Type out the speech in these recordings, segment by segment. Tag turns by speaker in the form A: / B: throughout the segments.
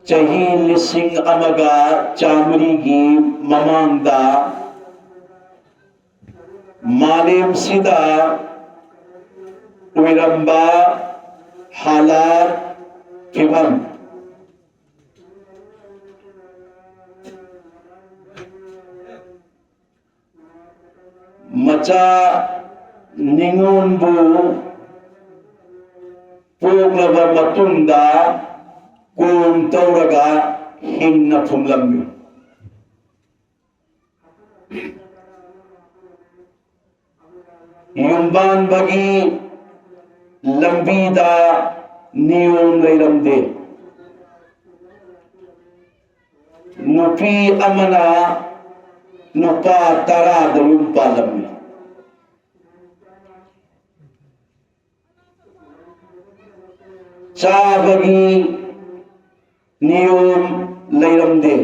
A: चाही लिसिंग अमगा चामरीगी ममांगदा मालेम सिदा उइरंबा हालात फिवम मचा निंगोनबु पोगलबा मतुंगदा कोम तौरगा हिंगना फुमलम्बी युम्बान बगी लंबीदा नियोम लैरमदे नुपी अमना नुपा तरा दयुम पालम्बी चाबगी नियम लैरमदे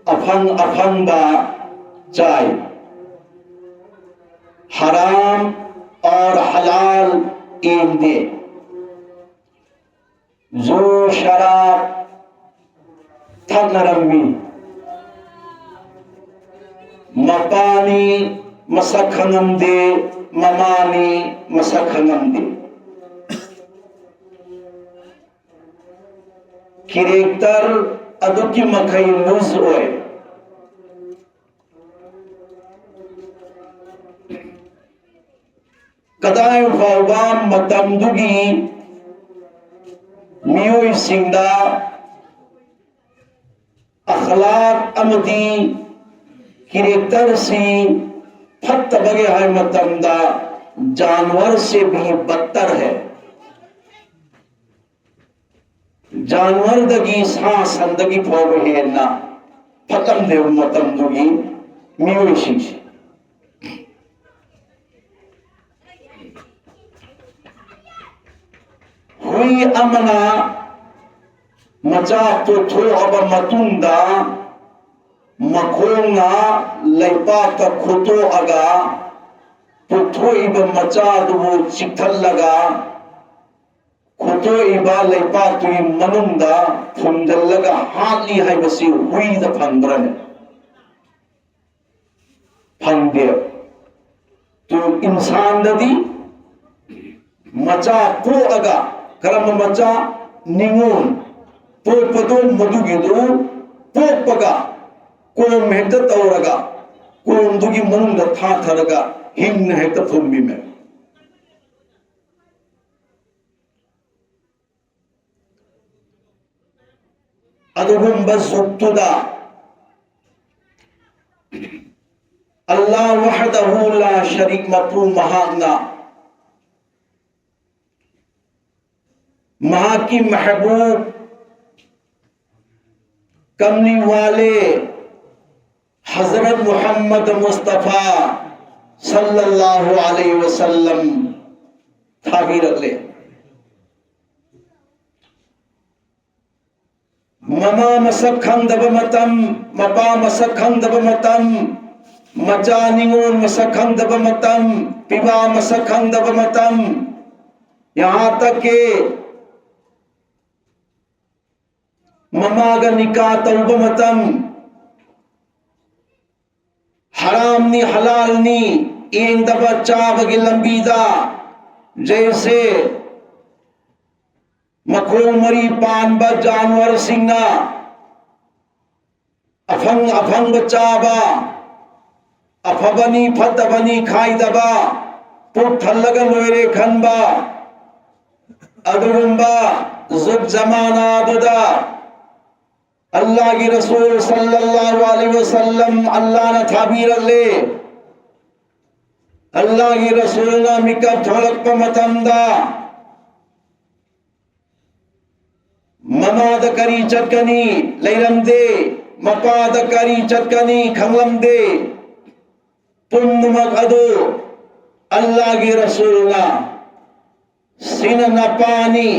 A: अफंग अफंगबा चाय हराम और हलाल एंदे जो शराब थनरमी मपानी मसखनमदे ममानी मसखनमदे किरेक्टर अदुकी मखई लूज होए कदाई फाउबा मतमदुगी मियोई सिंगदा अखलाक अमदी किरेक्टर से फत बगे है मतमदा जानवर से भी बदतर है जानवर दगी सांस अंदगी फोब है ना फतम दे मतम दुगी मियोई सिंग हुई अमना मचा तो थो अब मतुंदा मखोंगा लैपा का खुतो अगा पुथो इब मचा दुबो चिखल लगा खुतो इबा लैपा तुई मनुंदा फुंदल लगा हाली है बसी हुई द फंद्रन फंदे तो इंसान ददी मचा को अगा करम मचा निंगोन तो पदो मधुगिदो तो पगा को मेहत तौरगा को दुगी मनुंदा था थरगा हिंग हेत फुम्बी में अदुगुम बज़ुक्तुदा अल्लाह वहदहु ला शरीक मपरू महागना महा की महबूब कमली वाले हजरत मोहम्मद मुस्तफा सल्लल्लाहु अलैहि वसल्लम थाबीर अगले ममा मसक खंदब मतम मपा मसक खंदब मतम मचा निंगोन मसक खंदब मतम पिबा मसक खंदब मतम यहाँ तक के ममागा निकाह तौब मतम हराम नी हलाल नी एक दबा चाबगी लंबीदा जैसे मखो मरी पान ब जानवर सिंगना अफंग अफंग चाबा अफबनी फतबनी खाई दबा पुट थल्लग लोरे खनबा अदुगुंबा जुब जमाना दुदा अल्लाह की रसूल सल्लल्लाहु अलैहि वसल्लम अल्लाह ने थाबीर ले अल्लाह की रसूल ना मिकब थोलक प मतमदा ममाद करी चटकनी लैरम दे मपाद करी चटकनी खंगलम दे पुन्नमक अदो अल्लाह की रसूल ना सिन नपानी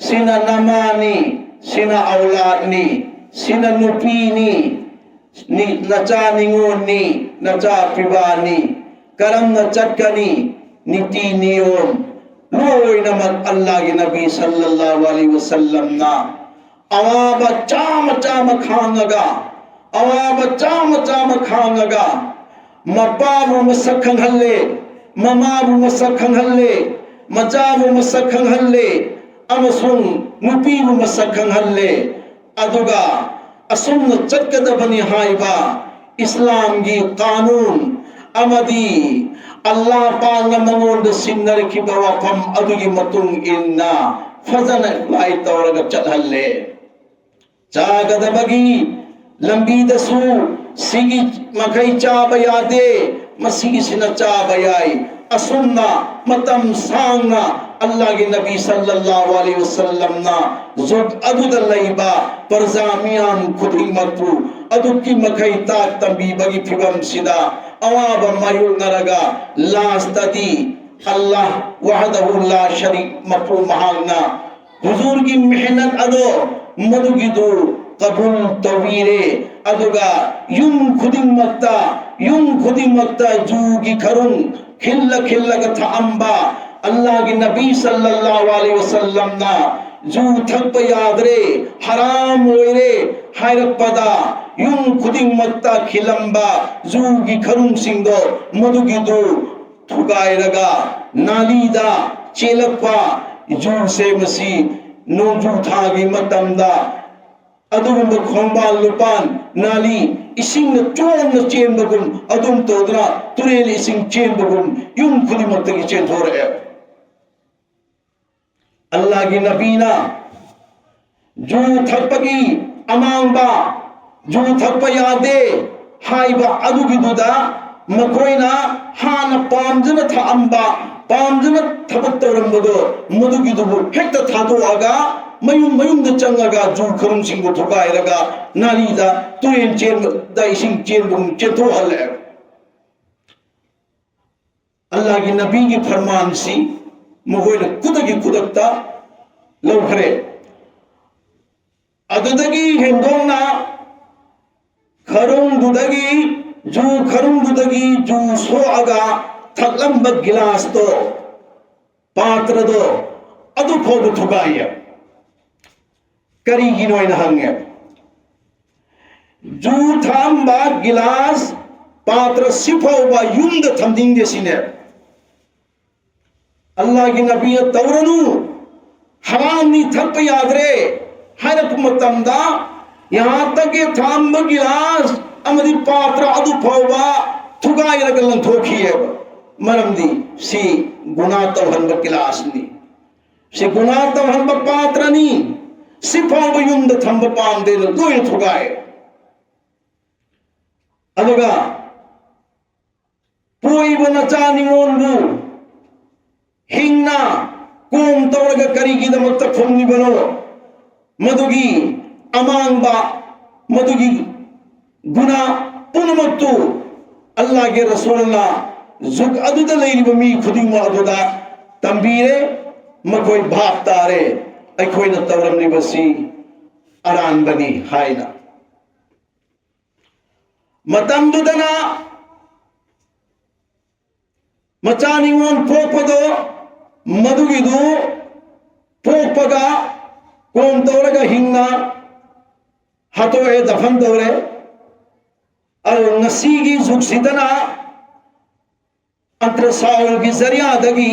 A: सिन नमानी सिन औलादनी सिन नुपीनी नचा निंगोनी नचा पिबानी करम न चटकनी नीति नियम लोई नमक अल्लाह के नबी सल्लल्लाहु अलैहि वसल्लम ना अवाबा चाम चाम खांगगा अवाबा चाम खांगगा मपाबु मसक खंगहल्ले ममाबु मसक खंगहल्ले मचाबु मसक खंगहल्ले अमसुंग नुपीबु मसक खंगहल्ले अदुगा असुम चक्कदबनी हाइबा इस्लाम की कानून अमदी अल्लाह पाक मंगोंद सिन्नरखिबा वफम अदुगी मतुंग इन्ना फजन लाई तौरग चलहल्ले चागदबगी लंबीदसु सिगी मखै चाबा यादे मसिगी सिना चाबा याई असुन्ना मतम सांगना अल्लाह के नबी सल्लल्लाहु अलैहि वसल्लम ना जुग अदुद लैबा परजामियान खुदिमतु अदुकी मखै ताक तंबीबगी फिबम सिदा अवाब मायु नरगा लास्तदी अल्लाह वहदहु ला शरीक मफू महागना हुजूर की मेहनत अदो मदुगिदु कबूल तवीरे अदुगा युम खुदिमत्ता जूगी खरुं खिल्ला खिल्ला का था अंबा अल्लाह के नबी सल्लल्लाहु अलैहि वसल्लम ना जू थक यादरे हराम होइरे हायरपदा युम खुदिमत्ता खिलंबा जूगी खरुं सिंगो मदुगिदु थुगायरगा नालीदा चेलपा जू से मसी नोजू थागी मतमदा अदुम खोंबाल लुपान नाली इसिंग चोन चेन बगुम अदुम तोदरा तुरेल इसिंग चेन बगुम युम खुदी मत की चेन हो रहे अल्लाह की नबीना जू थपगी अमांबा जू थप यादे हाइबा अदुगी दुदा मकोइना हान पामजन था अंबा पामजन थबत तौरंबदो मदुगी दुबु हेक्ता थादो आगा मयुम द चंगगा जू खरुम सिंगो थुगायरगा नालीदा तुरेन चेन दा इसिंग चेन बुम चेथो हले अल्लाह की नबी की फरमान सी मगोइन कुदगी कुदक्ता लौखरे अदुदगी हेंदोंना खरुम दुदगी जू सो आगा थकलंब गिलास तो पात्र दो अदु फोदु थुगाय करी गिनोइन हंगे जू थांबा गिलास पात्र सिफौबा युंद थमदिंग सिने अल्लाह की नबी तौरनु हराम नी थप यादरे हरप मतमदा यहाँ तक ये थांब गिलास अमदी पात्र अदु फौबा थुगाय रगलन थोखिए मरमदी सी गुना तवहन गिलास नी सी गुना तवहन पात्र नी सिफौब युंद थंब पाम दे लोय थुगाय अदुगा पोई बनचा निमोनबु हिंगना कोम तौरगा करीगी दमक फुंगनी बनो मदुगी अमांगबा मदुगी गुना पुनमत्तु अल्लाह के रसूलना जुग अदुद लेरिब मी खुदिंग अदुदा तंबीरे मकोई भाप तारे अखोइना तौरमनी बसी अरान बनी हाइना मतम दुदना मचानिंगोन पोपदो मदुगिदु पोपगा कोम तौरगा हिंगना हतोए दफन तौरे और नसीगी जुगसिदना अंतरसाउल की जरिया दगी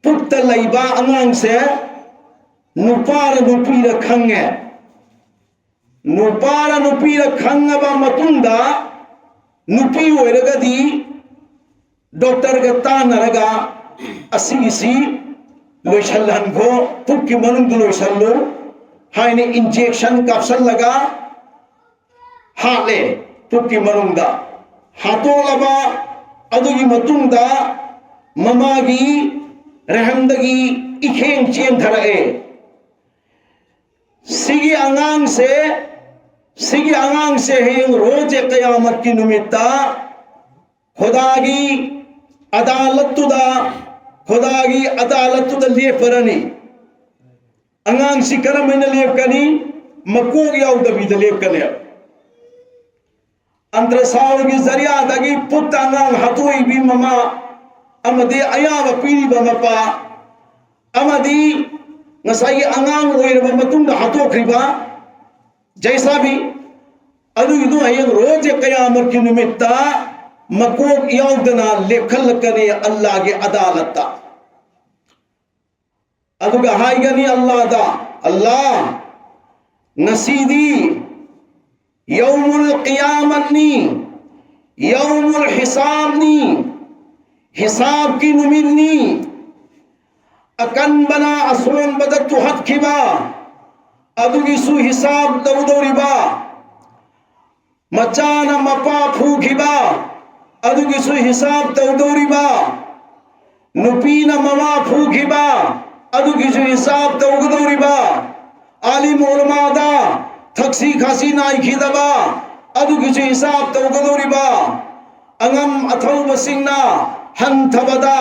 A: पुक्त लैबा अंगांग से नुपार नुपीर खंगे नुपार नुपीर खंगबा मतुंदा नुपी ओइरगदी डॉक्टर का तानरगा असीसी लोइसल्हन को पुक्की मनुंग लोइसल्लो हाइने इंजेक्शन काप्सल लगा हाले पुक्की मनुंगा हाथों लबा अदुगी मतुंदा ममागी रहमदगी इखें चेन धरए सिगी अंगांग से हेंग रोज क़यामत की नुमित्ता खुदागी अदालतुदा लेपरनी अंगांग सिकरम इन लेपकनी मकोग याउदबीद लेपकने अंतरसाव की जरिया दगी पुत अंगांग हतोई भी ममा अमदे अयाब पीरी बमपा अमदी नसाई अंगांग ओइरब मतुंग हतो होखरिबा जैसा भी अदुगिदु हयंग रोज कयामत की निमित्ता मकोक याउदना लेखलकने अल्लाह के अदालत अदुगा हायगनी अल्लाह दा अल्लाह नसीदी यौमुल क़ियामतनी यौमुल हिसाबनी हिसाब की नुमिनी अकन बना असोन बदत हद खिबा अदुगिसु हिसाब दौदौरिबा मचाना मपा फूखिबा अदुगिसु हिसाब दौदौरिबा नुपीना ममा फूखिबा अदुगिसु हिसाब दौगदौरिबा आलिम उलमादा थक्सी खासी नाइखिदबा अदुगिसु हिसाब दौगदौरिबा अंगम अथौबसिंगना हंथबदा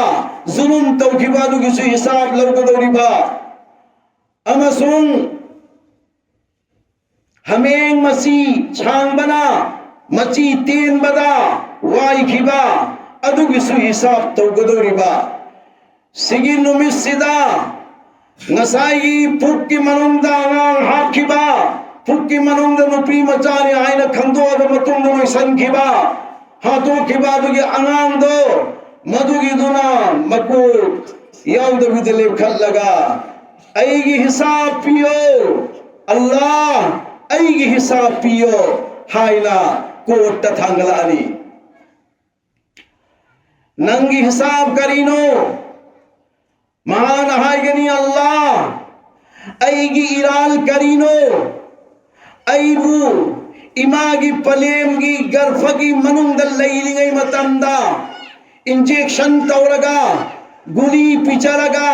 A: जुलुम तौखिबा अदुगिसु हिसाब लौगदौरिबा अमसुंग हमें मसी छांग बना मची तेन बदा वाई खिबा अदुगिसु हिसाब तौगदौरिबा सिगी नुमिसिदा नसाई पुक्की मनुंदा अंगांग हाखिबा पुक्की मनुंदा नुपी मचाने आयना खंदोद मतुंग लोइसन खिबा हाथों खिबा दुगी अंगांग दो मधुगी दुना मकू याउद विदले खल लगा ऐगी हिसाब पियो अल्लाह ऐगी हिसाब पियो हाइना कोट थांगलानी नंगी हिसाब करीनो महान हाइगनी अल्लाह ऐगी इराल करीनो ऐबू इमागी पलेमगी गर्फगी मनुंग लैलिंगै मतंदा इंजेक्शन तौरगा गुली पिचरगा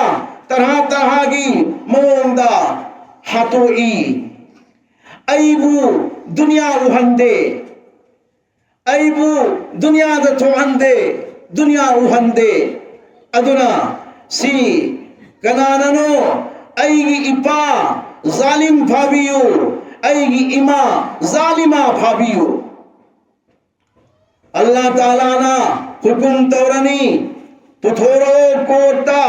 A: तरह तरह की मोंदा हाथोई ऐबू दुनिया उहंदे ऐबू दुनिया दथोहंदे दुनिया उहंदे अदुना सी कनाननो ऐगी इपा जालिम भाबियो ऐगी इमा जालिमा भाबियो अल्लाह ताला ना हुकुम तौरनी पुथोरो कोटा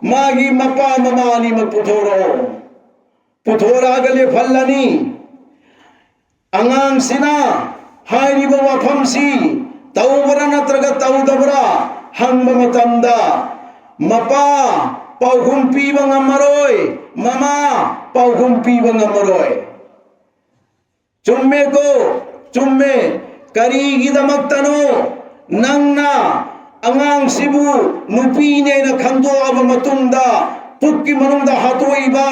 A: मागी मपा ममानी म पुथोरो पुथोरा गले फल्लनी अंगांग सिना हाइरी बवा फमसी तौबरा नत्रगा तौदबरा हंग मतंदा मपा पाउहुम पीबा ngammaroy ममा पाउहुम पीबा ngammaroy चुम्मे को चुम्मे करीगिदमक्तनो नंगना अंगांग सिबु नुपीने न खंदोअब मतुंदा पुक्की मनुंदा हाथोइबा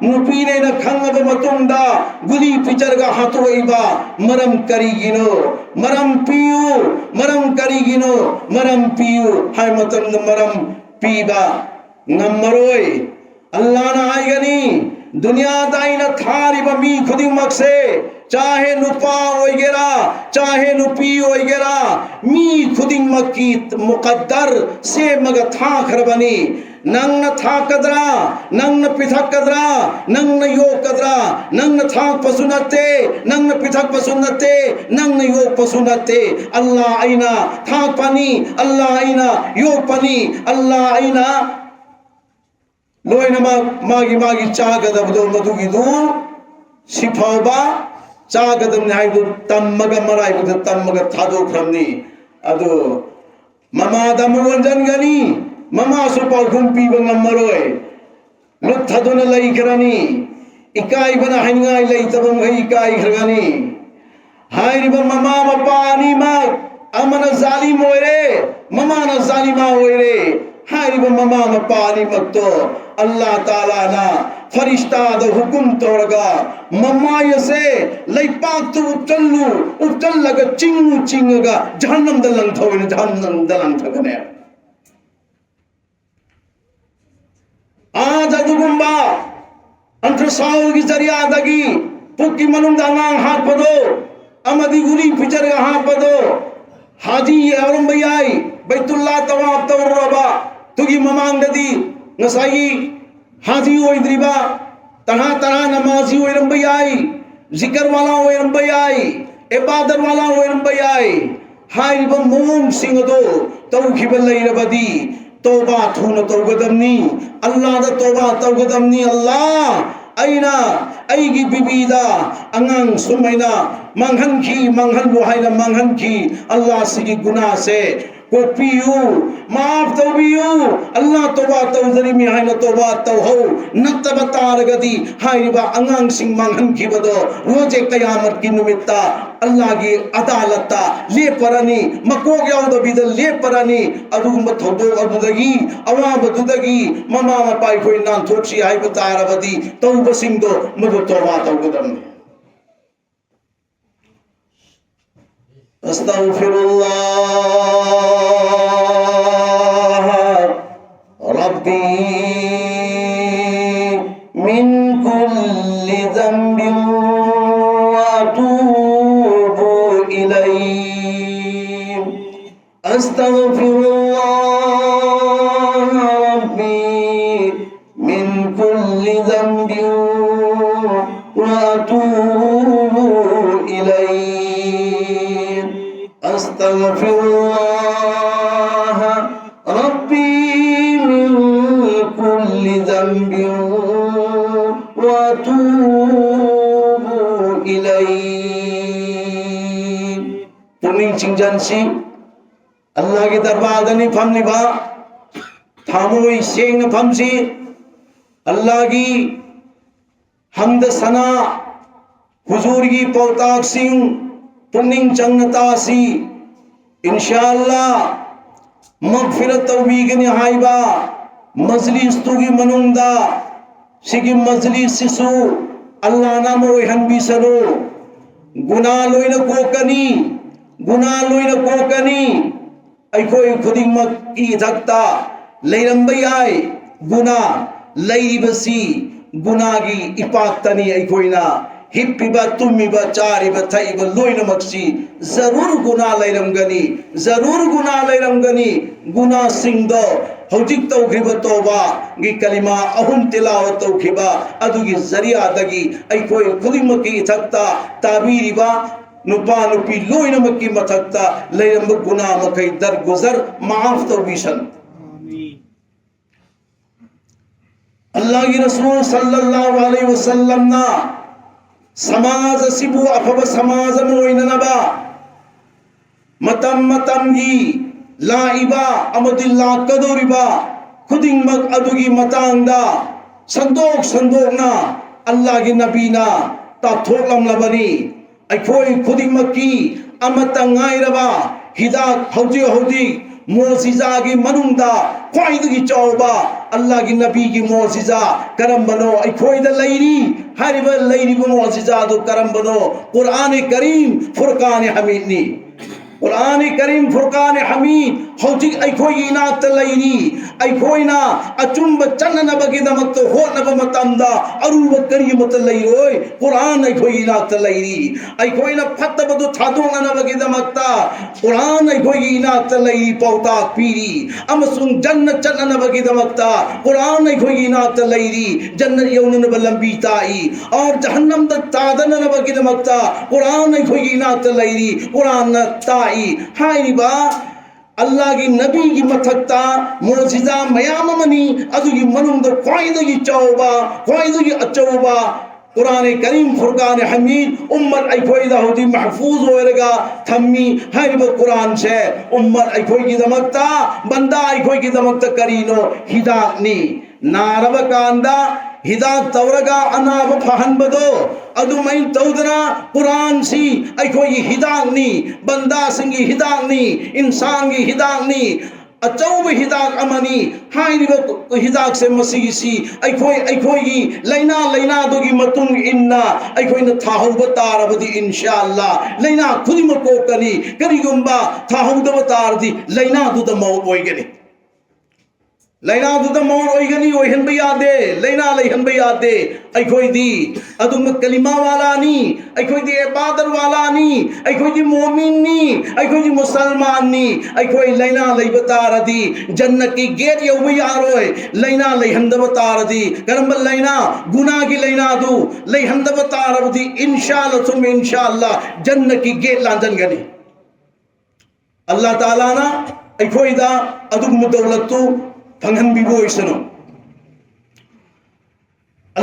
A: नुपीने न खंगब मतुंदा गुली पिचरगा हाथोइबा मरम करीगिनो मरम पियु मरम करीगिनो मरम पियु हाय मतंद मरम पीबा नम्मरोय अल्लाह ना आइगनी दुनिया दाइना थारी बमी खुदी मक्से चाहे नुपा ओइगेरा चाहे नुपी ओइगेरा मी खुदी मक्की मुकद्दर से मग था खरबनी नंग न था कदरा नंग न पिथक कदरा नंग न यो कदरा नंग न था पसुनते नंग न पिथक पसुनते नंग न यो पसुनते अल्लाह आइना था पानी अल्लाह आइना यो पानी अल्लाह आइना लोइना मागी मागी चागदबदो मदुगिदु सिफावबा चागदम हाइदु तम्मगा मराइबुद तम्मगा थादोख्रमनी अदु ममादा मुवंजनगनी ममा सुपाल घुमपीबा ngammaroy lut thaduna leikrani ikai bana haingai leitabam gai ikai khrgani hairiba mama mapani ma amana zalim oire mama na zalima oire hairiba mama mapani makto Allah taala na farishta da hukum torga mama yase leipak tu uptallaga chingaga jahannam dalang thawine jahannam dalang thagane आज अदुगुम्बा ultrasound की जरिया दगी पुक्की मनुंग दांगांग हाथ पदो अमदी गुली picture हाथ पदो हाजी Aurum भैयाई Baitullah तवाफ तवरबा तुगी ममांग ददी नसाई हाजी ओइद्रिबा तरह तरह नमाजी ओइरम भैयाई जिक्र वाला ओइरम भैयाई इबादत वाला ओइरम भैयाई हाई बम मोम सिंह दो तौखिबल लैरबदी तौबा थून तौगदमनी अल्लाह दा तौबा तौगदमनी अल्लाह
B: अना अगी बिबीदा अंगांग सुमैना मांगहनखी मांगहनलु हाइना मांगहनखी अल्लाह सिगी गुनाह से कोपियु माफ तौबियु अल्लाह तौबा तौजरिमी हाइना तौबा तौहौ नत्तब तारगदी हाइबा अंगांग सिंग मांगहनखिबदो रोजे कयामत की नुमित्ता अल्लाह की अदालत्ता लेपरनी मकोग याउदबिदा लेपरनी अदुगुम्बा थौदोक अदुदगी अवाबदुदगी ममा मपाई खोइ नानथोक्सी हाइबा तारबदी तौबसिंगदो मदु तौबा तौगदमनी अस्तगफिरुल्लाह रब्बी मिन कुल्ली ज़ंबिन व अतूबु इलैहि अस्तगफिरुल्लाह रब्बी मिन कुल्ली ज़ंबिन व अतूबु इलैहि अस्तगफिरुल्लाह रब्बी मिन कुल्ली ज़ंबिन व अतूबु इलैहि पुनिंग चिंजनसी अल्लाह के दरबार दनी फमनिबा थामोई सेंग फमसी अल्लाह की हमद सना हुजूर की पौताक सिंह पुनिंग चंगतासी इंशाअल्लाह मगफिरत तौबीगनी हाइबा मजलिस तुगी मनुंदा सिगी मजलिस सिसु अल्लाह नाम ओहनबी सनो गुनाह लोइना कोकनी गुनाह लोइना कोकनी अखोई खुदिमक की धक्ता लेरंबा याय गुनाह लैरिबसी गुनाह की इपाक्तनी अखोइना हिप्पीबा तुम्मीबा चारीबा थईबा लोइनमक्सी जरूर गुनाह लैरमगनी जरूर गुनाह लैरमगनी गुनाह सिंगदो हौजिक तौखिबा तौबा गी कलिमा अहुम तिलावत तौखिबा अदुगी जरियादगी अखोई खुदिमकी इथक्ता ताबीरिबा नुपा नुपी लोइनमकी मथक्ता लैरंब गुनाह मखै दरगुजर माफ तौबीसन अल्लाह की रसूल सल्लल्लाहु अलैहि वसल्लम ना समाज सिबु अफब समाज मोइननबा मतम मतमगी लाइबा अमदिल्ला कदोरिबा खुदिंगमक अदुगी मतांगदा संदोक संदोकना अल्लाह की नबीना ताथोकलमलबनी अखोई खुदिंगमकी अमतंगाइरबा हिदात हौजी हौजी मोजिजा की मनुंदा ख्वाइदगी चौबा अल्लाह की नबी की मोजिजा करम बनो अखोइदा लैरी हरिबा लैरिबा मोजिजा दो करम बनो कुरान करीम फुरकान हमीदनी कुरान करीम फुरकान हमीद हौजी अखोई इनात लैरी अखोइना अचुंब चन्ननबगी दमक तो होनब मतंदा अरुब करीमत लैरोय कुरान अखोई इनात लैरी अखोइना फत्तबदु थादोंगनबगी दमकता कुरान अखोई इनात लैरी पौता पीरी अमसुंग जन्नत चन्ननबगी दमकता कुरान अखोई इनात लैरी जन्नत यौननब लंबी ताई और जहन्नम द तादननबगी दमकता कुरान अखोई इनात लैरी कुरान ताई हाइबा अल्लाह की नबी की मथक्ता मोजिजा मयाममनी अदुगी मनुंद ख्वाइदगी चौबा ख्वाइदगी अचौबा कुरान करीम फुरकान हमीद उम्मत अखोइदा होती महफूज होएगा थम्मी हरिब कुरान से उम्मत अखोई की दमकता बंदा अखोई की दमकता करीनो हिदानी नारब कांदा हिदात तौरगा अनाब फहनबदो अदुमई तौदना कुरान सी अखोई हिदानी बंदा सिंगी हिदानी इंसान की हिदानी अचौब हिदाक अमनी हाइरिब हिदाक से मसीसी अखोई लैना लैना दोगी मतुंग इन्ना अखोइना थाहौब तारबदी इंशाअल्लाह लैना खुदिम कोकनी करिगुंबा थाहौदब तारदी लैना दुद मौत ओइगनी लैना दुद मौत ओइगनी ओहनब यादे लैना लैहनब यादे अखोइदी अदुम कलिमा वालानी अखोइदी इबादत वालानी अखोइदी मोमिननी अखोइदी मुसलमाननी अखोइ लैना लैबतारदी जन्नत की गेट यौब यारोय लैना लैहनदब तारदी करम लैना गुनाह की लैना दु लैहनदब तारदी इंशाअल्लाह तुम इंशाअल्लाह जन्नत की गेट लांजनगनी अल्लाह ताला ना अखोइदा अदुम दौलतु फंगन बिबो इसनो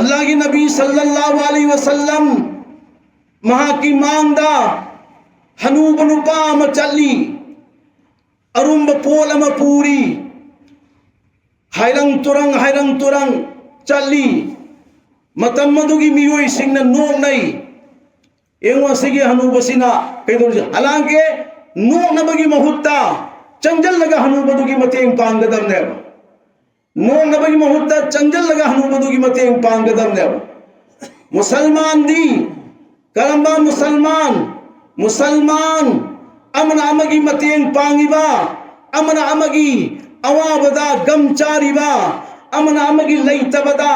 B: अल्लाह की नबी सल्लल्लाहु अलैहि वसल्लम महाकी मांगदा हनूब नुपा अमा चली अरुंब पोल अमा पूरी हायरंग तुरंग चली मतम मदुगी मियोई सिंगना नोक नहीं एंगो सिगे हनूबसिना कइदोर हालांकि नोक नबगी महुत्ता चंजल लगा हनूबदुगी मतेंग पांगदमने नोक नबगी महुत्ता चंजल लगा हनूबदुगी मतेंग पांगदमने मुसलमान दी करंबा मुसलमान अमन अमगी मतेंग पांगिबा अमन अमगी अवाबदा गमचारिबा अमन अमगी लैतबदा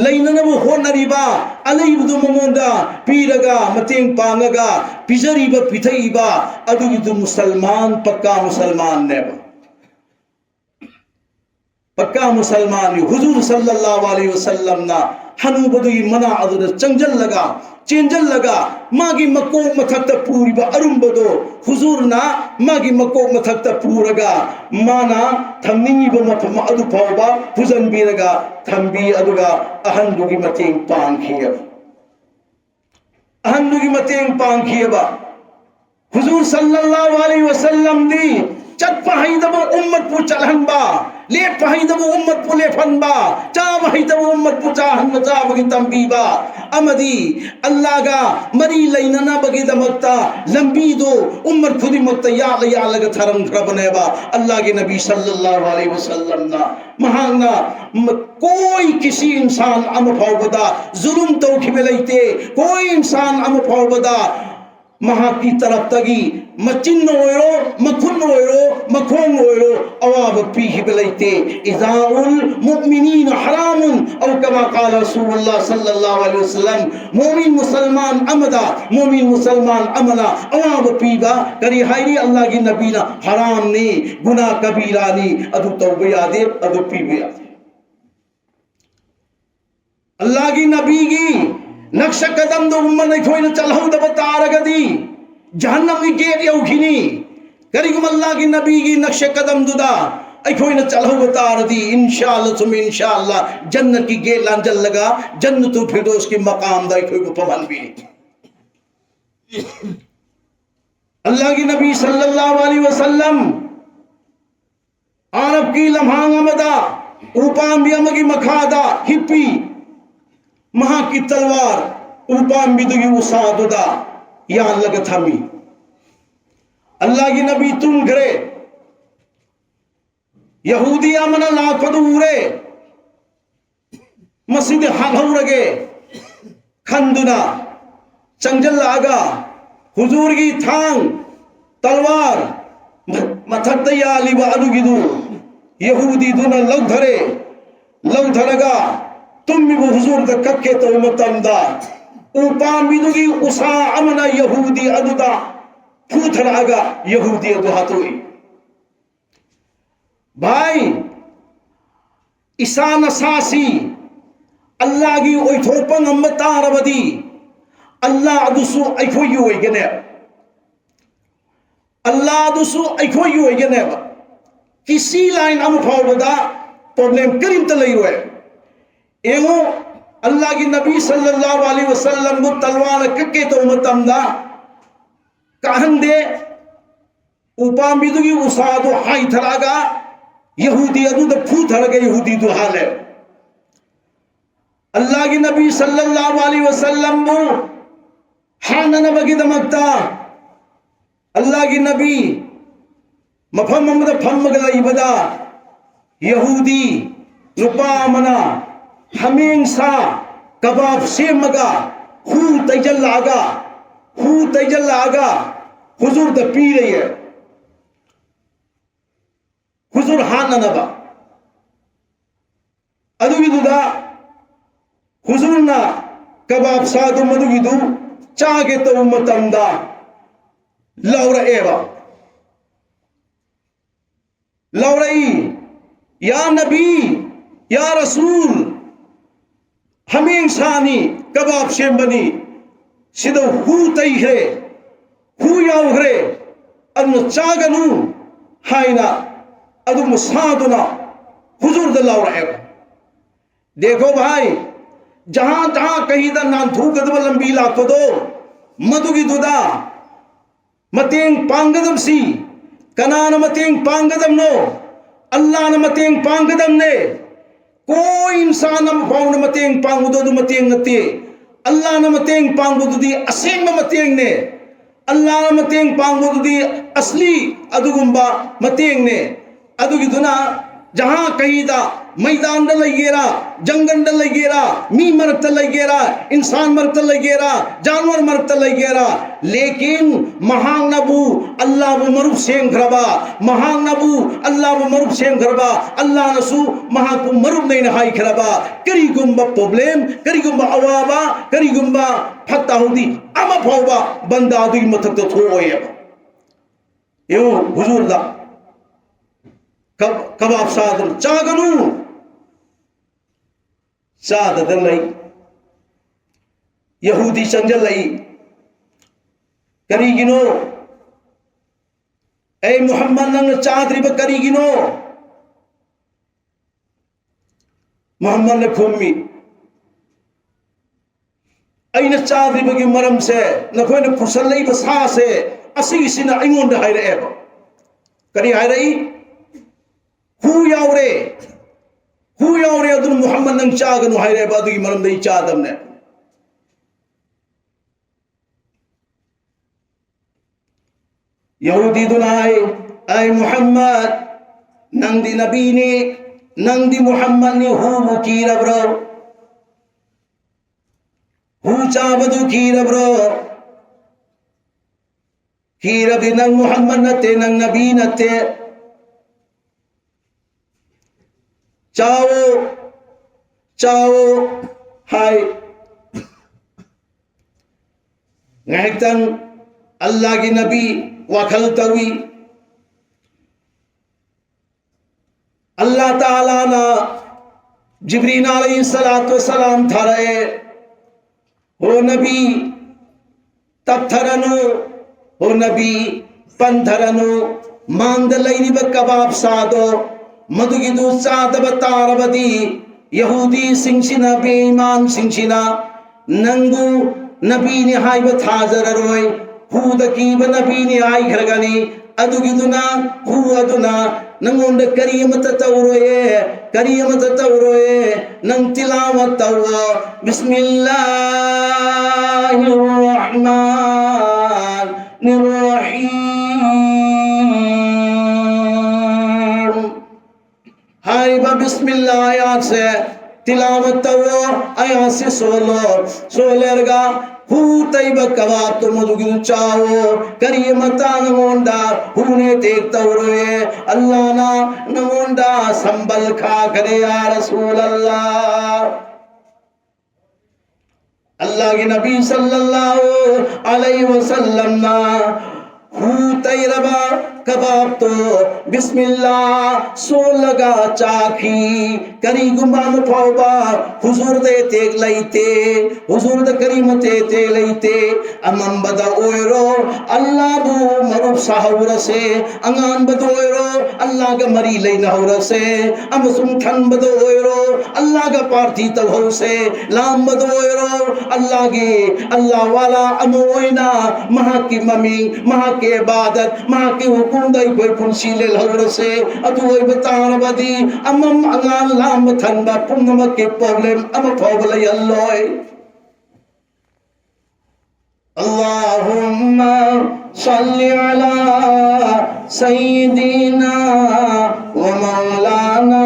B: लैननबु होनरिबा अलैबदु ममोंदा पीरगा मतेंग पांगगा पिजरिबा पिथैबा अदुगिदु मुसलमान पक्का मुसलमान ने पक्का मुसलमान हुजूर सल्लल्लाहु अलैहि वसल्लम ना हनूबदुगी मना अदुद चंजल लगा चेंजल लगा मागी मकोक मथक्ता पूरीबा अरुंबदो हुजूर ना मागी मकोक मथक्ता पूरगा माना थमनिंगिबा मफम अदु फावबा फुजन बीरगा थंबी अदुगा अहंदुगी मतेंग पांखिया अहंदुगी मतेंग पांखियबा हुजूर सल्लल्लाहु अलैहि वसल्लम दी चट पहाइदबो उम्मत पु चलहनबा ले पहाइदबो उम्मत पु ले फनबा चा पहाइदबो उम्मत पु चाहन चा बगी तंबीबा अमदी अल्लाह गा मरी लैनना बगी दमकता लंबी दो उम्मत खुदी मत या लग थरम खरबनेबा अल्लाह के नबी सल्लल्लाहु अलैहि वसल्लम ना महाना कोई किसी इंसान अम फावबदा जुल्म तौखिबे लैते कोई इंसान अम फावबदा महा की तरफ तगी मचिन ओयो मखुन ओयो मखों ओयो अवाब पीहि बलैते इजाउल मुमिनीन हरामुन औ कमा काल रसूलुल्लाह सल्लल्लाहु अलैहि वसल्लम मोमिन मुसलमान अमदा मोमिन मुसलमान अमला अवाब पीबा करी हायरी अल्लाह की नबी ना हराम ने गुनाह कबीरा ने अदु तौबे यादे अदु पीबे अल्लाह की नबी की नक्श कदम दो उम्मत ने खोई न चलहु दब तारगदी जहन्नम की गेट यौखिनी करीगम अल्लाह की नबी की नक्श कदम दुदा ऐ खोई न चलहु तारदी इंशाअल्लाह तुम इंशाअल्लाह जन्नत की गेट लांजल लगा जन्नतुल फिरदौस की मकाम दा खोई को पवन भी अल्लाह की नबी सल्लल्लाहु अलैहि वसल्लम आरब की लम्हांग अमदा ऊपाम भी अमगी मखादा हिप्पी महा की तलवार ऊपाम बिदुगी उसादुदा या लग थमी अल्लाह की नबी तुम घरे यहूदी अमना लाखदूरे मस्जिद हाघौरगे खंदुना चंजल आगा हुजूर की थांग तलवार मथक यालिबा अदुगिदु यहूदी दुना लग धरगा तुम भी वो हुजूर द कक्के तो मतंदा ऊपाम बिदुगी उसा अमना यहूदी अदुदा फूथरागा यहूदी अदुहातुई भाई ईसा नसासी अल्लाह की ओइथोपन अम्मता रबदी अल्लाह अदुसु अइखोई ओइगने अल्लाह अदुसु अइखोई ओइगने किसी लाइन अम फावदा प्रॉब्लम करिम त लई रोए एवो अल्लाह की नबी सल्लल्लाहु अलैहि वसल्लम को तलवार कक्के तो मतमदा कहंदे ऊपाम बिदुगी उसादो हाई थरागा यहूदी अदु द फू थरगे यहूदी दु हाल है अल्लाह की नबी सल्लल्लाहु अलैहि वसल्लम को हानन बगी दमकता अल्लाह की नबी मफम ममद फमगला इबदा यहूदी रुपा मना हमें सा कबाब से मगा who तैजल Agha Hazur the P रही है हुजूर हान नबा अदुगिदुदा हुजूर ना कबाब सादु मदुगिदु चागे तो मतंदा लौरा एवा लौरई या नबी या रसूल हमें इंसानी कबाब से बनी सिदो हु तैहरे हु यावहरे अनु चागनु हाइना अदु मुसादुना हुजूर द लौरा एवा देखो भाई जहां जहां कहीं दा नांथूगदब लंबी लापदो मदुगिदुदा मतेंग पांगदम सी कनाना मतेंग पांगदम नो अल्लाह न मतेंग पांगदम ने कोई इंसान हम फाउन मतेंग पांगुदो दु मतेंग नते अल्लाह न मतेंग पांगुदु दी असेंग मतेंग ने अल्लाह न मतेंग पांगुदु दी असली अदुगुंबा मतेंग ने अदुगिदुना जहां कहीं दा मैदान लगेरा जंगल लगेरा मी मरत लगेरा इंसान मरत लगेरा जानवर मरत लगेरा लेकिन महान नबू अल्लाह वो मरुफ सेंग खरबा महान नबू अल्लाह वो मरुफ सेंग खरबा अल्लाह नसु महा को मरुफ नहीं नहाई खरबा करी गुंबा प्रॉब्लम करी गुंबा अवाबा करी गुंबा फत्ता होदी अमा फावबा बंदा दुई मथक तो थोए यो हुजूर दा कबाब सादम चागनु साददन लई यहूदी संजल लई करीगिनो ए मुहम्मद नंग चादरी ब करीगिनो मुहम्मद ने खुम्मी अइन चादरी बगी मरम से नखोय ने फुसल लई बसा से असि सिना अइंगोंद हायरे एब करी हायरई हु यावरे अदुन मुहम्मद नंग चागनु हायरे बादुगी मरम दई चादम ने यहूदी दुनाय ay मुहम्मद नंग दी नबी ने नंग दी मुहम्मद ने हु मुकीरा ब्रो हु चाबदु कीरा ब्रो कीरा भी नंग मुहम्मद नते नंग नबी नते चाओ चाओ हाय ngahitang Allah ki nabi wakal tawi Allah Ta'ala na Jibreel alayhi salatu wasalam tharae ho nabi tab tharanu ho nabi pandharanu mandalaini ba kabab sado मधुगिदु सादब तारबदी यहूदी सिंचिना बेईमान सिंचिना नंगु नबी ने हाइब थाजररोय हुद कीब नबी ने आई घरगनी अदुगिदुना हु अदुना नंगोंड करियमत तौरोये नंग तिलावत तौरो बिस्मिल्लाहिर रहमानिर रहीम हाइबा बिस्मिल्लाह आयात से तिलावत तवो आयात से सोलेरगा हु तैब कबाब तो मधुगी चाओ करिए मता नमोंडा हुने तेक तवरोए अल्लाह ना नमोंडा संबल खा करे या रसूल अल्लाह के नबी सल्लल्लाहु अलैहि वसल्लम ना हु तैरबा कबाब तो बिस्मिल्लाह सो लगा चाखी करी गुमाम फावबा हुजूर दे तेग लईते हुजूर द करीमते ते लईते अमम बदा ओयरो अल्लाह बु मरुब साहौर से अंगान बदो ओयरो अल्लाह का मरी लई नहौर से अम सुम खन बदो ओयरो अल्लाह का पार्थी तव से लाम बदो ओयरो अल्लाह वाला अमोइना महा की ममी महा के इबादत महा के हुकुम दई कोई पुंसीले लहर से अदुई बतान बदी अमम अंगान लाम थनबा पुंगम के प्रॉब्लम अम प्रॉब्लम अल्लाह अल्लाहुम्मा सल्ली अला सय्यिदिना व मौलाना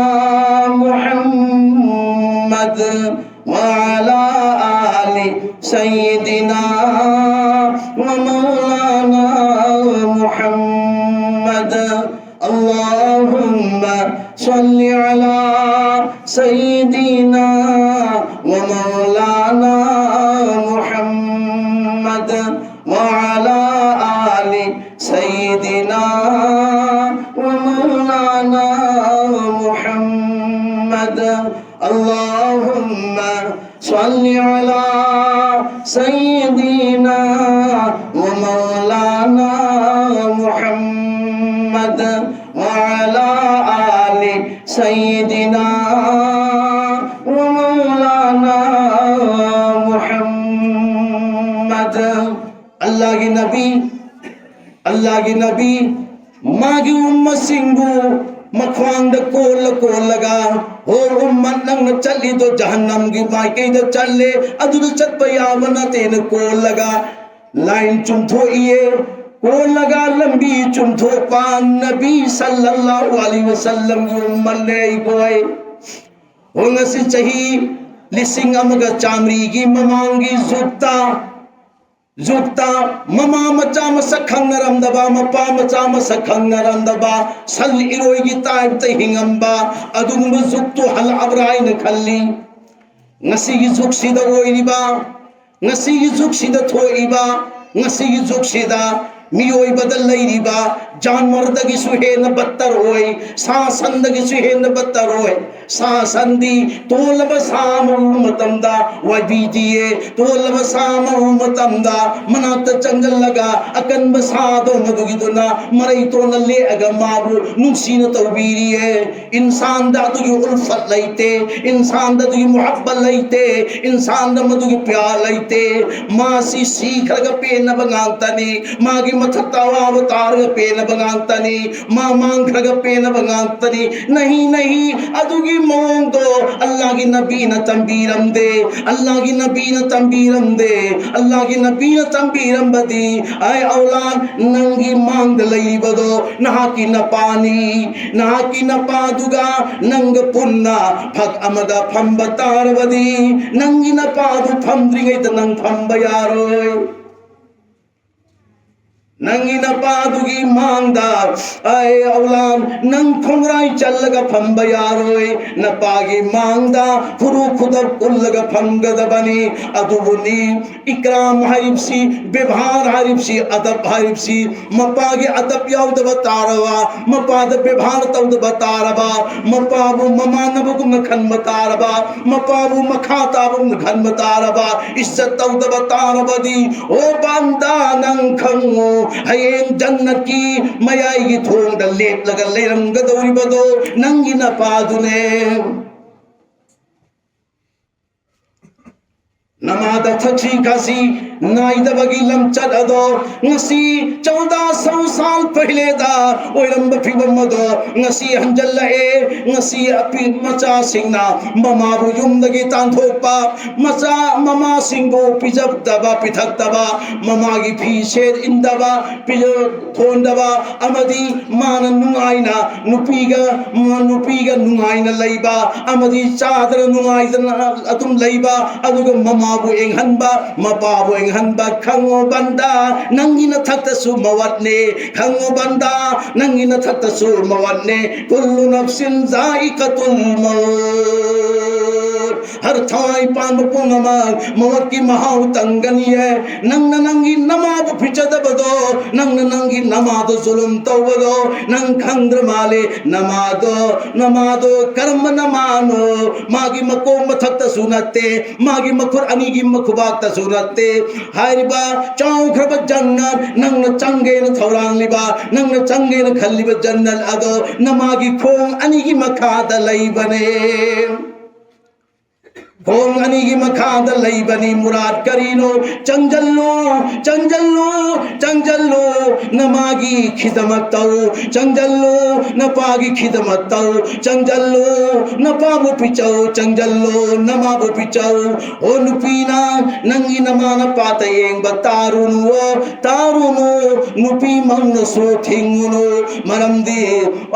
B: मुहम्मद व अला आलि सय्यिदिना व मौलाना मुहम्मद अल्लाहुम्मा सल्ली अला सय्यिदिना व मौलाना मुहम्मद व अला आलि सय्यिदिना व मौलाना मुहम्मद अल्लाहुम्मा सल्ली अला सय्यिदिना व मौलाना मुहम्मद व अला आलि सय्यिदिना व मौलाना अल्लाह की नबी मागी उम्मत सिंगु मखवांग कोल लगा और उम्मत नंग चली तो जहन्नम की मायके द चले अदुल चत यावना तेन कोल लगा लाइन चुमथो ये कोल लगा लंबी चुमथो पान नबी सल्लल्लाहु अलैहि वसल्लम की उम्मत ने कोई होंगसी चाहिए लिसिंग अमगा चामरी की ममांगी जुगता ममा मचा मसक खंगरमदबा मपा मचा मसक खंगरमदबा सल इरोई की ताइब ते हिंगंबा अदुम जुगतो हल अबराई न खल्ली ngasi gi zuk sida oiriba ngasi gi zuk sida thoiba ngasi gi zuk sida miyoi badal lairiba janwar dagi suhe na battar hoy sa sandagi suhe na battar hoy sa sandi tolaba samu matamda wabidiye tolaba samu matamda manata jangal laga akan basado madugiduna marai to na le aga mabu nungsina tawbiriye insan da tu ulfat laite insan da tu muhabbat laite insan da madu ki pyar laite ma si sikh ga pe na bangang tani ma gi mathatawa avatar ga pe na bangang tani ma mang ga pe na bangang tani नहीं अदुगी मोंग दो अल्लाह की नबी न तंबीरम दे अल्लाह की नबी न तंबीरम दे अल्लाह की नबी न तंबीरम बदी आय औलाद नंगी मांग लई बदो नहा की न पानी नहा की न पादुगा नंग पुन्ना भग अमदा फम बतार बदी नंगी न पादु फम द्रिंगे त नंग फम बयारोय नंगी न पादुगी मांगदा आए औलाम नंग खुंगराई चलगा फम बयारोय न पागी मांगदा फुरु खुदर कुल्लगा फम गदबनी अदुबुनी इकराम हरिफसी व्यवहार हरिफसी अदब हरिफसी मपागे अदब याउद बतारवा मपाद व्यवहार तउद बतारवा मपाबु ममानबु न खन बतारवा मपाबु मखाताबु न खन बतारवा इज्जत तउद बतारबदी ओ बंदा नंग खंगो हयें जन्नत की मयाई की थोंग द लेप लगा लेरंग दौरी बदो नंगी न पादुने नमादा थची खासी नाइदा बगी लमचद अदो ngasi 1400 साल पहले दा ओइरंब फिबम मदो ngasi हंजल ए ngasi अपि मचा सिंगना ममा बु युमदगी तांथोपा मचा ममा सिंगो पिजब दबा पिथक दबा ममा गी फीशेर इंदबा पिजो थोंदबा अमदी मान नुआइना नुपीगा नुआइना लैबा अमदी चादर नुआइना अतुम लैबा अदुग ममा बु एंगहनबा मपा बु एंगहनबा खंगो बंदा नंगी न थकतसु मवतने खंगो बंदा नंगी न थकतसु मवतने कुल्लु नफ्सिन जाइकतुल मौत हर थाई पान पुनमा मौत की महाउ तंगनी है नंगी नमाब फिचद बदो नंगी नमाद जुल्म तवदो नंग खंद्र माले नमादो कर्म नमानो मागी मको मथकतसु नते मागी मखुर अनीगी मखुबातसु नते हारिबा चाउ खरब जन्नत नंग चंगे न थौरांग लिबा नंग चंगे न खल्लिबा जन्नत अदो नमागी खोंग अनीगी मखाद लैबने खोंग अनीगी मखाद लैबनी मुराद करीनो चंजल्लो नमागी खिदमत तौ चंजल्लो नपागी खिदमत तौ चंजल्लो नपाबु पिचौ चंजल्लो नमाबु पिचौ ओ नुपीना नंगी नमान पातयेंग तारुनो नुपी मंग सो थिंगुनो मरमदी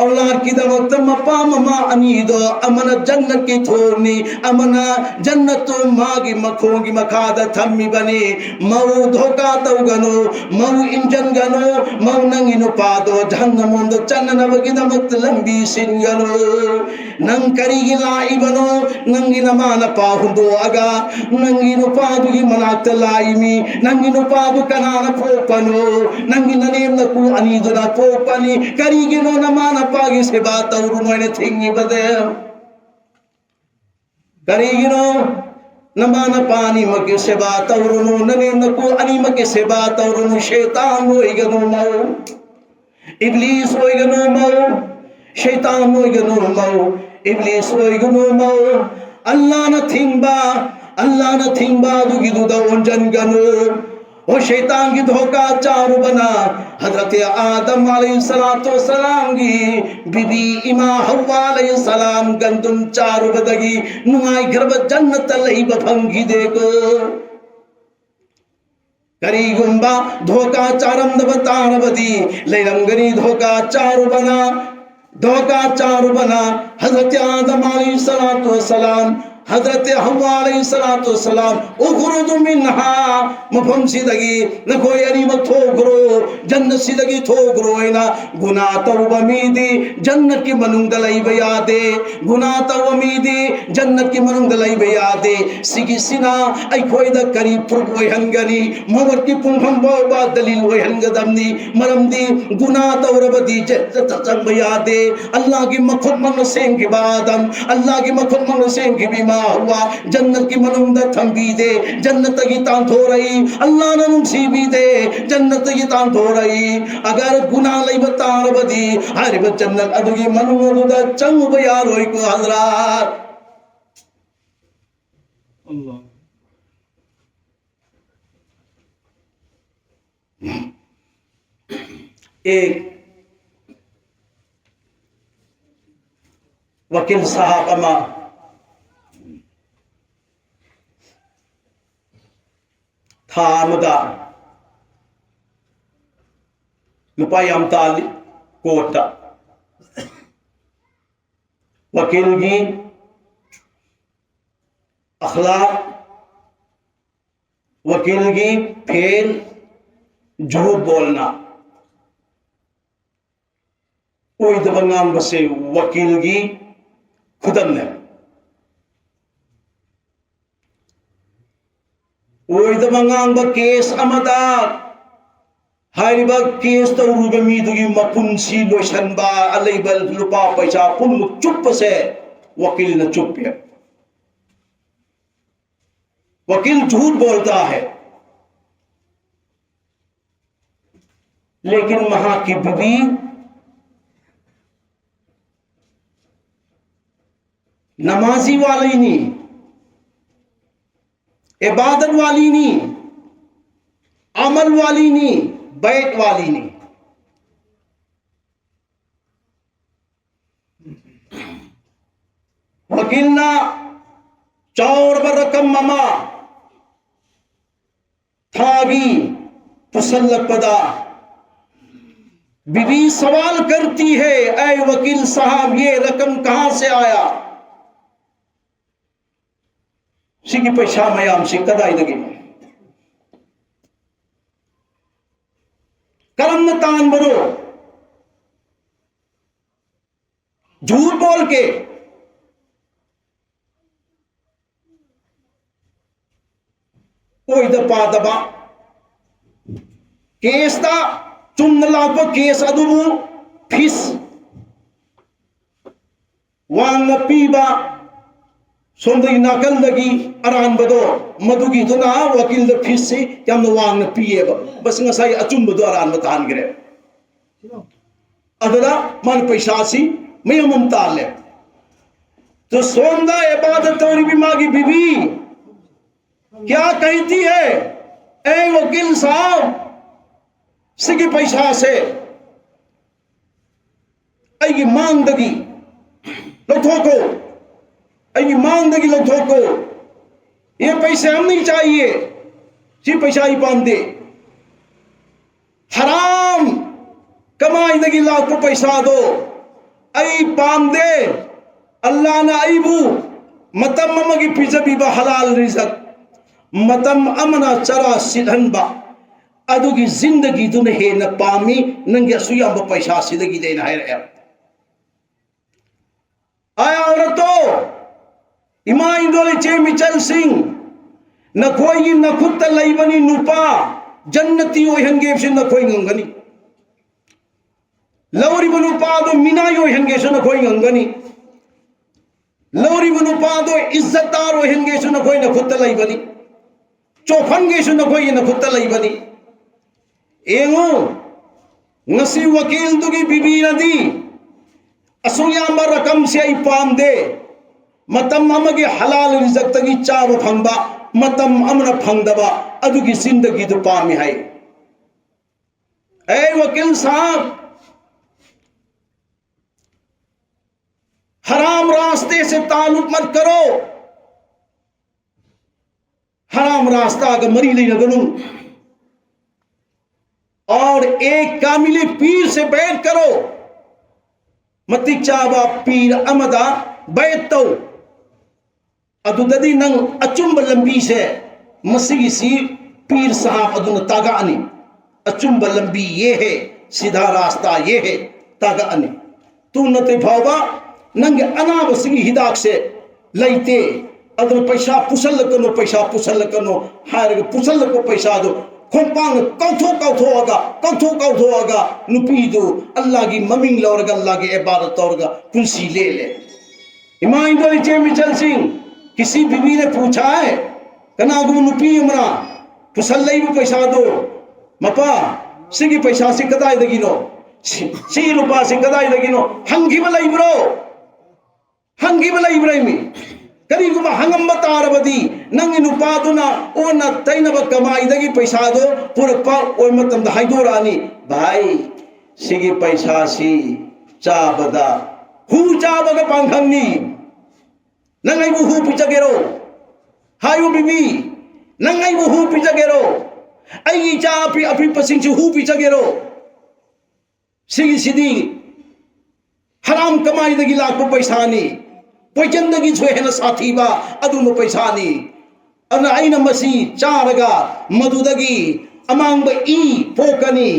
B: औलाद खिदमत मपा ममा अनीदो अमन जन्नत की थोरनी अमना जन्नत मागी मखोंगी मखाद थम्मी बने मऊ धोका तौगनो मऊ इंजन गनो मऊ नंगी नुपादो जहन्नमोंदो चन्ननबगिदमत लंबी सिंगनो नंग करीगी लाइबनो नंगी नमान पाहुंदो अगा नंगी नुपादुगी मनात लाइमी नंगी नुपादु कनान पोपनो नंगी ननेम नकु अनीदुना पोपनी करीगी नो नमान पागी से बात और मोने थिंगी बदे करीगिनो नमाना पानी मके सेवा तौरुनु नने नको अनि मके सेवा तौरुनु शैतान होइगनो मौ इब्लीस होइगनो मौ शैतान होइगनो मौ इब्लीस होइगनो मौ अल्लाह न थिंबा दुगी दुदा ओंजन गनो वो शैतान की धोखा चारू बना हजरत आदम अलैहिस्सलाम की बीबी इमा हव्वा अलैहिस्सलाम गंदुम चारू बदगी नुआई घर जन्नत लई बफंगी देखो करी गुंबा धोखा चारम दबतान बदी लेरंगनी धोखा चारू बना हजरत आदम अलैहिस्सलाम हजरत हव्वा अलैहिस्सलाम उखरुजु मिन्हा मफम सिदगी नखोय अनी मथोग्रो जन्नत सिदगी थोग्रो हैना गुना तौबा मीदी जन्नत की मनुंग लैब यादे गुना तौबा मीदी जन्नत की मनुंग लैब यादे सिगी सिना अखोयदा करी प्रूफ ओइहंगनी मवर की पुंफम बाबा दलील ओइहंगदमनी मरमदी गुना तौरबदी जन्नत चंग यादे अल्लाह की मखुद मंग सेंग की बादम अल्लाह की मखुद मंग सेंग की बीमा हुआ जन्नत की मनुंग थंबी दे जन्नत की तान थो रही अल्लाह ने नुसी भी दे जन्नत की तान थो रही अगर गुनाह लई बतार बदी हर जन्नत अदुगी मनुंग दा चंग बयार होई को हजरत अल्लाह एक वकील साहब अमा था अमदा लुपा याम ताली कोटा वकील की अखलाक वकील की फेल झूठ बोलना कोई दबंगाम बसे वकील की खुदम ने कोई दबंगाम केस अमदा हाइबा केस तौरुब मीदुगी मपुंसी लोइसनबा अलेबा लुपा पैसा पुनमुक चुप से वकील ने चुप है वकील झूठ बोलता है लेकिन वहां की बीवी नमाजी वाली नहीं इबादत वाली नहीं अमल वाली नहीं बैठ वाली नहीं वकील ना चौर बर रकम ममा थागी पुसल्लक पदा बीवी सवाल करती है ऐ वकील साहब ये रकम कहां से आया सिगी पैसा मयाम से कदाइदगी करम तान बनो झूठ बोल के कोई दपा दबा केस ता चुन लाप केस अदुबु फिस वांग पीबा सोंदगी नाकल लगी अरान बदो मधुगी दुना वकील द फिस से याम वांग पीएबा बस ngसाई अचुम बदो अरान बतान गिरे अदला मन पैसा सी मयम ताले तो सोंदा इबादत तोरी भी मागी बीबी क्या कहती है ए वकील साहब सिगी पैसा से आई मांग दगी लौटो आई मांग दगी लौटो ये पैसे हम नहीं चाहिए जी पैसा ही पान दे हराम कमाई दगी लाखों पैसा दो आई पान दे अल्लाह ना आईबू मतम ममगी पिजबी बा हलाल रिज़क मतम अमना चरा सिधनबा अदुगी जिंदगी दुन हे न पामी नंगे असुया पैसा सिदगी देना है आया औरतों इमा इंदोले चे मिचल सिंह न कोई न खुद लईबनी नुपा जन्नती ओहंगे से न कोई गंगनी लौरी बनुपा दो मिनाई ओहंगे से न कोई गंगनी लौरी बनुपा दो इज्जतदार ओहंगे से न कोई न खुद लईबनी चौफंगे से न कोई न खुद लईबनी एंगो नसी वकील दुगी बीबी नदी असुयाम रकम से आई पाम दे मतम अमगे हलाल रिज़क तगी चाव फंबा मतम अमना फंगदबा अदुगी जिंदगी दु पामी है। ए वकील साहब, हराम रास्ते से ताल्लुक मत करो। हराम रास्ता अगर मरी नहीं लगनू और एक कामिले पीर से बैठ करो। मती चाबा पीर अमदा बैठ तो अदुददी नंग अचुंब लंबी से मसीह सी पीर साहब अदुन तागा अनी अचुंब लंबी ये है, सीधा रास्ता ये है, तागा अनी तू नते भावा नंग अनावसी हिदाक से लैते अदुन पैसा पुसल कनो हार पुसल को पैसा दो खोंपांग कौथो आगा नुपी दो अल्लाह की ममिंग लौरगा अल्लाह की इबादत तौरगा कुंसी ले इमा इंदोली चे मिचल सिंह किसी बीवी ने पूछा है कनागु नुपी उमरा पुसल लई पैसा दो मपा सिगी पैसा से कदाई दगिनो सी रुपा से कदाई दगिनो हंगी बलाई ब्रो करीगुमा हंगम तारबदी नंगी नुपादुना ओना तैनब कमाईदगी पैसा दो पुरपा ओय मतम हाइदोरानी भाई सिगी पैसा सी चाबदा हु चाबगा पांखंगनी नंगाई हु पिचगेरो हायु बिबी नंगाई हु पिचगेरो आई चा अपि पसिंग हु पिचगेरो सिगी सिदी हराम कमाईदगी लाखो पैसानी पोइजनदगी छुहेन साथीबा अदुम पैसानी अन आइना मसी चारगा मधुदगी अमांग ई पोकनी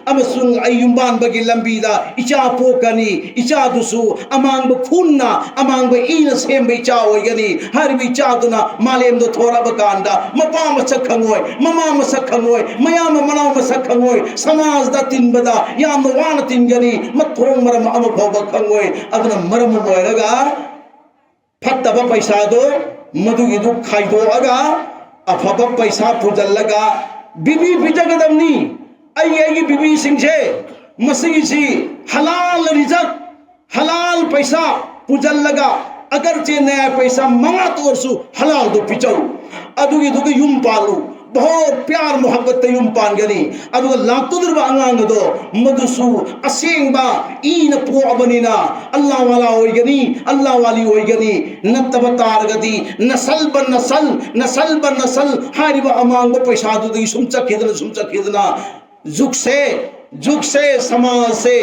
B: अमसुंग अयुंबान बगी लंबीदा इचा पोकनी इचा दुसु अमांग खुन्ना अमांग ई न सेम इचा होयगनी हर विचा दुना मालेम दो थोरा बकांदा मपा मसक खंगोय ममा मसक खंगोय मयाम मनाव मसक खंगोय समाज दा तिनबदा याम वान तिनगनी मथोंग मरम अम भव खंगोय अदना मरम मोयरगा फत्तबा पैसा दो मधुगी दु खाइदो अगा अफब पैसा पुजलगा बीबी पिजगदमनी आई बीबी सिंह मसी हलाल रिजक हलाल पैसा पुजलगा अगर चे नया पैसा मंगा तोरसु हलाल दो पिचौ अदुगी दुगी युम पालू बहुत प्यार मोहब्बत युम पानगनी अदुगा लाक्तुदरबा अंगांग दो मदुसु असेंगबा ई न पोअबनिना अल्लाह वाला होइगनी अल्लाह वाली होइगनी नतब तारगदी नसल बन नसल हारिबा अमांग पैसा दुदी सुमचा खिदना जुग से समाज से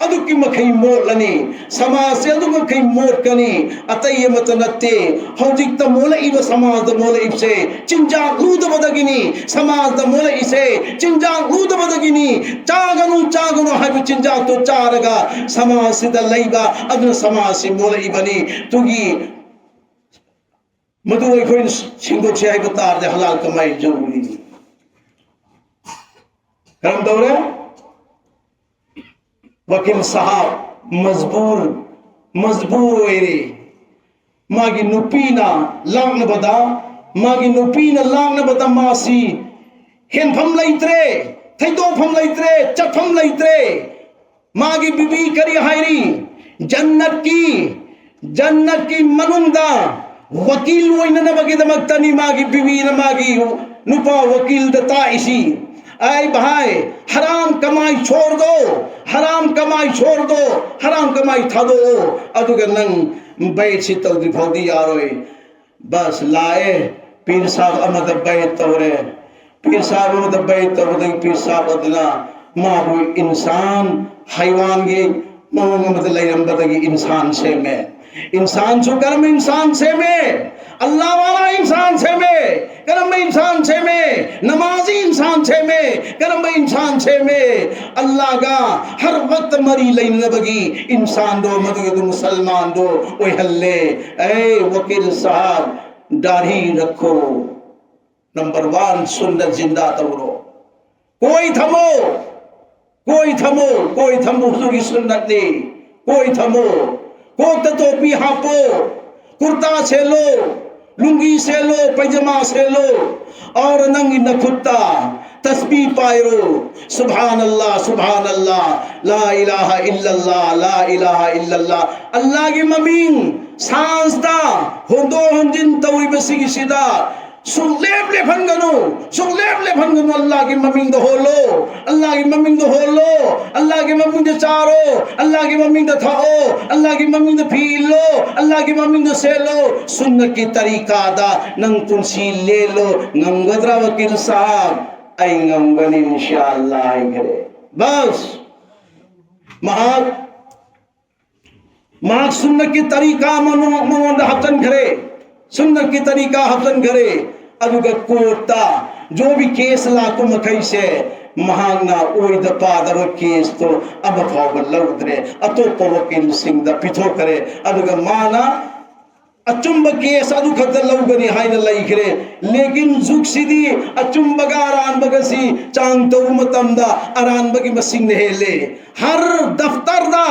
B: अदुकी मखई मोलनी समाज से अदुक मखई मोटकनी अतय मत नत्ते हौजिक त मोल इब समाज द मोल इब से चिंजा लूद बदगिनी समाज द मोल इसे चिंजा लूद बदगिनी चागनु हाइब चिंजा तो चारगा समाज से द लैबा अदुन समाज से मोल इबनी तुगी मधु कोई सिंगो से हाइब तार दे हलाल कमाई जरूरी करम दौरे वकील साहब मजबूर वेरे मागी नुपीना लांगन बदा मासी हेनफम लैत्रे थैदोफम लैत्रे चटफम लैत्रे मागी बीबी करी हायरी जन्नत की मनुंदा वकील वैनन बगी दमक्तनी मागी बीबी न मागी नुपा वकील दता इसी आई भाई हराम कमाई छोड़ दो हराम कमाई था दो अदुगे नंग बैठ सी तौदी फौदी यारोय बस लाए पीर साहब अमद बैठ तौरे पीर साहब अमद बैठ तौरे पीर साहब अदना माबू इंसान हैवान गे मोहम्मद लैरम बदगी इंसान से में इंसान जो कर्म इंसान से में अल्लाह वाला इंसान से में कर्म इंसान से में नमाजी इंसान से में कर्म इंसान से में अल्लाह का हर वक्त मरी लेन बगी इंसान दो मदद मुसलमान दो ओए हल्ले ए वकील साहब दाढ़ी रखो नंबर 1 सुन्नत जिंदा तवरो कोई थमो हुजूर की सुन्नत ने कोई थमो कोट टोपी हापो कुर्ता से लो लुंगी से लो पैजामा से लो और नंगी नखुत्ता तस्बीह पायरो सुभान अल्लाह ला इलाहा इल्लल्लाह अल्लाह की ममीन सांसदा होंदो हंजिन तौरिबसिगिसिदा सुलेप लेफनगनु सुलेप लेफनगनु अल्लाह की ममिंग दो होलो अल्लाह की ममिंग दो होलो अल्लाह की ममिंग दो चारो अल्लाह की ममिंग दो थाओ अल्लाह की ममिंग दो फीलो अल्लाह की ममिंग दो सेलो सुन्नत की तरीका दा नंग पुंसी ले लो नंगदरा वकील साहब आई नंगन इंशाअल्लाह आएंगे बस महाग सुन्नत की तरीका मनो हफ्तन करे सुन्नत की तरीका हफ्तन करे अदुगा कोता जो भी केस लाको मखई से महागना ओइद पादर केस तो अब फाव लौद्रे अतोप वकील सिंह द पिथो करे अदुगा माना अचुंब केस अदु खत लौगनी हाइन लईखरे लेकिन जुगसिदी अचुंबगा अरानबगसी चांग तो मतमदा अरानबगी मसिंग नेले हर दफ्तर दा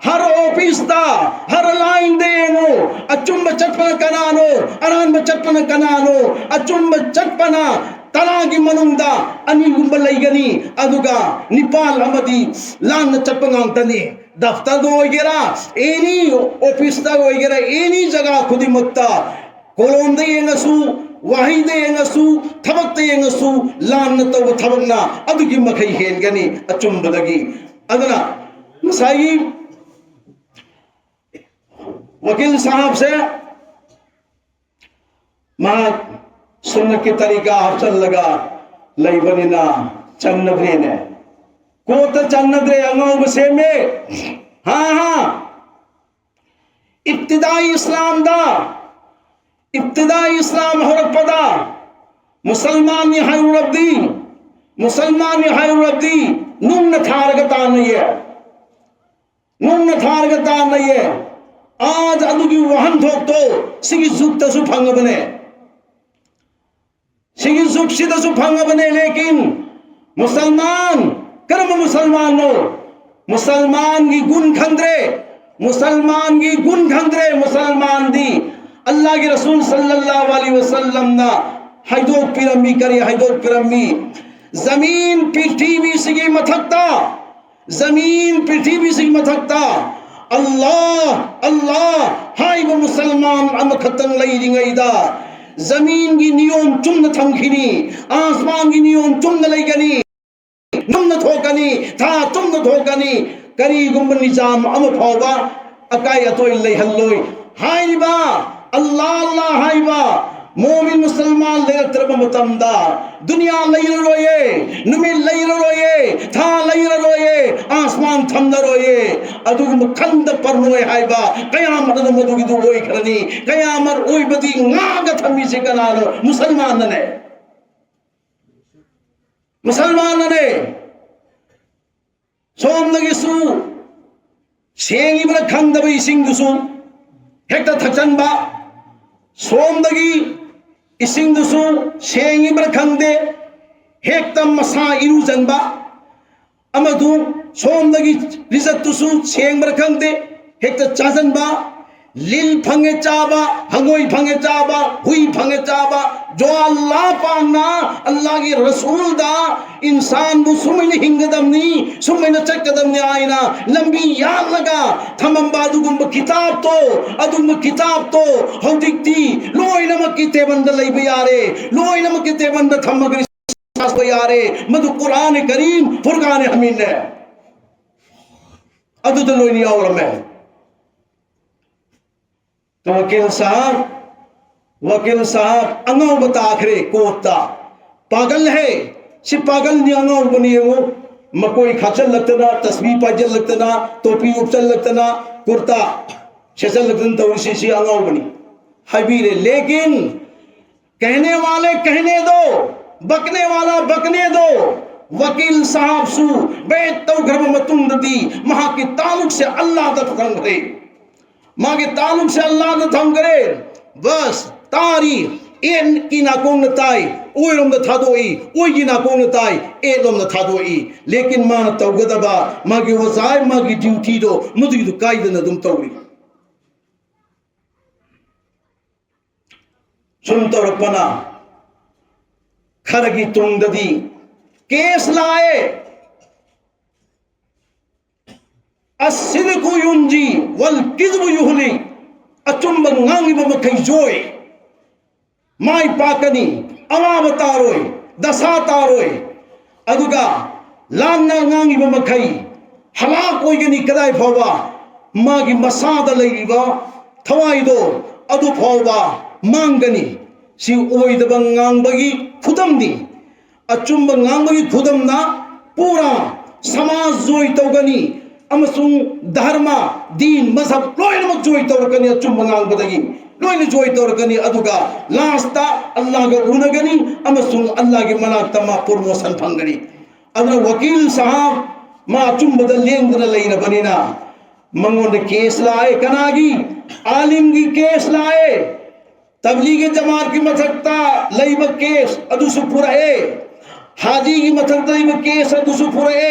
B: हर ऑफिस दा हर लाइन देनो अचुंब चटपन कनानो अरान चटपन कनानो अचुंब चटपना तलागी मनुंदा अनि गुंब लईगनी अदुगा निपाल अमदी लान चटपंगांग तनी दफ्तर दो होइगेरा एनी ऑफिस दा होइगेरा एनी जगह खुदी मत्ता कोलोन दे यंगसु वाही दे यंगसु थबक दे यंगसु लान न तो थबकना अदुगी मखई हेनगनी अचुंबदगी अदना मसाई वकील साहब से मां सुन्नत की तरीका हफ्तन लगा लई बनिना चन्नद्रे ने कोत चन्नद्रे अंगों बसे में हाँ इब्तिदाई इस्लाम दा इब्तिदाई इस्लाम हरक पदा मुसलमान यहाँ रब्दी मुसलमान यहाँ रब्दी नुम्न थारगता नहीं है नुम्न थारगता नहीं है आज अदुगी वहन थोक तो सिगी जुग तसु फंग बने सिगी जुग सिदसु फंग बने लेकिन मुसलमान कर्म मुसलमान नो मुसलमान की गुण खंद्रे मुसलमान की गुण खंद्रे मुसलमान दी अल्लाह के रसूल सल्लल्लाहु अलैहि वसल्लम ना हैदो पिरमी करे हैदो पिरमी जमीन पृथ्वी सिगी मथकता जमीन पृथ्वी सिगी मथकता अल्लाह अल्लाह हाय वो मुसलमान अम खतन लईरिंगैदा जमीन की नियम चुम्न थमखिनी आसमान की नियम चुम्न लईगनी नम्न थोकनी था चुम्न थोकनी करी गुम्ब निजाम अम फावा अकाय अतोय लईहल्लोय हायबा अल्लाह अल्लाह हायबा मोमिन मुसलमान ले तरब मतमदा दुनिया लईर रोये नुमिल लईर रोये था लईर रोये आसमान थमद रोये अदुग खंद परनोय हायबा कयामत मदुगी दु रोय खरनी कयामत ओय बदी नाग थमी से कनानो मुसलमान ने सोम लगिसु सेंगी बर खंदब इसिंगसु हेक्ता थचनबा सोम दगी इसिंगदुसु सेंगी बर खंदे हेक्ता मसा इरुजनबा अमदु सोम दगी रिजतुसु सेंग बर खंदे हेक्ता चाजनबा लिल फंगे चाबा हंगोई फंगे चाबा हुई फंगे चाबा जो अल्लाह पाना अल्लाह की रसूल दा इंसान बु सुमैन हिंगदमनी सुमैन चक्कदमनी आईना लंबी याद लगा थमंबादु गुंब किताब तो हौदिक्ति लोय नमक किते बंद लई बियारे लोय नमक किते बंद थमगरी सास बियारे मधु कुरान करीम फुरकान हमीन ने अदु तो लोय नहीं और मैं तो वकील साहब अंगाव बता आखरे कोता पागल है सि पागल नहीं अंगाव बनी वो मकोई खाचल लगतना तस्बीह पाजल लगतना टोपी उपचल लगतना कुर्ता शेचल लगतना तो उसी अंगाव बनी हबीरे लेकिन कहने वाले कहने दो बकने वाला बकने दो वकील साहब सु बेत तो घर में तुंदी महा के ताल्लुक से अल्लाह तक करे माँ के ताल्लुक से अल्लाह ने थम करे बस तारी एन की नाकोंग ताई ओय रोम था दोई ओय की नाकोंग ताई ए रोम था दोई लेकिन मां तौगदबा मां की वजाय मां की ड्यूटी दो मुदी दु कायदे न दुम तौरी सुन तो रपना खरगी तुंगददी केस लाए अस्सिदकु युंजी वल किज़्बु युहली अचुंब ngangiba makai joy mai pakani awaba taroi dasa taroi aduga lanna ngangiba makai halak oigani kadai phawa magi masada leiba thawaido adu phawa mangani si oidaba ngangbagi khudamni achumba ngangbagi khudamna pura samaj joy tawgani amasung dharma din mazhab loina joy tawrakani achumba ngangbadagi loina joy tawrakani aduga lasta Allah ga unagani amasung Allah gi manakta ma promotion phangani adra wakil sahab ma achumbada lengdana leina banina mangonde case lae kanagi alim gi case lae Tablighi Jamaat की मथकता लईब case अदुसुपुरे हाजी की मथकता लईब case अदुसुपुरे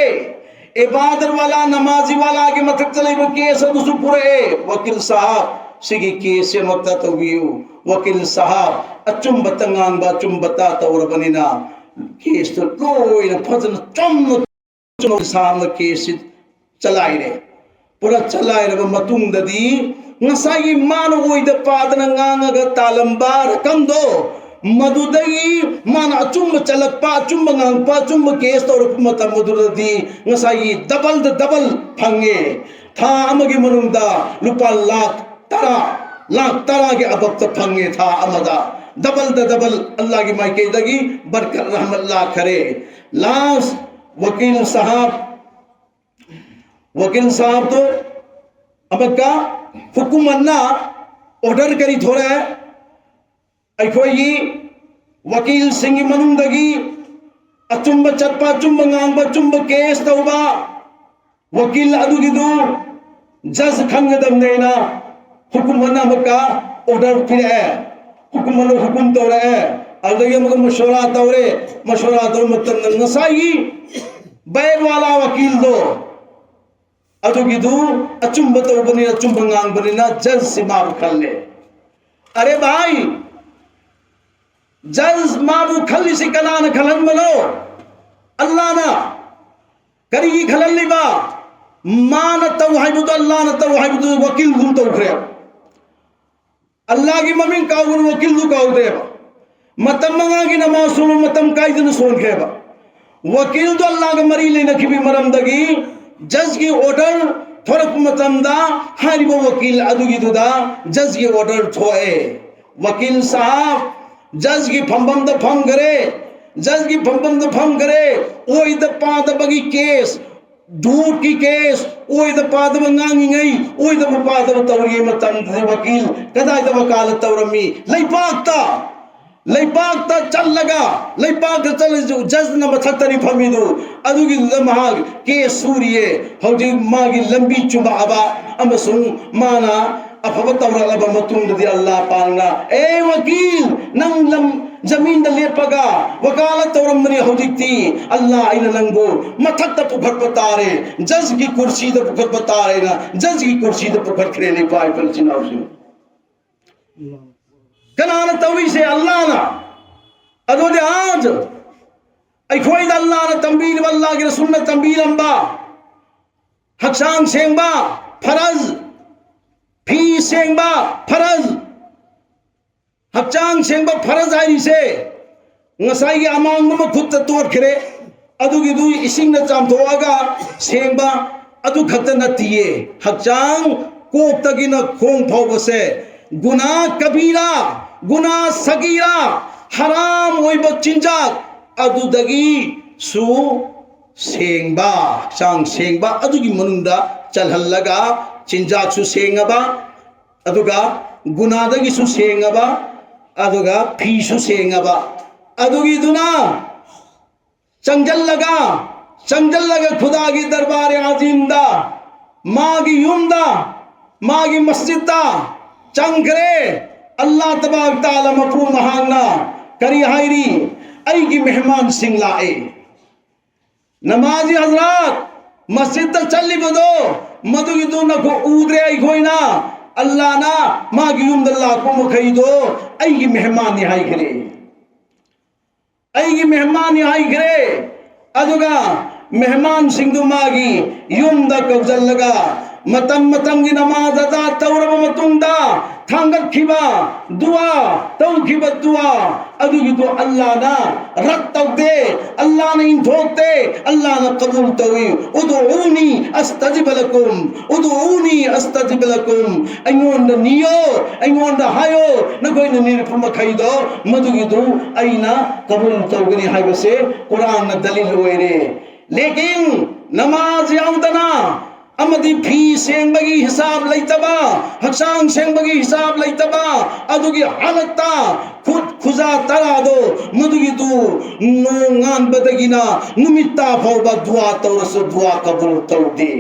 B: इबादत वाला नमाजी वाला की मथकता लईब case अदुसुपुरे वकील साहब सिगी case मक्ता तवियु वकील साहब अचुंबत ngang ba chumbata tawrabanina case तो लोइन फजन चम सामने केस चलाई रे पूरा चलाई रे मतुंगददी ngasai man oida padana ngangaga talamba rakamdo madudai man achum chalakpa achum ngangpa achum case tor matam maduradi ngasai double phange tha amagi manungda lupa lakh tara ge abab phange tha amada double Allah ki mai ke dagi barkat rahmatullah khare last wakil sahab to abaka हुकुमन्ना order करी थोड़ा अखोई वकील सिंह मनुंदगी अचुंब चटपा अचुंब ngang अचुंब केस तौबा वकील अदुगिदु जज खंगदमनेना हुकुमन्ना मक्का ऑर्डर फिरे हुकुमन्ना हुकुम तौरे अदगे मग मशवरा तौर मतन नसाई बैर वाला वकील दो अदुगिदु अचुंब तौबनी अचुंब ngangbani जज से माबु खल्ले अरे भाई जज माबु खल्ली से कलान खलन बनो अल्लाह ना करी खलन लिबा मान तौहिद अल्लाह ना तौहिद वकील गुम तौखरे अल्लाह की ममिन काउन वकील दु काउ देबा मतम मंगा की नमाज सुन मतम कायदन सोन खेबा वकील दु अल्लाह के मरी लेना की भी मरम दगी जज की ऑर्डर थोड़क मतमदा हारिबो वकील अदुगिदुदा जज की ऑर्डर थोए वकील साहब जज की फंबम द फंग करे ओई द पाद बगी केस झूठ की केस ओई द पाद मंगांगी गई ओई द पाद तौरी मतम वकील कदाई द वकालत तौरमी लैपाकता चल लगा लैपाकता चल जज न मथतरी फमीदु अदुगी महाग के सूर्य हौजी मागी लंबी चुबाबा अमसुं माना अफब तौरलब मतुंददी अल्लाह पांगना ए वकील नंग लम जमीन द लेपगा वकालत तौरमनी हौजिती अल्लाह आइना नंगो मथत पुखट बतारे जज की कुर्सी द पुखट बतारे ना जज की कुर्सी द पुखट खरेले पाए पर चिनाउसी कनाना तवी से अल्लाह ना अदोदे आज अखोई अल्लाह ना तंबीर वल्लाह की रसूल ने तंबीर अंबा हक्सान सेंबा फरज फी सेंबा फरज हक्सान सेंबा फरज आई से ngасai amang ma khut tor khre adugi du ising na cham thoaga sengba adu khatta na tiye hachang kok tagina khong phawse गुना कबीरा गुना सगीरा हराम ओइब चिंजाक अदुदगी सु सेंबा चांग सेंबा अदुगी मनुंदा चलहल्लगा चिंजाक सु सेंगबा अदुगा गुनादगी सु सेंगबा अदुगा फी सु सेंगबा अदुगी दुना चंगल्लगा खुदा की दरबार आजीमदा मागी युमदा मागी मस्जिदा चंगरे अल्लाह तबारक तआला मफरू महाना करी हायरी आई की मेहमान सिंह लाए नमाजी हजरात मस्जिद तक चली बदो मधु की दो न को ऊदरे आई कोई ना अल्लाह ना मागी उम्दल्लाह को मुखई दो आई की मेहमान निहाई करे अदुगा मेहमान सिंह दो मागी युम दा कब्जल लगा मतम की नमाज अदा तौरब मतुंदा थांगत्खिबा दुआ तौखिबा दुआ अदुगिदो अल्लाह ना रद्द तौदे अल्लाह ने इंथोकते अल्लाह ना कबूल तौई उदुऊनी अस्तजिब लकुम अयोंद नियो अयोंद हायो नकोइन निरफम खैदो मदुगिदो अइना कबूल तौगनी हाइबसे कुरान ना दलील ओइरे लेकिन नमाज याउदना अमदी फी सेंबगी हिसाब लैतबा हक्सांग सेंबगी हिसाब लैतबा अदुगी हालता खुद खुजा तरादो मदुगी दु नोंगान बदगिना नुमिता फाउबा दुआ तौरस दुआ कबूल तौदे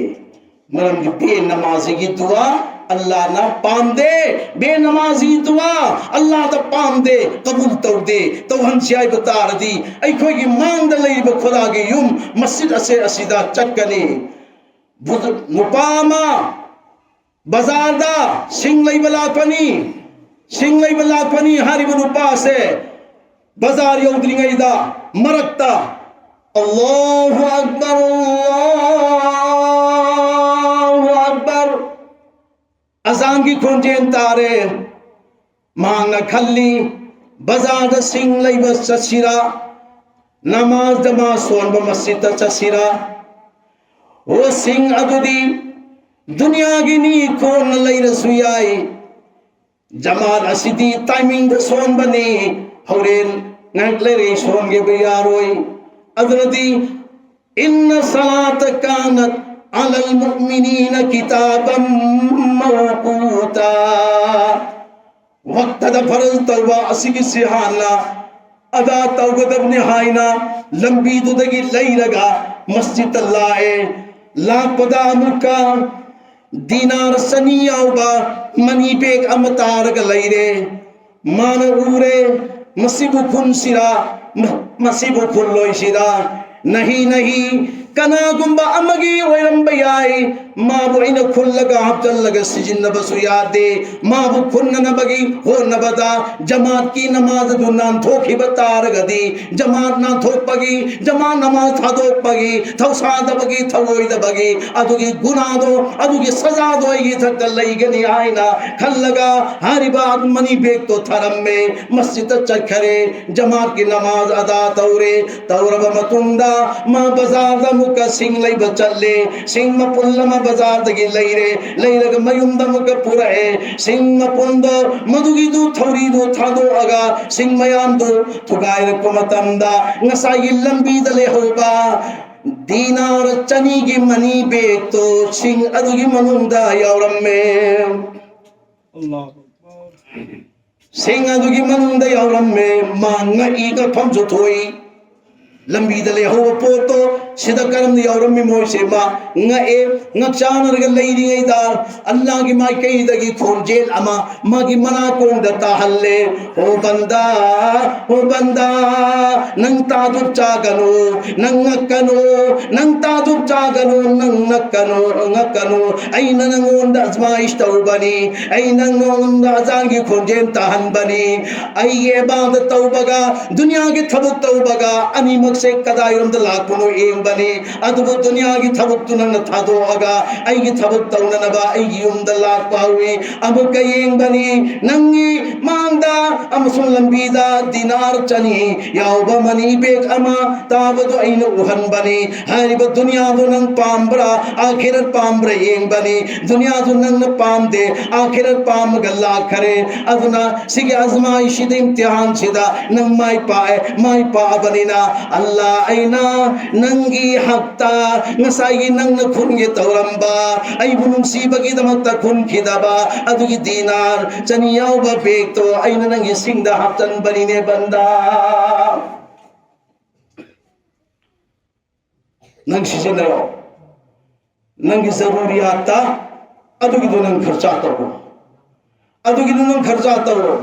B: मरम बे नमाजी की दुआ अल्लाह ना पामदे बे नमाजी दुआ अल्लाह दा पामदे कबूल तौदे तो हंसियाई बतारदी अखोई की मांग लैब खुदा के युम मस्जिद असे असीदा चक्कनी नुपामा बाजारदा सिंह लैब लापनी हारिब नुपा से बाजार यौद्रिंगैदा मरक्ता अल्लाहु अकबर अजान की खोंजेन तारे मांग खल्ली बाजार सिंह लैब चसिरा नमाज दमा सोन मस्जिद चसिरा वो सिंह अदुदी दुनिया की नी कौन लई रसुयाई जमात असिदी टाइमिंग द सोन बने हौरेन नगले रे सोन के बियारोई अदुदी इन्न सलात कानत अलल मुमिनीन किताबम मौकूता वक्त द फरज तौबा असिगी सिहाना अदा तौगदब निहाइना लंबी दुदगी लई लगा मस्जिद लाए लापदा मुका दीनार सनियाउबा मनी बेग अमतार गलैरे मान उरे मसीबु खुनसिरा मसीबु खुल्लोइसिरा नहीं कना गुंबा अमगी ओइरंबा याई माबु इन खुल्लगा हब्दल्लगा सिजिन्नबसु यादे माबु खुन्ननबगी होनबदा जमात की नमाज दुनान थोखी बतारगदी जमात ना थोपगी जमात नमाज थादोपगी थौसादबगी थवोइदबगी अदुगी गुनादो अदुगी सजा दोइगी थकलैगनी आइना खल्लगा हारिबा मनी बेग तो थरम में मस्जिद चखरे जमात की नमाज अदा तौरे तौरब मतुंदा मा बाजार मुका सिंह लई बचल्ले सिंह म पुल्लम बाजार दगी लैरग मयुंद मुका पुरे सिंह म पुंदो मदुगी दु थौरी दु थादो अगा सिंह मयाम दु थुगायर कोमतंदा ngसाई लंबी दले होबा दीनार चनी की मनी बेग तो सिंह अदुगी मनुंदा यावरम्मे अल्लाह अकबर सिंह अदुगी मनुंदा यावरम्मे मांगा ईगा फमजो थोई लंबी दले हो पोतो सिदा करम यावरम्मी मोइसेमा nga'e ngaksanarga leiringayda Allah gi mai kai dagi khonjel ama magi mana kong da tahalle ho banda nang tadu chagano nang tadu chagano nang ngakano aina nang onda azmaish tawbani aina nang onda azangi khonjel tahan bani aiye band tawbaga दुनिया की थबुक तौबगा अनि मक्से कदायरम the लाखनो M बने अदबु दुनिया की थबुक तुनन थादो अगा आई की थबुक तौननबा आई की उम द लाख पावे अब कयें बने नंगी मांगदा अमसुन लंबीदा दिनार चनी याव बमनी बेग अमा ताबदो आइन उहन बने हरिब दुनिया दो नंग पाम्बरा आखिरत पाम्बरा एं बने दुनिया दो नंग पाम दे आखिरत पाम गल्ला करे अदना सिगे आजमाइश दे इम्तिहान सिदा नंग माई पाबनिना अल्लाह आइना नंगी हक्ता ngसाई नंग खुनगे तौरंबा आई बुनुंसी बगी दमक्ता खुन खिदबा अदुगी दीनार चनियाउबा बेग तो आइना नंगी सिंगदा हप्तन बनिने बंदा नंग सिजनरो नंगी जरूरियाता अदुगी दो नंग खर्चा तरो अदुगी दो नंग खर्चा तरो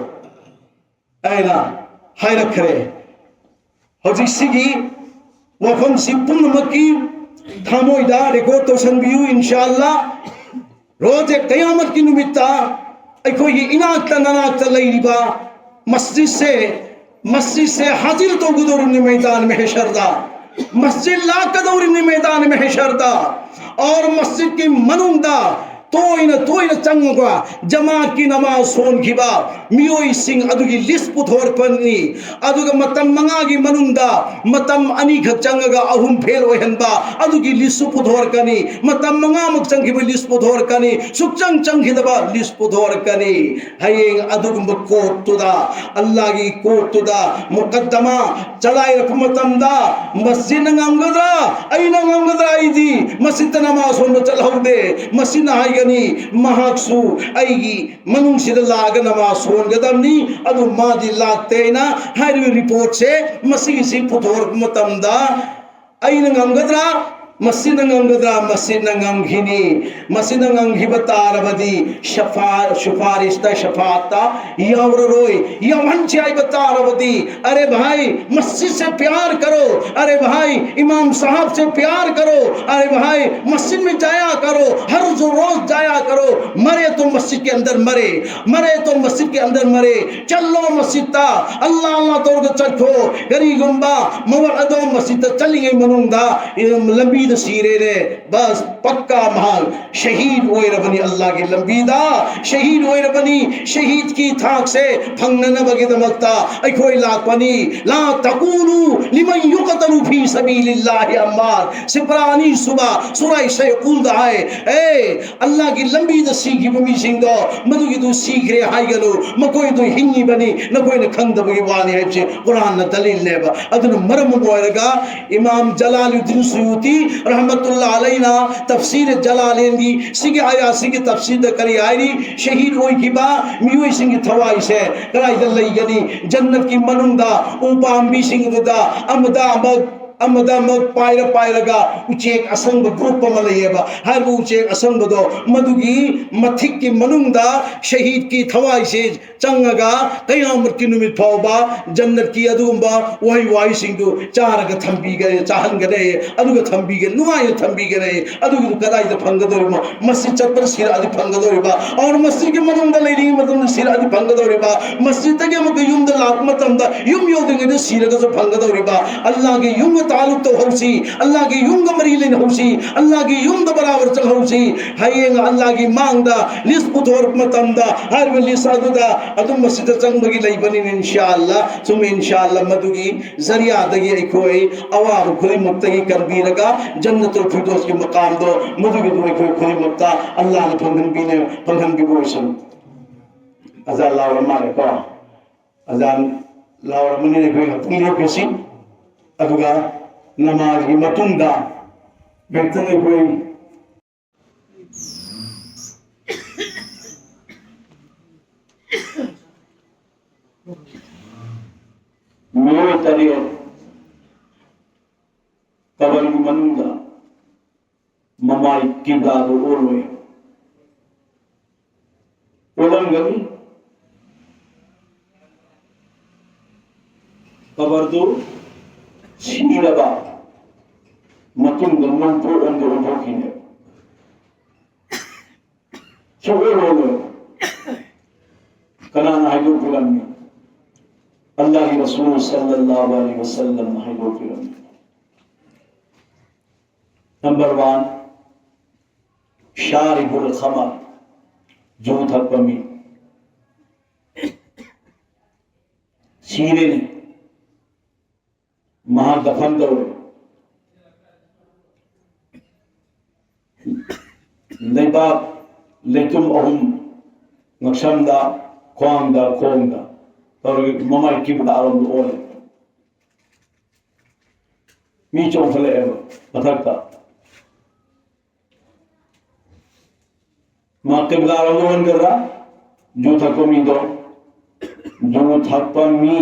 B: आइना हाय रखरे हौजिक सिगी वफम सिपुन मकी थामोइदा रिकॉर्ड तो सनबियु इंशाअल्लाह रोज क़यामत की नुमित्ता अखो ये इनाक्ता ननाक्ता लैरिबा मस्जिद से हाजिर तो गुदुरुनि मैदान में हशरदा मस्जिद ला कदौरिनि मैदान में हशरदा और मस्जिद की मनुंदा toina changwa jamaat ki namaz son khiba miyoi sing adugi list puthor pani aduga matam manga gi manungda matam ani khak changaga ahum fail ohenba adugi list puthor kani matam manga muk changkiba list puthor kani sukchang changhidaba list puthor kani hayeng adugumba court tuda Allah gi court tuda muqaddama chalai rakmatamda masjid ngamgadra aina ngamgadra idi masjid namaz son chalhaude masjid haigani mahaksu aigi manung sida laga namaz son gadamni adu madi lakteina hairi report se masjid si puthor matamda aina ngamgadra masjid ngamghini masjid ngamghiba tarabadi shufarishta shafaata yavroi yawanchai batarabadi अरे भाई मस्जिद से प्यार करो अरे भाई इमाम साहब से प्यार करो अरे भाई मस्जिद में जाया करो हर रोज जाया करो मरे तो मस्जिद के अंदर मरे तो मस्जिद के अंदर मरे चलो मस्जिद ता अल्लाह अल्लाह तोर को चखो गरी गुंबा मवर अदो मस्जिद चलिए मनुंदा लंबी सीरे ने बस पक्का महाल शहीद होए रबनी अल्लाह की लंबीदा शहीद होए रबनी शहीद की थाक से फंगन बगे दमकता अखोई लापनी ला तकूनु लिमन युकतलु फी सबीलिल्लाह अम्मार सिपरानी सुबह सुराई से कुल दाए ए अल्लाह की लंबी दसी की बमी सिंह दो मधु की तू सीख रे हाई गलो मकोई तो हिन्नी बनी न कोई न खंद बगी वानी है जे कुरान न दलील ने बा अदन मरम बोएगा इमाम जलालुद्दीन सुयूती रहमतुल्लाह अलैना तफसीर जलालेन दी सिगे आया सिगे तफसीर करी आईनी शहीद होई की बा मियोई सिंह थवाई से कराई दलई गनी जन्नत की मनुंदा उपाम्बी सिंह दा अमदा मग पायरगा उचेक असंग ग्रुप मलयेबा हर उचेक असंग दो मधुगी मथिक की मनुंदा शहीद की थवाई से चंगगा कयामत की नुमित फावबा जन्नत की अदुंबा वही वाई सिंधु चारगा थंबी गए चाहन गए अदुगा थंबी गए नुआय थंबी गए अदुगा कदाई द फंगदोरिमा मस्जिद चपर सिर आदि फंगदोरिबा और मस्जिद के मनुंदा लेरी मतलब सिर आदि फंगदोरिबा मस्जिद तगे मग युम द लाक मतंदा युम योदगे सिरगा जो फंगदोरिबा अल्लाह के युम तालुक तो होसी अल्लाह की युंग मरीलिन होसी अल्लाह की युंग बराबर चल होसी हयेंग अल्लाह की मांगदा लिस पुथोर मतंदा हर वे लिसादुदा अदुम मस्जिद चंगबगी लैबनी इंशाअल्लाह सुम इंशाअल्लाह मदुगी जरिया दगी अखोई अवाब खुली मुक्तगी करबीरगा जन्नतुल फिरदौस के मकाम दो मदुगी दो अखोई खुली मुक्ता अल्लाह ने फंगन भी बोसन अज़ा लाव मारे को अज़ान लाव मने ने कोई हतनी पेशी अदुगा नमाज की मतुंदा बेतने कोई मेरे तरिए कबर की मनुंदा ममाई की दादो ओलोए ओलन गनी कबर दो सीरबा मतुन गमन तो अंदर उठोकी है चोगे बोलो कलान हाइदो फिल्म में अल्लाह की रसूल सल्लल्लाहु अलैहि वसल्लम हाइदो फिल्म में नंबर 1 शारिबुल खमर जूथ हकमी सीरे ने महा दफन दौड़े लेबाब लेतुम अहुम नक्शमदा ख्वांगदा खोंगदा और ममाई की बदारम ओले मी चौंफले पथकता मां के बदारम ओन कर रहा जो था कमी दो जो था पमी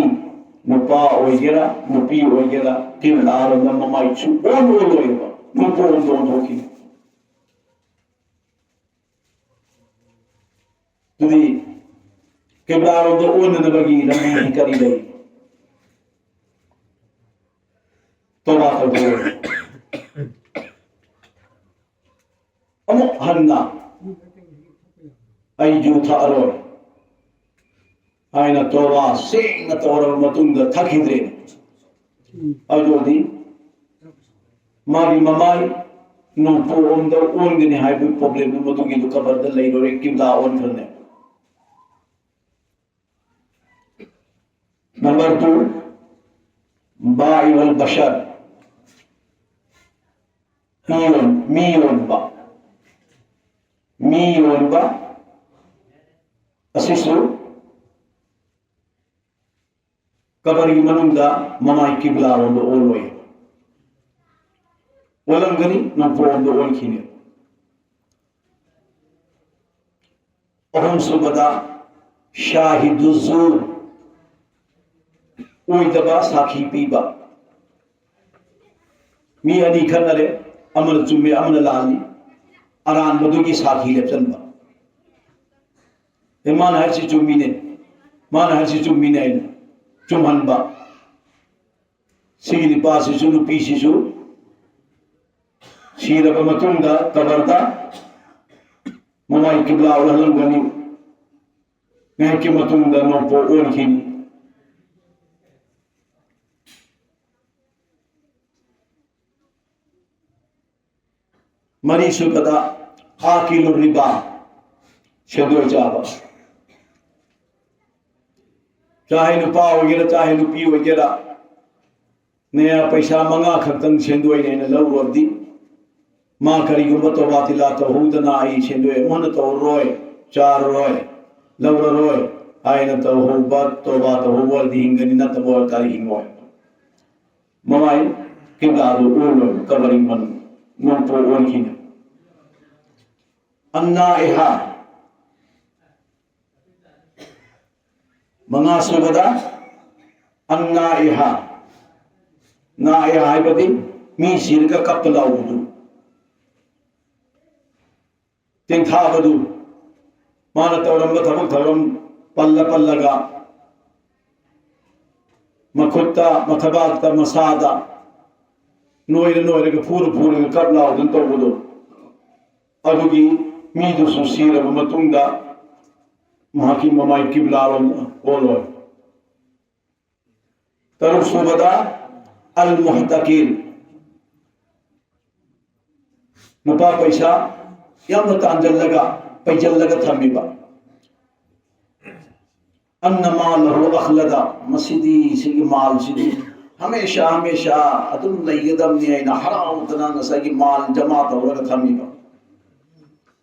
B: नुपा ओइगेरा नुपी ओइगेरा किरदार न ममाई छु ओन ओलोएबा नुपो ओन धोकी तुदी किरदार दो ओन न बगी नमी करी दई तोबा कर दो अमो हन्ना आई जो था अरोय आयना तोबा सेंग तोरब मतुंग थकिद्रे अजोदी मारी ममाई
A: ꯅꯣꯡꯄꯣꯛ ꯑꯣꯝꯗ ꯑꯣꯟꯒꯅꯤ ꯍꯥꯏꯕꯒꯤ ꯄ꯭ꯔꯣꯕ꯭ꯂꯦꯝꯗꯨ ꯃꯗꯨꯒꯤꯗꯨ ꯀꯕꯔꯗ ꯂꯩꯔꯣꯏ ꯀꯤꯕ꯭ꯂꯥ ꯑꯣꯟꯈ꯭ꯔꯅꯦ नंबर 2 बाइवल बशर मी योनबा असिसु कबरी मनुंदा ममाई किबला रोंदो ओलोय ओलंगनी नंपोंदो ओलखिने अहम सुबदा शाहिदुजुर ओइदबा साखी पीबा मी अनी खनरे अमल चुमे अमल लाली अरान बदुगी साखी लेपचनबा मान हरसी चुमीने मान हरसी चुमीने चुमहनबा सिगी निपासिसु नुपीसिसु सीरबा मतुंगा कबरदा ममाई किबला ओलहलंगनी ngaki matunda nopo ओलखिनी मरी सुबदा आकिल रिबा शेदो चाबा चाहे नुपा वगैरह चाहे नुपी वगैरह नया पैसा मंगा खतंग शेंदोय ने लौरदी मां करिगुम तोबा तिला तहुदना आई शेंदोय मन तो रोय चार रोय लौर रोय आयन तो होबत तोबा तो होवर दी हिंगनी न तो बोल करी हिंगोय ममाई किबला दो ओलो कबरी मन नोपो ओलखिने अन्ना इहा मंगा सुबदा अन्ना इहा ना इहा है बदी मी सिर का कप लाउदु तिंथा बदु मान तवरम थबक थवरम पल्ला पल्लगा मखुत्ता मथबाता मसादा नोयर नोयर के फूर फूर के कप लाउदन तो बदु अदुगी मीदु सुसीर मतुंगा महाकी ममाई किबला ओलो तरु सुबदा अल मुहतकिर नुपा पैसा यम तांजल्लगा पैजल्लगा थमीबा अन्न मालहु अखलदा मसीदी सिगी माल सिदी हमेशा हमेशा अदुम लैगदमनी आइना हराउतना नसगी माल जमा तौरगा थमीबा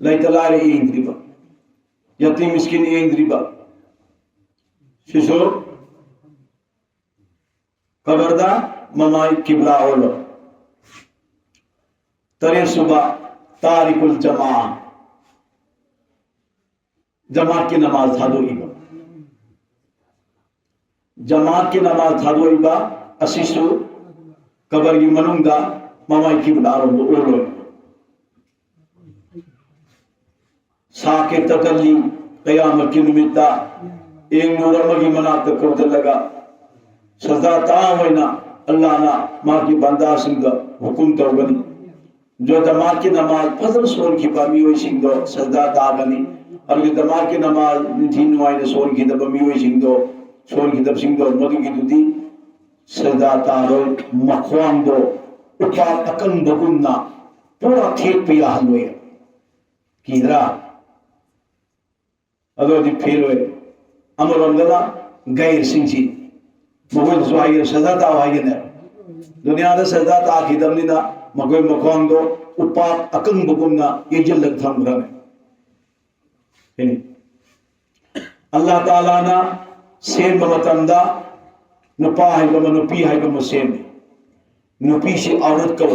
A: लैतलारे इंद्रिबा यतीम मिस्किन इंद्रिबा शिशु कबरदा ममाई किबला ओलो तरे सुबह तारिकुल जमा जमात की नमाज था दो इबा जमात की नमाज था दो इबा असिसु कबर की मनुंगा ममाई किबला ओलो साके तकल्ली क़यामत की निमित्ता एक नूरमगी मनात कोते लगा सजा तावैना अल्लाह ना मां की बंदा सिंग हुकुम तौगनी जो जमात की नमाज फजर सोल की बामी होई सिंग सजा तागनी और ये जमात की नमाज निथिन वाइने सोल की दबमी होई सिंग सोल की दब सिंग मधु की दुदी सजा तारो मखवाम दो उपा अकन बगुन्ना पूरा ठेक पे हलवे कीदरा अदोदी फेरोए अमरोंदला गैर सिंची मगोय जुआई सजा ता वाइने दुनिया दा सजा ता की दमनिना मगोय मखवांदो उपा अकंग बगुमना येजल लग थंगरने हेनी अल्लाह ताला ना सेम मतंदा नुपा है गम नुपी है गम सेम नुपी से औरत कव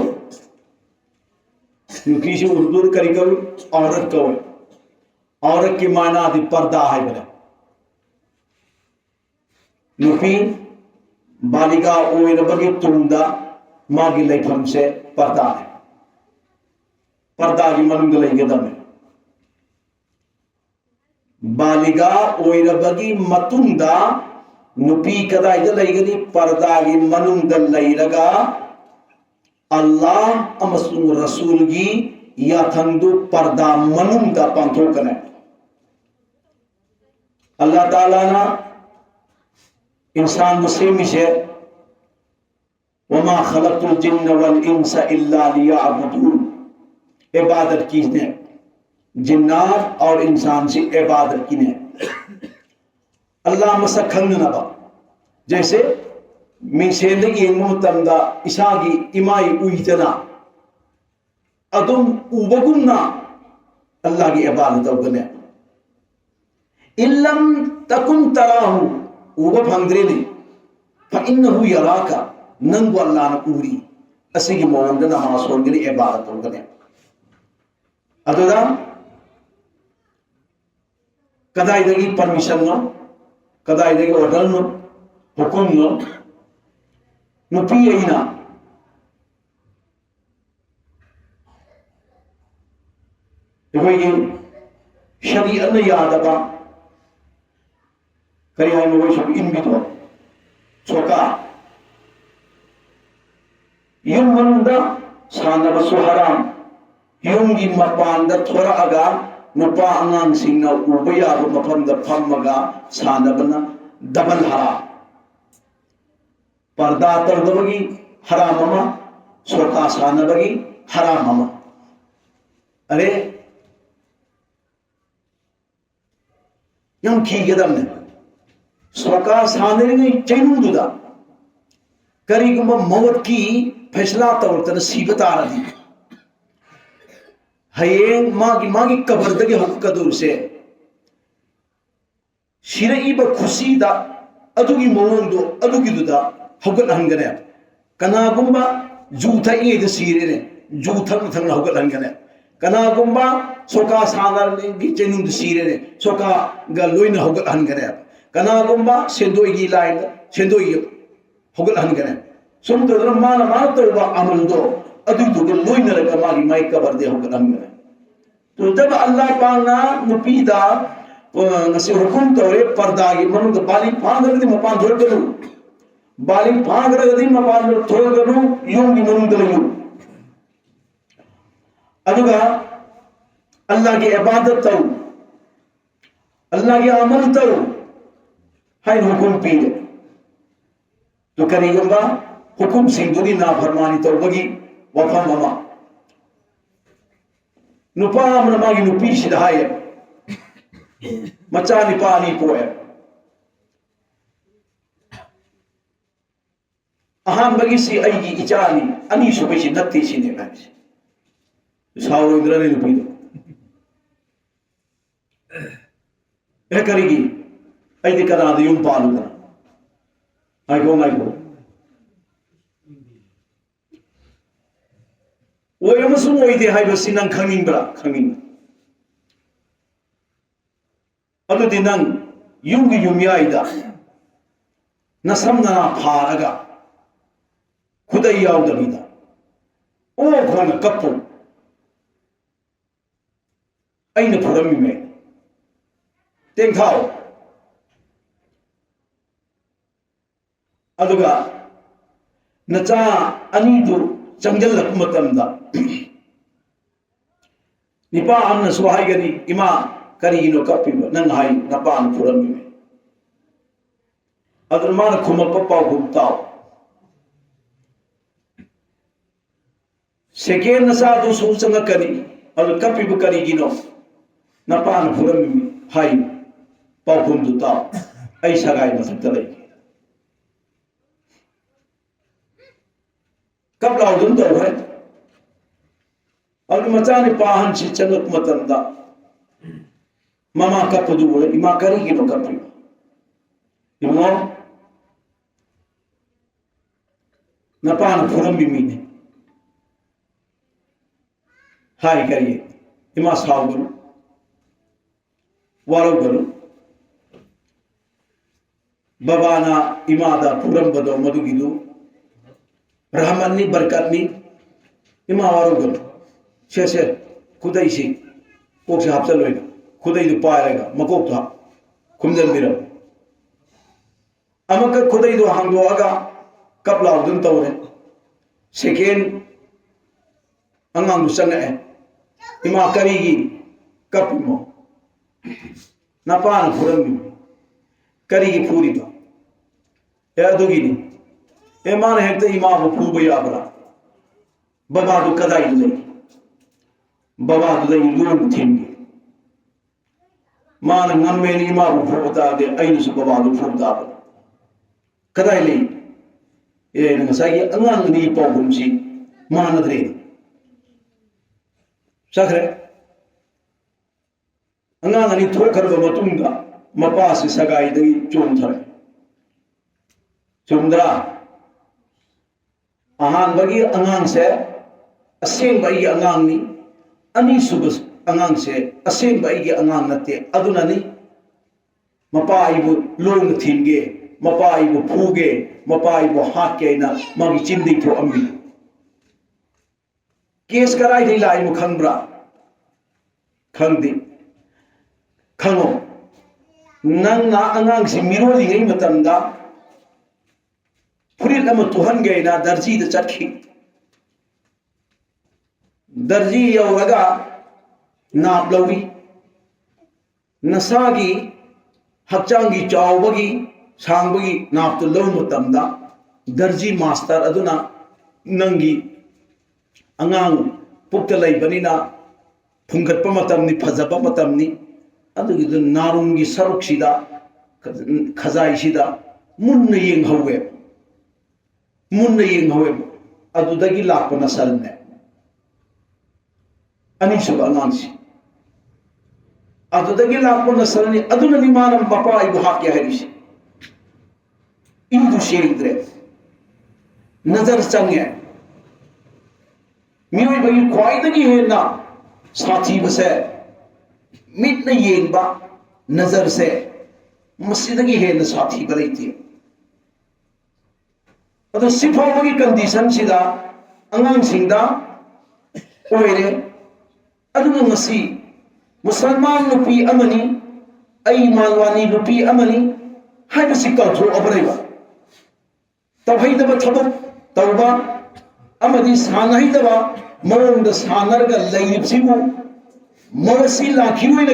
A: नुपी से उर्दू करी कव औरत कव औरत की माना आदि पर्दा है बने नुपी बालिका ओइरबगी तुंदा मागी लेफम से पर्दा है पर्दा की मनुंग लेगदम है बालिका ओइरबगी मतुंदा नुपी कदाइद लेगनी पर्दा की मनुंग लेरगा अल्लाह अमसुंग रसूल की या थंदु पर्दा मनुंग पांथोकने अल्लाह ताला ना इंसान मुस्लिम से वमा खलक़तुल जिन्न वल इंसा इल्ला लियअबुदून
B: इबादत की ने जिन्नात और इंसान से इबादत की ने अल्लाह मसक खंगनबा जैसे मिसेंद येंगु मतमदा इसागी इमाई उइतना अदुम उबगुमना अल्लाह की इबादत तौगने इल्लम तकुन तराहु उब फंगद्रेने फइन्नहु यराका नंगु अल्लाह न उरी असिगी मौंद नमाज सोंगनी इबादत तौगने अदुदा कदाइदगी परमिशन नो कदाइदगी ऑर्डर नो हुकुम नो नुपी यहीना शरीयत ने यादबा करी है वो सब इन भी तो छोका युम मंदा साना बसु हराम युम की मपान द थोड़ा अगा नुपा अंगांग सिंगना उबया ब मफम द फमगा साना बना डबल हरा पर्दा तरदबगी हराम ममा छोका साना बगी हराम ममा अरे यम खीगदमने सोका सानरिंग चैनुदुदा करीगुम मौत की फैसला तौरतन सीबतारदी हयेंग मागी कबरदगे हक्कदुर से शिरईब खुशीदा अदुगी मौंदो अदुगिदुदा हगल हंगने कनागुम्बा जूथा एद सीरेने जूथा मथंग हगल हंगने कनागुम्बा सोका सानर की चैनुद सीरेने सोका गलोइन हगल हंगने कनागुम्बा सेंदोगी लाइन सेंदोगी हगल हंगने सुम तो मान तौबा अमल दो अदुगु लोइन रगा मागी माई कबर दे हगल हंगने तो जब अल्लाह पाना नुपीदा नसे हुकुम तौरे पर्दागी मनुद बाली फांगरदी मपान धोरगनु बाली फांगरदी मपान धोरगनु योंगी मनुद लयु अदुगा अल्लाह की इबादत तौ अल्लाह की अमल तौ हाय हुकुम पीले तो करीगंबा हुकुम सिंधुदी नाफरमानी तौबगी वफम ममा नुपा मागी नुपी सिधाय मचा निपानी पोए अहम बगी सी अगी इचानी अनी सुबह नत्ती सिने मैं सावरोद्रने नुपी है करेगी ऐदि करा दे यूं पालूगा आइको वो यमसुम ओइदे हाइबसि नंग खंगिंब्रा खंगिंग अदुदि नंग युंगी युमयाइदा नसमना फारगा खुदै याउदबिदा ओ खोन कप्पु अइन फुरमी में तेंखाओ अदुगा नचा अनीदु चंगलक मतमदा निपा अन्न सुहाइगनी इमा करीनो कपिब नंग हाई नपान फुरमी में अदरमान खुमप पाव घुमताओ सेकेंड नसा दो सूचंग करी अल कपिब करीगिनो नपान फुरमी में हाई पाव घुमताओ ऐसा गाय मसक्ता लई कब लाउदन तो है और मचाने पाहन से चंगक मतंदा मामा कप दूर इमा करेगी तो कप इमो नपान फुरम भी मीने हाय करिए इमा साउगन वारोगन बबाना इमादा फुरम बदो मधुगिदु रहमनी बरकतनी इमा वारोगन से खुदाई से कोक से हापचल होएगा खुदाई तो पाएगा मकोक तो खुमजल मिरा अमक खुदाई तो हांगो आगा कब लाउदन तौरे सेकेंड अंगांग संगे इमा करीगी कप इमो नपान फुरंगी करीगी पूरी तो या दुगिनी ए मान है तो इमा वो फूब याबरा बाबा तो कदाई ले babadu da ilun tingi mana ngammeni ima bu furta de ainu su babadu furta kadai le nang sagi angang ni pogumsi mana dre sakre angang ni thokar ba matunga mapasi sagai dai chom thare chumdra ahan bagi angang se aseng bagi angang ni ani subas angang se aseng bagi angang nate aduna ni mapa ibu long thinge mapa ibu phuge mapa ibu hake na magi chimdi tho ambi kes karai dei lai mu khangbra khangdi khango nang na angang si miroli ngai matamda furit ama tuhan gai na darji da chakhi darji yauraga nap lawi nasagi hakchangi chawbagi sangbagi nap to law matamda darji master aduna nangi angang pukta laibanina phunggatpa matamni phajaba matamni adugi narungi saruksida khazai sida munna yeng hawe adudagi lakpa nasalne ani sub angansi adudagi lakpa nasalni aduna ni manam bapa ibu hakya hadisi indu sheridre nazar change mioi bagi khwaidagi hena साथी बसे मिटना येंबा नजर से मस्जिदगी है न साथी बलैती अदो सिफावगी condition सिदा अंगांग सिंगदा ओइरे अदुगु मसी मुसलमान नुपी अमनी आई मालवानी नुपी अमनी हाइबसि कल्थो अबरैबा तवहैदबा थबक तौबा अमदी सानहैदबा मौंग द सानरगा लैरिबसिबु मवसी लाखिरोइने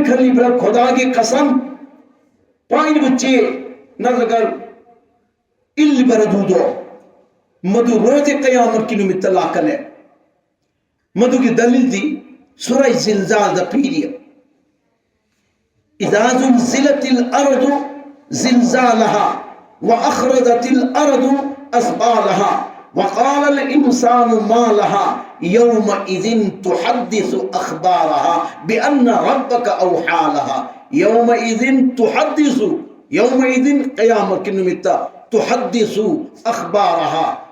B: खल्लिब्रे खुदा की कसम पाइन बच्चे नगर इल बरदूदो मधु रोजे कयामत की निमित्त लाकने मधु की दलील दी सूरह जिलजाल द पीरियड इज़ा ज़ुलज़िलतिल अर्दु ज़िलज़ालहा व अख़रजतिल अर्दु अस्बालहा وقال الإنسان ما لها يومئذ تحدث أخبارها بأن ربك أوحى لها يومئذ قيامة كنمتا تحدث أخبارها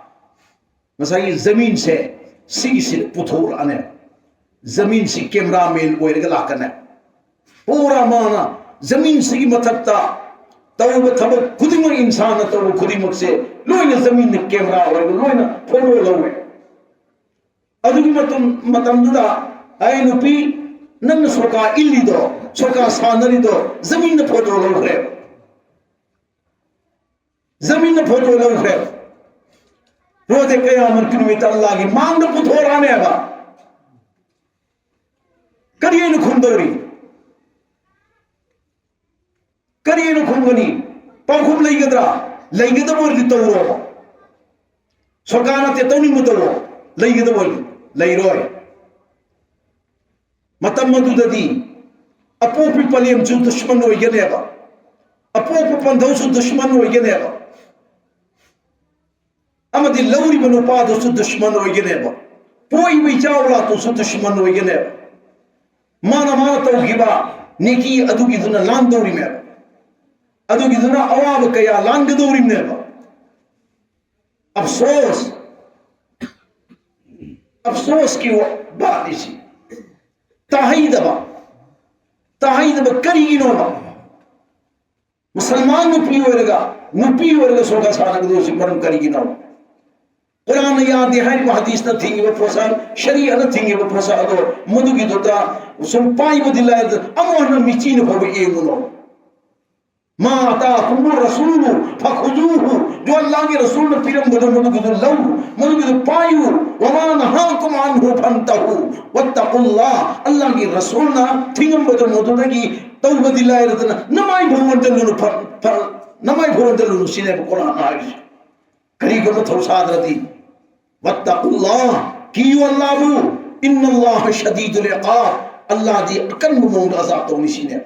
B: مثلا زمين से सीसी पुथोर अने जमीन से कैमरा मेल ओइरगला कने पूरा माना जमीन से मथक्ता तब थब खुदिम इंसान तब खुदिम से लोइन जमीन ने कैमरा ओइरग लोइन फोटो लवे अदुगी मतमदुदा आई नुपी नन सोका इल्लिदो सोका सानरिदो जमीन ने फोटो लवे रोजे कयामत की निमित्त अल्लाह की मांग पुथोराने बा करिए न खुंदोरी करिए न खुंगनी पाखुम लैगदा बोर्दी तौरो सोकाना ते तौनी मुतरो लैगदा बोर्दी लैरोय मतम मदुददी अपोपि पलेम जु दुश्मन होइगनेबा अपोपि पंधौसु दुश्मन होइगनेबा अमदी लौरी बनो पादो सु दुश्मन होइगनेबा पोई बिचावला तो सु दुश्मन होइगनेबा माना तौगिबा नेकी अदुगी दुना लांदौरी में अदुगी दुना अवाब कया लांगदौरी में अफसोस की बात इसी ताहिदबा करीगिनोबा मुसलमान नुपी वर्गा सोगा सानगदोसी मरम करीगिनोबा कुरान याद है हदीस न थिंगे फोसा शरीअ न थिंगे फोसा अदो मदुगी दोता सुम पाई बदिला अमोहन मिचीन होबे एमुनो मा अताकुम रसूल फखुजुहु जो अल्लाह के रसूल ने फिरम बदो मदुगी दो लव मदुगी दो पायु वमा नहाकुम अनहु फंतहु वत्तकुल्लाह अल्लाह के रसूल ना थिंगम बदो मदुगी तौबा दिला रतना नमाई भवंदलु सिने कुरान आइश करी गम थौसादरती वत्तकुल्लाह कियो अल्लाहबु इन्नल्लाह शदीदुल इक़ाब अल्लाह दी अकन मौद अजाब तो निशिने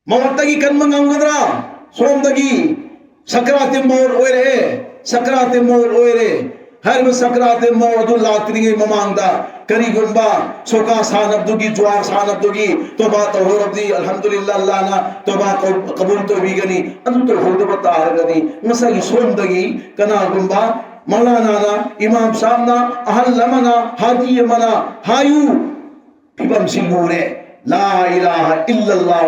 B: मवतगी कन मंगंगदरा सोमदगी सकराते मोर ओइरे सकराते मोर ओइरे हर सकराते मोर लाक्रिगे ममांगदा करीगुंबा सोका सानबदुगी ज्वार सानबदुगी तोबा तौरबदी अल्हम्दुलिल्लाह अल्लाह ना तोबा कबूल तो बिगनी अदु तो होदब तारगदी मसगी सोमदगी कनागुंबा मौलाना ना इमाम साहब ना अहल लमना हाजी मना हायु फिबम सिंगूरे ला इलाहा इल्लल्लाह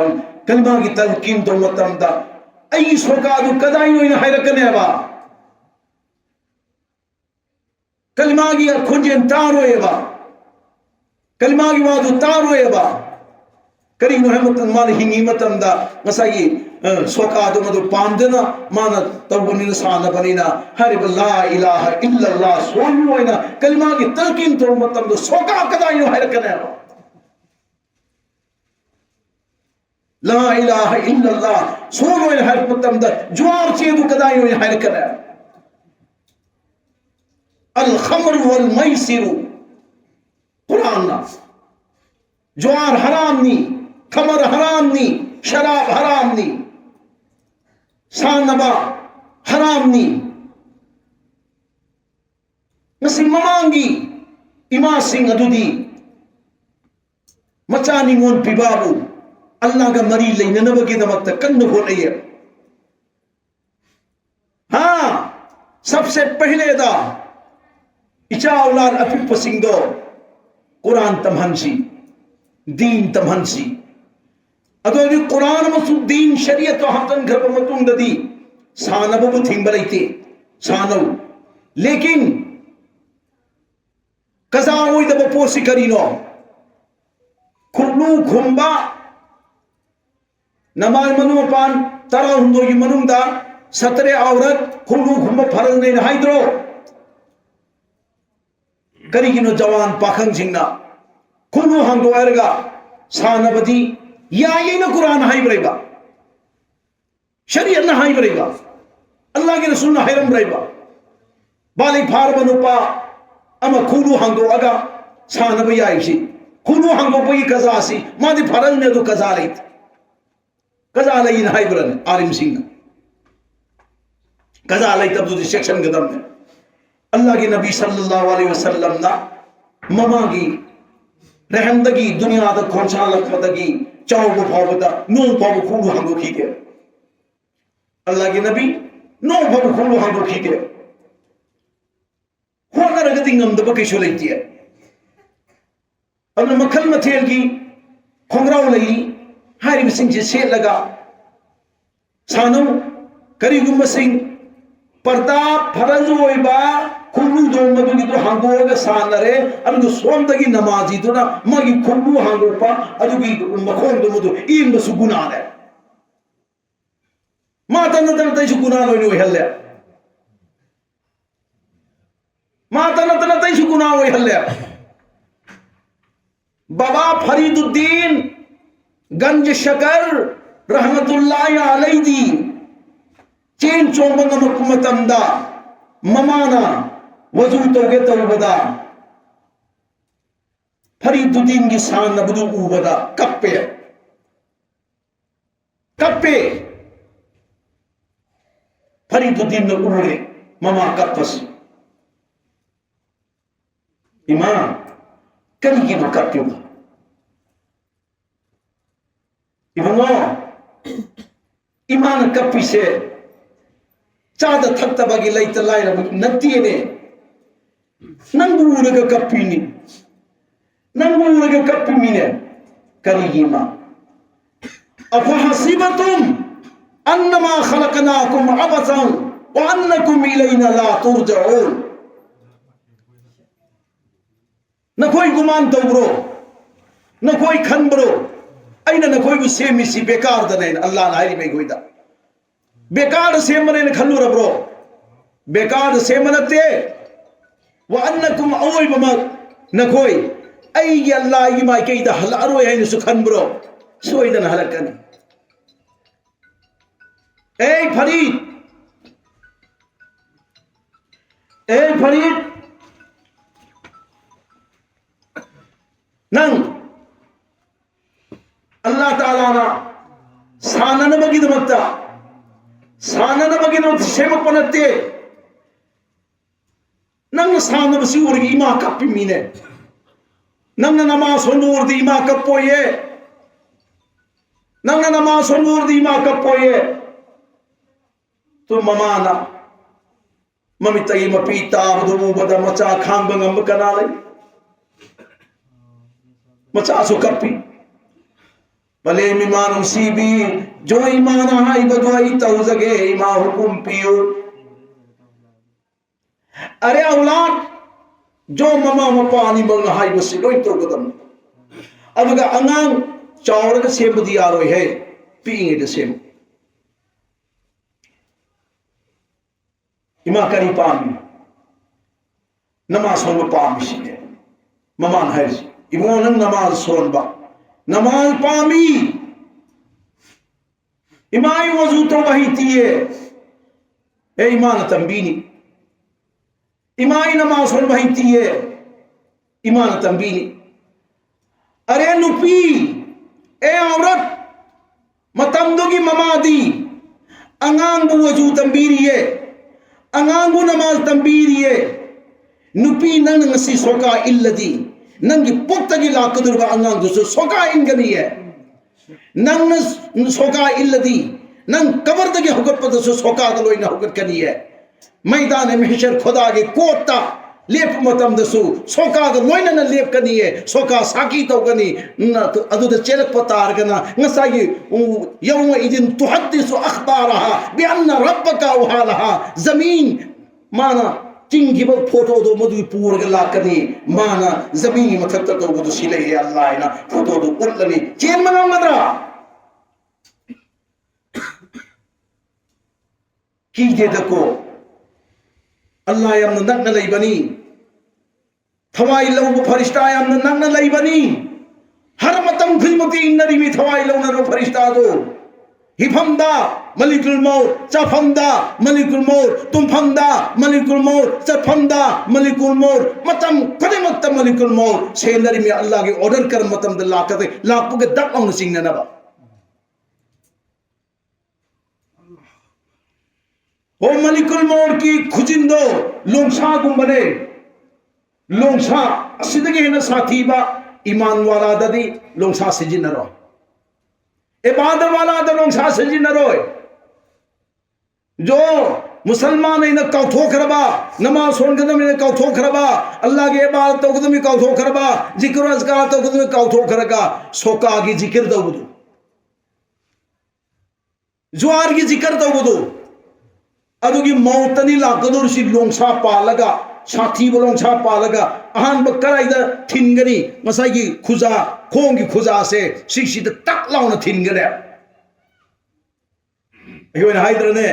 B: कलमा की तलकीन तो मतमदा आई सोका दु कदाई इन हैरकने बा कलमा की खुंजन तारोएबा कलमा की वादु तारोएबा करी मोहम्मद मान हिंगी मतमदा मसाई सोका दु मदु पामदना मान तबुनी नसाना बनीना हरिब ला इलाहा इल्लल्लाह सोनुएना कलमा की तलकीन तो मतमदा सोका कदाई इन हैरकने बा ला इलाहा इल्लल्लाह सोनो इन हर मतमदा ज्वार चेदु कदाई इन हैरकने अल खमर वल मैसिरु कुरान ना ज्वार हराम नी खमर हराम नी शराब हराम नी सानबा हराम नी मसी ममांगी इमा सिंह अदुदी मचानी मोन पिबाबु अल्लाह का मरी लेने की दमक कन्न हो रही है हाँ सबसे पहले दा इचा औलाद अफिफ पसिंगो कुरान तमहंसी दीन तमहंसी अदोरी कुरान मसु दीन शरीयत तो हतन घर मतुंग ददी सानबु थिंग बलैते सानव लेकिन कजा ओई दब पोसी करीनो खुलू खुंबा नमाज मनुपान तरा हुंदो की मनुंदा सतरे औरत खुलू खुंबा फरज नहीं हाइद्रो करीगिनो जवान पाखंग जिंगना खुलू हांगो अरगा सानबदी या ये न कुरान हाई बरेगा शरीयत न हाई बरेगा अल्लाह के रसूल न हैरम बरेगा बाली फार बनुपा अमा खुलू हांगो अगा सानब याइसी खुलू हांगो पई कजासी मादी फरज ने तो कजा लेत कजा लई न हाई बरन आलिम सिंह कजा लई तब तो सेक्शन गदम ने अल्लाह के नबी सल्लल्लाहु अलैहि वसल्लम ना ममागी रहमदगी दुनिया दा खोंचा लखमदगी चाव को फावदा नो फाव खुलू हांगो खीके अल्लाह के नबी नो फाव खुलू हांगो खीके होना रगति ngam da bakai sholaitie अब मखल मथेल की खोंगराव लई हारी सिंह जे से लगा सानो करी गुम सिंह प्रताप फरज होइबा खुलू दो मदुगी तो हांगोगा सानरे अब सोमदगी नमाजी तो ना मगी खुलू हांगोपा अदुगी मखोन दो मदु इन बसु गुना है माता नतन तैसु गुना लोइनो हल्ले माता नतन तैसु गुना होय हल्ले बाबा फरीदुद्दीन गंज शकर रहमतुल्लाहि अलैहि दी चेन चोमंग मकुमतमदा ममाना वजू तोगे तौबदा फरीदुद्दीन की शान नबदु उबदा कप्पे कप्पे फरीदुद्दीन ने उड़े ममा कप्पस इमाम करी नो कप्पे इबनो इमान कप्पी से चाद थकता बगी लैत लाइरा नत्तीने नंगूरग कप्पीनी नंगूरग कप्पी मिने करीमा अफहसिबतुम अन्नमा खलकनाकुम अबसन व अन्नकुम इलैना ला तुरजऊन न कोई गुमान तौब्रो न कोई खनब्रो अइना न कोई सेमिसी बेकार दने अल्लाह नारी में गोइदा बेकार सेमने खल्लू रब्रो बेकार सेमनते व अन्नकुम ओय बम नखोय आई अल्लाह की माई के दा हलारो है सुखन ब्रो सोइदन हलकन ए फरीद ए फरीद नंग अल्लाह ताला ना साननबगिदमत्ता सेमपनते नंग सानबसी उरगी इमा कप्पी मीने नंग नमाज सोनूरदी इमा कप्पोये नंग नमाज सोनूरदी इमा कप्पोये तो ममाना ममितई मपी ताबदु बदा मचा खांग बंगम कनाले मचा सो कप्पी भले मिमानुम सीबी जो ईमाना हाई बदवाई तौजगे इमा हुकुम पियो अरे औलाद जो ममा मपानी बंग हाई बसी लोई तो गदम अब का अंगांग चावड़ का सेब दिया रोई है पीएंगे तो सेब इमा करी पामी नमाज सोन पामी सी है ममान है इमो नंग नमाज सोन बा नमाज पामी इमाई वजू तो वही तिये ए ईमान तंबीनी इमाई नमाज सोन वही तिये ईमान तंबीनी अरे नुपी ए औरत मतमदुगी ममादी अंगांगु वजू तंबीरिये अंगांगु नमाज तंबीरिये नुपी नंग ngasi soka illadi नंगी पुक्तगी लाकदुरबा अंगांगु सोका इंगनिये नंग सोका इल्लदी नंग कबर दगे हुकत पद सोका दलोई न हुकत कनिये मैदान महशर खुदा के कोता लेप मतम दसु सोका दलोई न लेप कनिये सोका साकी तो कनी न अदु द चेलक पतार गना ngसागी यौम इदिन तुहद्दिसु अखबारहा बिअन्न रब्बका वहालहा जमीन माना चिंगी बल फोटो दो मधु पूर के लाकनी माना जमीन मथक तो मधु सिले है अल्लाह ना फोटो दो उल्लनी चेन मना मदरा की जे दको अल्लाह यम नक न लई बनी थवाई लो फरिश्ता यम नक न लई बनी हर मतम खुलमती नरी में थवाई लो न फरिश्ता दो हिफमदा मलिकुल मौत चफमदा मलिकुल मौत तुम्फमदा मलिकुल मौत चफमदा मलिकुल मौत मतम कदे मतम मलिकुल मौत सेंदरी में अल्लाह के ऑर्डर कर मतम द लाकते लापु के दक औन सिंह नबा ओ मलिकुल मौत की खुजिंदो लोंसा गुंबने लोंसा असिदगे न साथीबा ईमान वाला ददी लोंसा सिजिनरो इबादत वाला दलों सासजी न रोए जो मुसलमान इन कौथो खरबा नमाज सोन कदम इन कौथो खरबा अल्लाह के इबादत तो कदम कौथो खरबा जिक्र अज़कार तो कदम कौथो खरगा सोका की जिक्र दो बुदु जुआर की जिक्र दो बुदु अदुगी मौतनी लाकदुर सी लोंसा पालगा साथी बोलों छा पालगा अहान बकरा इधर थिनगनी मसाई की खुजा खोंग की खुजा से शिक्षित तक लाउन थिनगने योन हाइद्र ने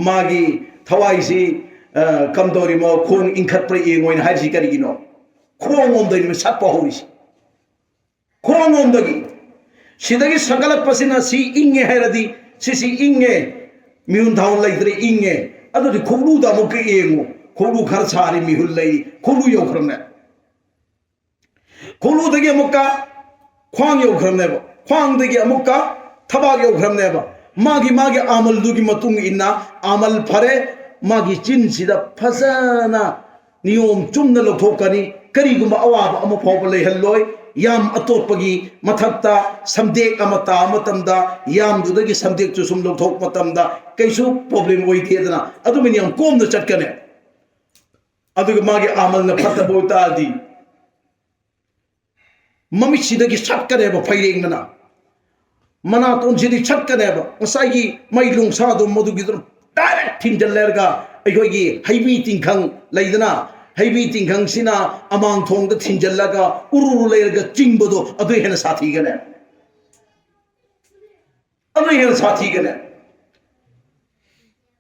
B: मागी थवाई सी कमदोरी मो खोंग इंखत पर ये मोइन हाइर सी करी नो खोंग ओम दगी में सत पहुरी सी खोंग ओम दगी सिदगी सकल पसीना सी इंगे है रदी सी इंगे म्यून धाउन लाइद्रे इंगे अदुदी खोलू दा मुके एंगो खोलू घर सारी मिहुल लई खोलू योखरने खोलू दगे मुक्का ख्वांग योखरने बा ख्वांग दगे मुक्का थबाग योखरने बा मागी आमल दुगी मतुंग इन्ना आमल फरे मागी चिन सिदा फजना नियम चुमना लथोकनी करीगुमा अवाब अमु फाव लेहल्लोय याम अतोपगी मथक्ता समदेक अमता मतमदा याम दुदगी समदेक चु सुम लथोक मतमदा कैसु प्रॉब्लम होइतेदना अदुमिन याम कोम न चटकने अदुग मागे आमल न फत बोतादी ममी सिदगी छटकने ब फैरेंगना मना तोन सिदी छटकने ब मसाई मई लुंसा दो मदुगी दो डायरेक्ट थिंजल्लेरगा अयोगी हाईवी तिंखंग लैदना हाईवी तिंखंग सिना अमांग थोंग द थिंजल्लगा उरुरु लेरगा चिंबदो अदु हेन साथी गने अदु हेन साथी गने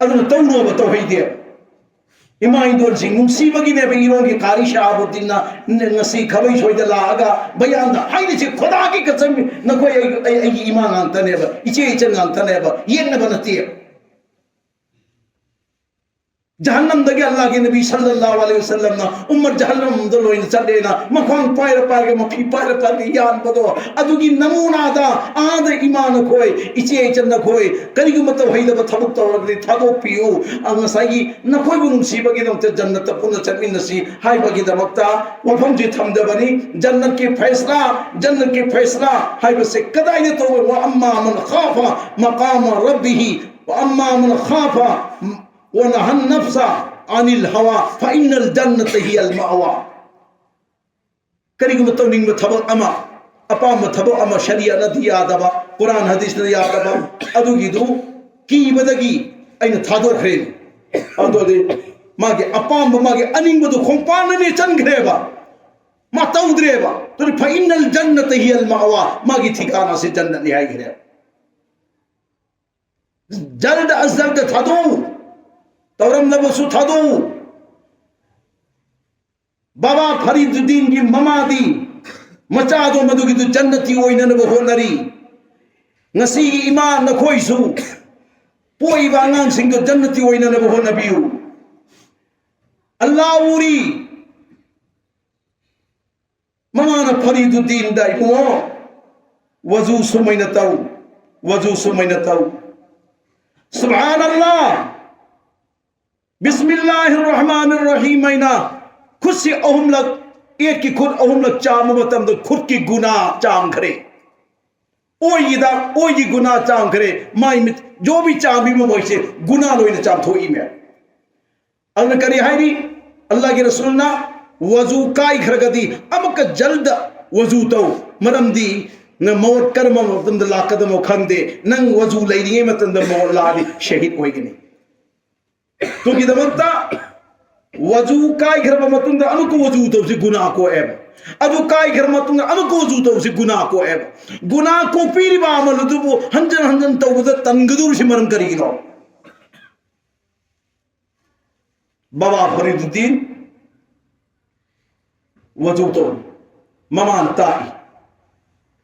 B: अदु तौनो ब तो हैदे इमा इंदोर सिंह नुसीबगी ने बेगिरों की कारी शाहबुद्दीन नसी खबई सोइद लागा बयान दा हाइने से खुदा की कसम न कोई ईमान अंतने बा इचे इचे अंतने बा ये न बनती जहन्नम दगे अल्लाह के नबी सल्लल्लाहु अलैहि वसल्लम ना उम्मत जहन्नम दो लोइन चलेना मखवांग पायर पागे मफी पायर पागे यान बदो अदुगी नमूना दा आद ईमान खोय इचे चंद खोय करिगु मत होइदब थबुक तवरगदि थादो पियु अंगसाई नखोय बुनुम सिबगे दमते जन्नत पुन चमिनसी हाय बगे दमक्ता वफम जी थमदबनी जन्नत के फैसला हाय बसे कदाई तो व अम्मा मन खाफा मकाम रब्बिही व अम्मा मन खाफा ونهى النفس عن الهوى فإن الجنة هي المأوى كريم متونين متبع أما أقام متبع أما شريعة نديا دبا قرآن حديث نديا دبا أدو جدو كي بدقي أين ثادو خير أدو دي ماگي أقام بماگي أنين بدو خمپان ني چن گريبا ما تودريبا تو فإن الجنة هي المأوى ماگي ٹھکانا سے جنت نهاية گريبا جلد أزلد ثادو तौरम नबसु थादो बाबा फरीदुद्दीन की ममादी मचादो मधुगी तो जन्नती ओइननब honorary ngasi ima nakhoisu poi bangang sing to jannati oinanab honabiu Allah uri mamana fariduddin dai ko wazu sumaina taw subhanallah बिस्मिल्लाहिर्रहमानिर्रहीम महीना खुद से अहम लग एक की खुद अहम लग चाम मतम तो खुद की गुना चाम करे ओ ये गुना चाम करे माई मित जो भी चाम भी मोई से गुना लोइन चाम थोई में अल्लाह करे है नी अल्लाह के रसूल ना वजू काई खरगदी अमक जल्द वजू तो मरम दी न मोर कर्म मतम द लाकदम खंदे नंग वजू लेनी मतम द मोर लादी शहीद होइगनी तो की दमता वजू काय घर मतुंद अमुक वजू तो से गुनाह को एब अदु काय घर मतुंद अमुक वजू तो से गुनाह को एब गुनाह को पीरी बा अमल दुबो हंजन तो बद तंगदुर से मरम करीगिनो बाबा फरीदुद्दीन वजू तो ममा ताई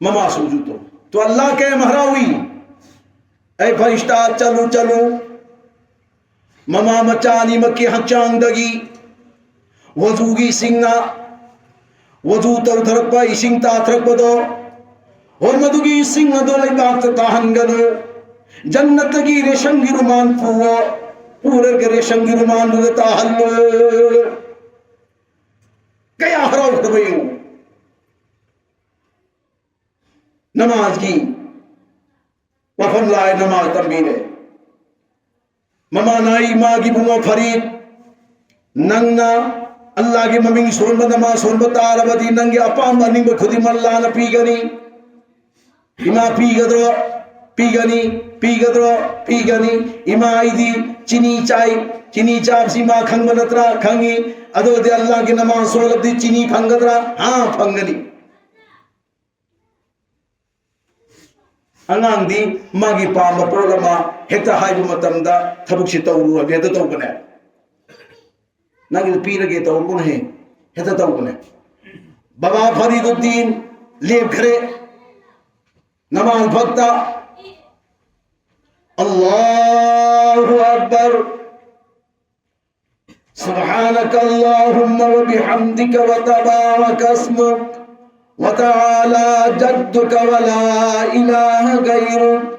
B: ममा सोजू तो अल्लाह के महरावी ऐ फरिश्ता चलो ममा मचानी मक्की हचांग दगी वजूगी सिंगा वजू तो थरप इसिंग ता थरपदो और मधुगी सिंग दो लैबाक ताहंगनो जन्नत की रेशंगी रुमान पूरे के रेशंगी रुमान ताहल्लो कया हराव खबयो नमाज की वफन लाए नमाज तंबीरे ममा नाई मागी बुमो फरीद नंगना अल्लाह की ममिंग सोनब नमाज सोनब तारबदी नंगे अपाम अनिंग खुदी मल्ला न पीगनी इमा पीगनी इमा इदी चिनी चाप सीमा खंग बनत्रा खंगी अदो दे अल्लाह की नमाज सोलब दी चिनी फंगत्रा हाँ फंगनी अंगांदी मागी पाम पोलमा हेक्ता हाइबु मतमदा थबुकसी तौरु हेक्ता तौबने नागी पीरगे तौबुन है हेक्ता तौबने बाबा फरीदुद्दीन लेब खरे नमाज भक्ता अल्लाहु अकबर सुब्हानक अल्लाहुम्मा व बिहम्दिका व तबारक अस्मुक वतआला जद्दुक वला इलाहा गैरुक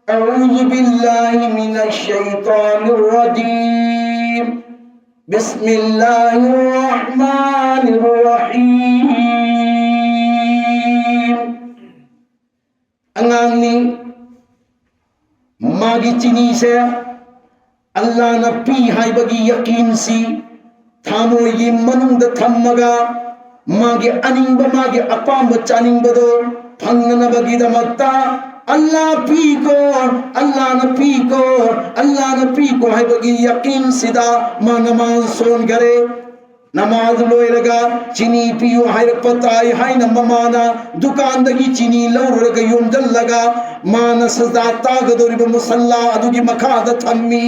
B: अऊज़ु बिल्लाहि मिनश शैतानिर रजीम बिस्मिल्लाहिर रहमानिर रहीम अंगांगनी मागी चिनी से अल्लाह न पी हाइबगी यकीन सी थामो ये मनुंद थम्मगा मागे अनिंग मागे अपाम चानिंग बदो फंगन बगी दमत्ता अल्लाह न पी को है बगी यकीन सिदा मा नमाज सोन करे नमाज लोय लगा चीनी पियो हाय पताई हाय न ममाना दुकान दगी चीनी लौर लगा युमजल लगा मान सदा तागदोरी ब मुसल्ला अदुगी मखाद थम्मी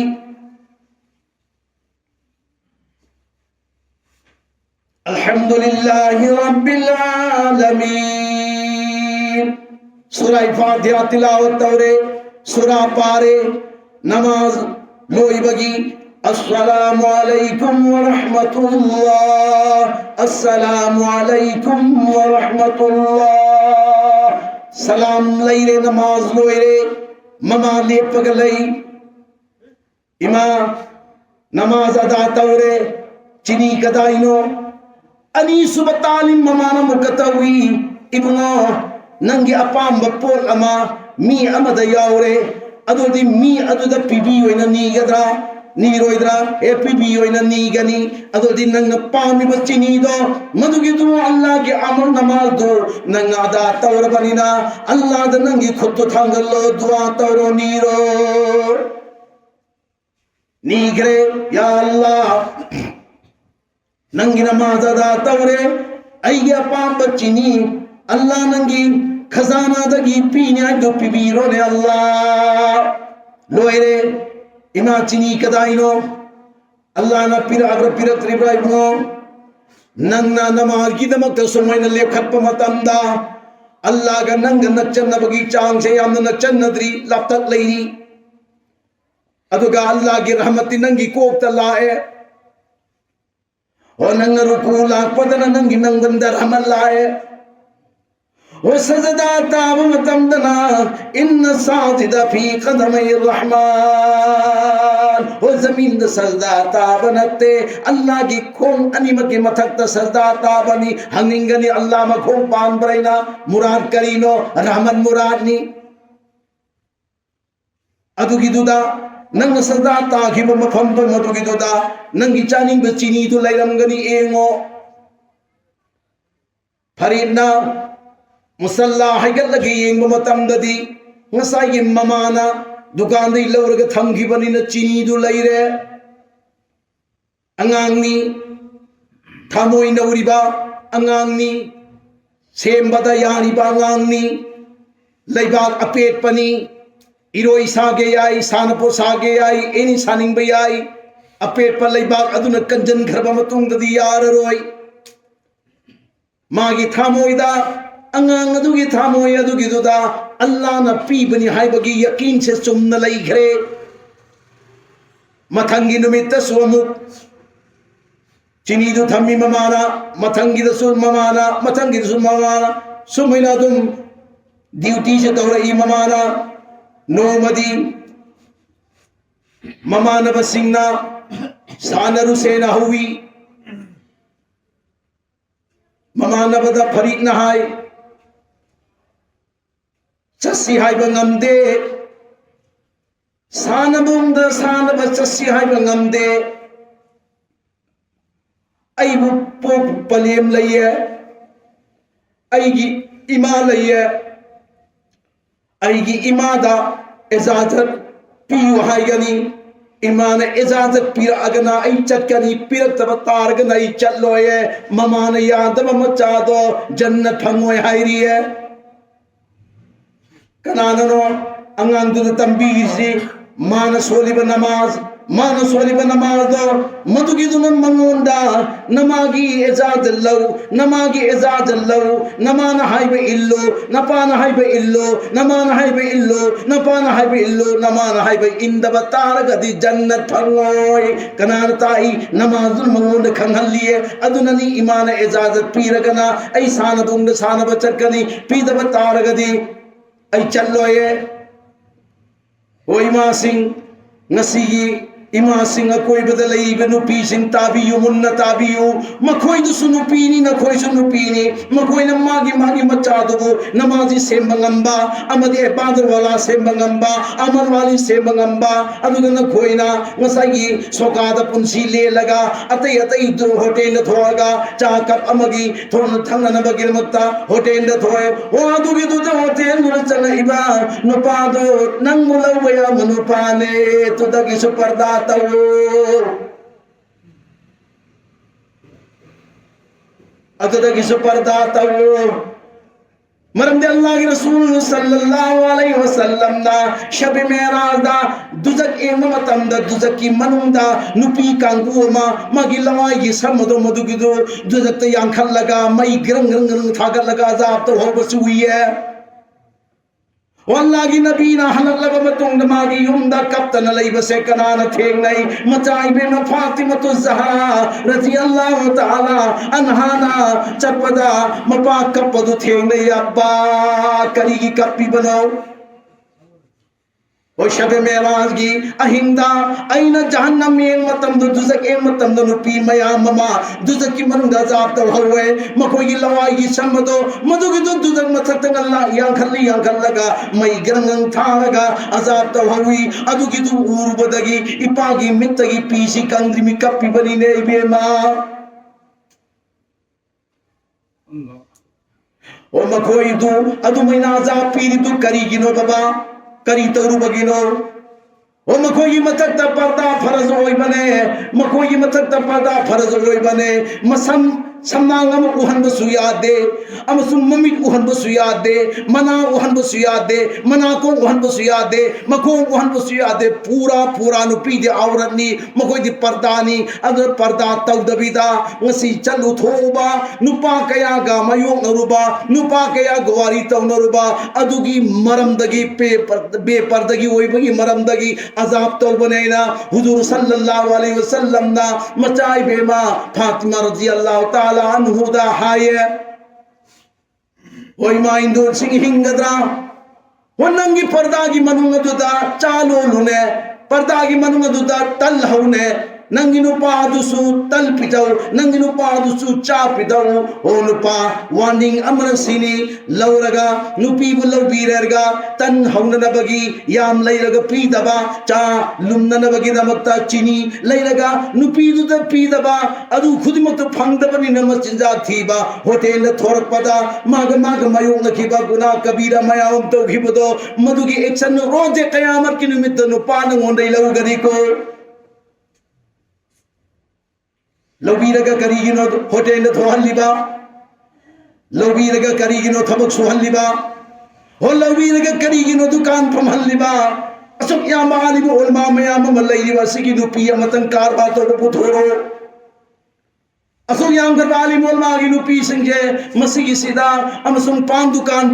B: अल्हम्दुलिल्लाहि रब्बिल आलमीन सूरा फातिहा तिलावत तौरे सूरा पारे नमाज लोई बगी अस्सलामु अलैकुम व रहमतुल्लाह, अस्सलामु अलैकुम व रहमतुल्लाह। सलाम लैरे नमाज लोयरे ममा लेपगलई इमा नमाज अदा तौरे चिनी कदाइनो अनि सुब तालिम ममाना मुकतवी इबुंगो नंगी अपाम बपोल अमा मी अमदा यावरे अदुदी मी अदुदा पिबी ओइना नीगद्रा नीरोइद्रा ए पिबी ओइना नीगनी अदुदी नंग पामी बचिनी दो मदुगी दु अल्लाह के अमर नमाज दो नंग अदा तौर बनिना अल्लाह द नंगी खुद थांगलो दुआ तौरो नीरो नीगरे या अल्लाह नंगी नमाज अदा तौरे अय्य अपाम बचिनी अल्लाह नंगी खजाना दगी पीने दो पिबीरो ने अल्लाह लोयरे इमा चिनी कदाइनो अल्लाह ना पिर अग्र पिर त्रिब्राइमो नंगना नमाज की दमक तो समय न लेखत मतमदा अल्लाह का नंग नचन बगी चांग से याम नचन नदरी लपतक लेनी अदुगा अल्लाह की रहमत नंगी कोक तलाए और नंग रुकू लाख पदन नंगी नंगंदर हमल लाए वो सजदा ताब मतमदना इन साजिदा फी कदमै रहमान वो जमीन द सजदा ताबनते अल्लाह की खोंग अनिम के मथक द सजदा ताबनी हंगिंगनी अल्लाह म खोंग पान बरैना मुराद करीनो रहमत मुराद नी अदुगी दुदा नंग सजदा ताखिब मफम ब मदुगी दुदा नंगी चानिंग ब चिनी दु लैरमगनी एंगो फरीना मुसल्ला हैगल लगे येंग मतमददी ngसाई ममाना दुकान दे लौरग थमखिबनी न चिनी दु लैरे अंगांगनी थामोई नौरिबा अंगांगनी सेमबदा यारिबा अंगांगनी लैबाक अपेट पनी इरोई सागे याई सानपो सागे याई एनी सानिंग बे याई अपेट पर लैबाक अदुना कंजन घरबा मतुंग ददी याररोई मागी थामोइदा अंगांग अदुगी थामोय अदुगी दुदा अल्लाह न पीबनी हाइबगी यकीन से चुमन लैखरे मथंगी नुमित सोमु चिनी दु थम्मी ममाना मथंगी दसु ममाना मथंगी दसु ममाना सुमिना दुम ड्यूटी से तौरई ममाना नोमदी ममाना बसिंगना सानरु सेना हुई ममाना बदा फरीक नहाय चस्सी हाय बंगमदे सानबुंग द सानब चस्सी हाय बंगमदे अयबु पोप पलेम लइए अयगी इमा लइए अयगी इमादा इजाजत पियु हायगनी इमान इजाजत पीर अगना आई चटकनी पीर तब तारगना आई चलोए ममान यादव मचा दो जन्नत फंगोय हायरी है कनाननो अंगांदु तंबीजी मान सोलिब नमाज दो मधुगी दुन मंगोंदा नमागी इजाजत लो नमान हाइबे इल्लो नपान हाइबे इल्लो नमान हाइबे इल्लो नपान हाइबे इल्लो नमान हाइबे इंदब तारगदी जन्नत फंगोय कनान ताई नमाजुल मंगोंद खंगलिए अदुननी ईमान इजाजत पीरगना ऐ सानदुंग सानब चकनी पीदब तारगदी ऐ चलोए ओ इमा सिंह नसीगी इमा सिंह कोई बदलई नुपी सिंह ताबियु मुन्ना ताबियु मखोई दु सुनुपीनी न खोई सुनुपीनी मखोई न मागी मागी मचा दुबु नमाजी से मंगंबा अमदे बादर वाला से मंगंबा अमर वाली से मंगंबा अदु न खोई ना ngसाई सोकाद पुंसी ले लगा अतई अतई दु होटेल थोगा चा कप अमगी थोन थंगन बगिर मत्ता होटेल थोए ओ अदु गी दु होटेल न चलईबा नुपादो नंग मुलवया मनुपाने तुदगी सुपर्दा अतदगी सुपर्दा मरम अल्लाह के रसूल सल्लल्लाहु अलैहि वसल्लम दा शब मेराज दा दुजक एम मतम दा दुजक की मनुंदा नुपी कांगु मा मगी लवाई की समदो मदुगिदो दुजक त यांखल लगा मई ग्रंग ग्रंग ग्रंग थागर लगा जाब तो हो बसुई है Wallahi Nabi na halaklaba matong damagi yumda kapta na lay base kanana thengnai macai be na Fatima tu Zahra radhiyallahu ta'ala anhana chappada mapa kapadu thengnai abba karigi kappi bano o shabe meraj gi ahinda aina jahannam eng matam du duzak eng matam du nupi mayam mama duzak ki manungda jab ta hawe makoi gi lawai gi samado madu gi duzak mathak tang Allah yang khallaga mai garangang tharaga azab ta hawi adu gi du urbadagi ipagi mittagi pisi kangri mi kappi bani ne bema o makoi du adu maina azab piri du kari gi no baba kari tauru bagino o makoi matakta parda faraz oi bane makoi matakta parda faraz oi bane masam samnang am uhan basu yade amasum mamit uhan basu yade mana uhan basu yade mana ko uhan basu yade makong uhan basu yade pura nu pi de awratni makoi di pardani agar parda tau dabida ngasi chalu thoba nupa kaya ga mayong naruba nupa kaya gwari tau naruba adugi maramdagi be pardagi oi bagi maramdagi azab tau banaina huzur sallallahu alaihi wasallam na machai bema Fatima radhiyallahu ta'ala anhuda haye oi ma indo sing hingadra wannangi pardagi manunga duda chalo lune pardagi manunga duda tal haune nanginu pa dusu tal pitau nanginu pa dusu cha pitau o nupa warning amra sini lauraga nupi bu laubirerga tan hauna na bagi yam lairaga pi daba cha lumna na bagi namakta chini lairaga nupi du da pi daba adu khudimak to phang daba ni namas jinja thiba hotel na thorak pada maga mayong na khiba guna kabira mayam to khibodo madugi action roje qiyamar ki nimit nupa na ngondai laugari ko Lobiraga karigino hotel na thohalliba lobiraga karigino thabak suhalliba ho lobiraga karigino dukan phamhalliba asok ya maalibu ulma mayam malayriba sigi nupi amatan karba to puthoro asok yang garbali ulma gi nupi singje masigi sida amasung pan dukan